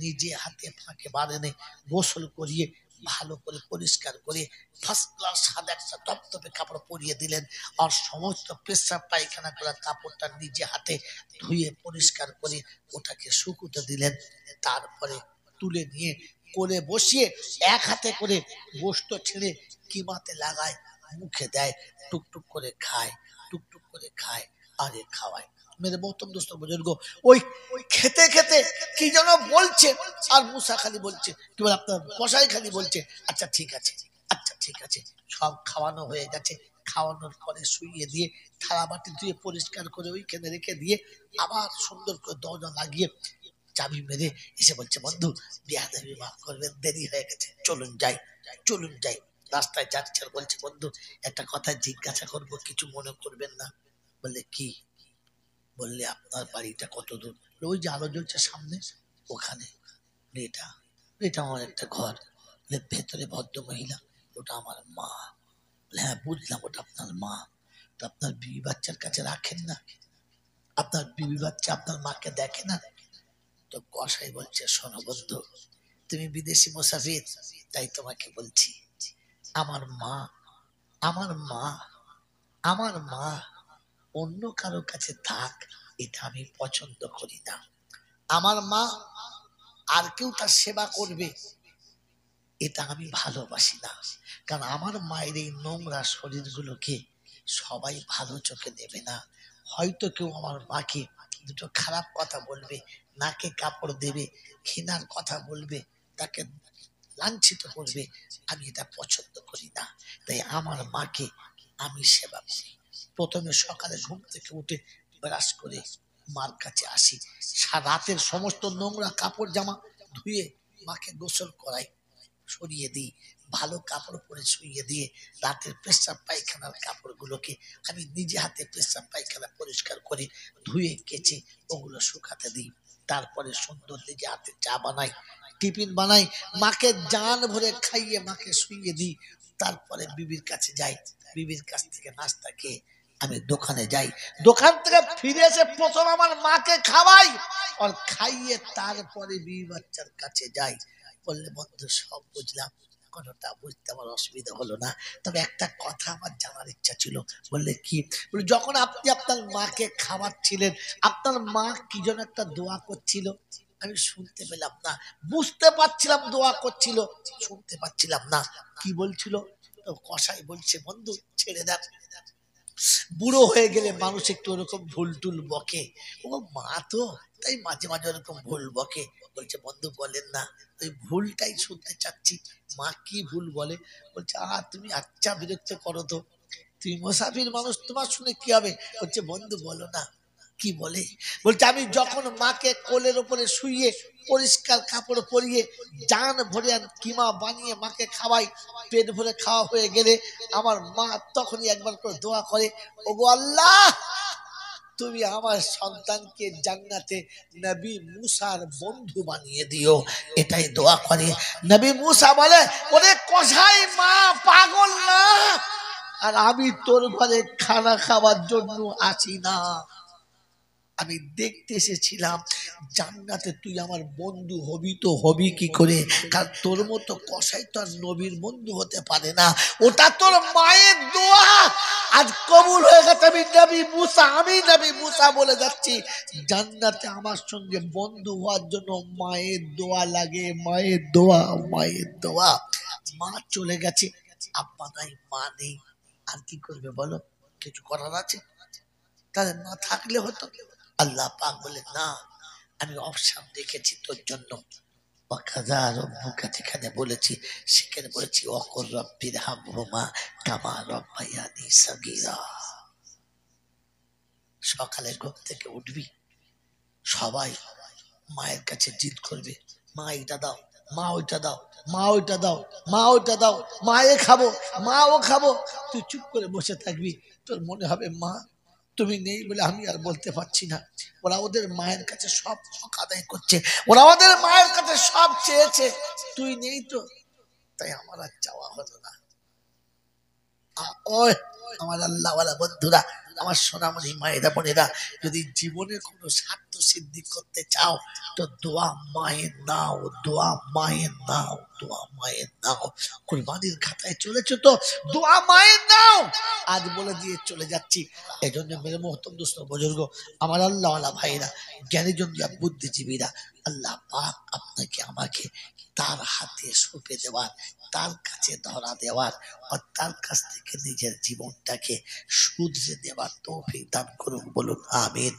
নিজে হাতে ফাঁকে বাঁধেনে গোসল করিয়ে ভালো করে পরিষ্কার করে ফার্স্ট ক্লাস সাদা একটা তপ্তপে কাপড় পরিয়ে দিলেন, আর সমস্ত পেশাব পায়খানা করা কাপড়টা নিজে হাতে ধুয়ে পরিষ্কার করে ওটাকে শুকুতে দিলেন। তারপরে তুলে নিয়ে কোলে বসিয়ে এক হাতে করে গোশত ছেড়ে কিমাতে লাগায়, মুখে দেয়, টুকটুক করে খায়, টুকটুক করে খায়, আরে খাওয়ায়। মেরে মহতম দোস্ত বুজুর্গ, ওই খেতে খেতে কি যেন বলছে, আর মুসা খালি বলছে, কি বলে আপনার কসাই খালি বলছে আচ্ছা ঠিক আছে, আচ্ছা ঠিক আছে। সব খাওয়ানো হয়ে গেছে, খাওয়ানোর পরে শুইয়ে দিয়ে থালা বাটি ধুয়ে পরিষ্কার করে ওইখানে রেখে দিয়ে আবার সুন্দর করে দরজা লাগিয়ে চাবি মেরে এসে বলছে, বন্ধু বিয়াদবি মাফ করবেন, দেরি হয়ে গেছে, চলুন যাই, চলুন যাই। রাস্তায় যাচ্ছে আর বলছে, বন্ধু একটা কথা জিজ্ঞাসা করবো, কিছু মনে করবেন না। বললে কি? বললে আপনার বাড়িটা কত দূর? ওই যে আলো জ্বলছে সামনে ওখানে। এটা এটা আমার একটা ঘর। ভেতরে ভদ্র মহিলা, ওটা আমার মা। হ্যাঁ বুঝলাম, ওটা আপনার মা, তো আপনার বিবি বাচ্চার কাছে রাখেন না? আপনার বিবি বাচ্চা আপনার মাকে দেখে না? তো কসাই বলছে, শোনো বন্ধু, তুমি বিদেশি মুসাফির, তাই তোমাকে বলছি, আমার মা, আমার মা, আমার মা অন্য কারো কাছে থাক, এটা আমি পছন্দ করি না। আমার মা আর কেউ তার সেবা করবে, এটা আমি ভালোবাসি না। কারণ আমার মায়ের এই নোংরা শরীরগুলোকে সবাই ভালো চোখে দেবে না। হয়তো কেউ আমার মাকে দুটো খারাপ কথা বলবে, নাকে কাপড় দেবে, ঘৃণার কথা বলবে, তাকে লাঞ্ছিত করবে। আমি এটা পছন্দ করি না। তাই আমার মাকে আমি সেবা করি। প্রথমে সকালে ঘুম থেকে উঠে ব্রাশ করে মার কাছে আসি, রাতের সমস্ত নোংরা কাপড় জামা ধুয়ে মাকে গোসল করাই, সরিয়ে দিই, ভালো কাপড় পরে শুইয়ে দিয়ে রাতের পেশাব পায়খানার কাপড়গুলোকে আমি নিজে হাতে পেশাব পায়খানা পরিষ্কার করে ধুয়ে কেচে ওগুলো শুকাতে দিই। তারপরে সুন্দর নিজে হাতে চা বানাই, টিফিন বানাই, মাকে জান ভরে খাইয়ে মাকে শুইয়ে দিই। তারপরে বিবির কাছে যাই, বিবির কাছ থেকে নাস্তা খেয়ে আমি দোকানে যাই, দোকান থেকে ফিরে এসে প্রথম আমার মাকে খাওয়াই আর খাইয়ে তারপরে বিবি বাচ্চার কাছে যাই। বললে বন্ধু সব বুঝলাম, কোনোটা বুঝতে আমার অসুবিধা হলো না, তবে একটা কথা আমার জানার ইচ্ছা ছিল। বললে কি? বলে যখন আপনি আপনার মাকে খাওয়াচ্ছিলেন, আপনার মা কি যেন একটা দোয়া করছিল, আমি শুনতে পেলাম না, বুঝতে পারছিলাম দোয়া করছিল, শুনতে পাচ্ছিলাম না কি বলছিল। তো কসাই বলছে বন্ধু ছেড়ে দেন, বুড়ো হয়ে গেলে মানুষ একটু ওরকম ভুল টুল বকে, ও মা তো তাই মাঝে মাঝে ওরকম ভুল বকে। বলছে বন্ধু বলেন না, ওই ভুলটাই শুনতে চাচ্ছি, মা কি ভুল বলে? বলছে তুমি আচ্ছা বিরক্ত করো তো, তুমি মুসাফির মানুষ, তোমার শুনে কি হবে? বলছে বন্ধু বলো না কি বলে। বলছে আমি যখন মাকে কোলের ওপরে শুইয়ে পরিষ্কার কাপড় পরিয়ে জান ভরে কিমা বানিয়ে মাকে খাওয়াই, পেট ভরে খাওয়া হয়ে গেলে আমার মা তখনই একবার করে দোয়া করে, ওগো আল্লাহ তুমি আমার সন্তানকে জান্নাতে নবী মুসার বন্ধু বানিয়ে দিও, এটাই দোয়া করে। নবী মুসা বলে ওরে কসাই মা পাগল না, আর আমি তোর ঘরে খানা খাওয়ার জন্য আসি না, আমি দেখতে এসেছিলাম জান্নাতে তুই আমার বন্ধু হবি, তো হবি কি করে? কারণ তোর মতো কসাই তো আর নবীর বন্ধু হতে পারে না, ওটা তোর মায়ের দোয়া আজ কবুল হয়ে গেছে। আমি নবী মুসা বলে যাচ্ছি, জান্নাতে আমার সঙ্গে বন্ধু হওয়ার জন্য মায়ের দোয়া লাগে, মায়ের দোয়া, মায়ের দোয়া। মা চলে গেছে, আব্বা নাই, মা নেই, আর কি করবে বলো? কিছু করার আছে? তাহলে না থাকলে হতো। আল্লাহ পাক বলে না, আমি অপশন রেখেছি তোর জন্য। যেখানে বলেছি সেখানে বলেছি অকর রব্বির হামহুমা কামা রব্বায়ানি সাগীরা। সকালে ঘুম থেকে উঠবি, সবাই মায়ের কাছে জিদ করবে, মা এটা দাও, মা ওইটা দাও, মা ওইটা দাও, মা ওইটা দাও, মা এ খাবো, মা ও খাবো। তুই চুপ করে বসে থাকবি, তোর মনে হবে মা তুমি নেই বলে আমি আর বলতে পারছি না। ওরা ওদের মায়ের কাছে সব হক আদায় করছে, ওরা ওদের মায়ের কাছে সব চেয়েছে, তুই নেই তো, তাই আমার আর চাওয়া হলো না। ওই আমার আল্লাহওয়ালা বন্ধুরা, আমার সোনামণি মায়েরা বোনেরা, যদি জীবনে কোনো স্বার্থ সিদ্ধি করতে চাও তো দোয়া মায়ের নাও, দোয়া মায়ের নাও, দোয়া মায়ের নাও। কুরবানির খাতায় চলেছো তো দোয়া মায়ের নাও। আজ বলে দিয়ে চলে যাচ্ছি, এই জন্য মেরে মোহতম দোস্ত বুজুর্গ, আমার আল্লাহওয়ালা ভাইরা, জ্ঞানীজনরা, বুদ্ধিজীবীরা, আল্লাহ পাক আপনাকে আমাকে তার হাতে সঁপে দেওয়ার, তার কাছে ধরা দেওয়ার, আর তার কাছ থেকে নিজের জীবনটাকে শুধরে দেওয়ার তৌফিক দান করুন, বলুন আমিন।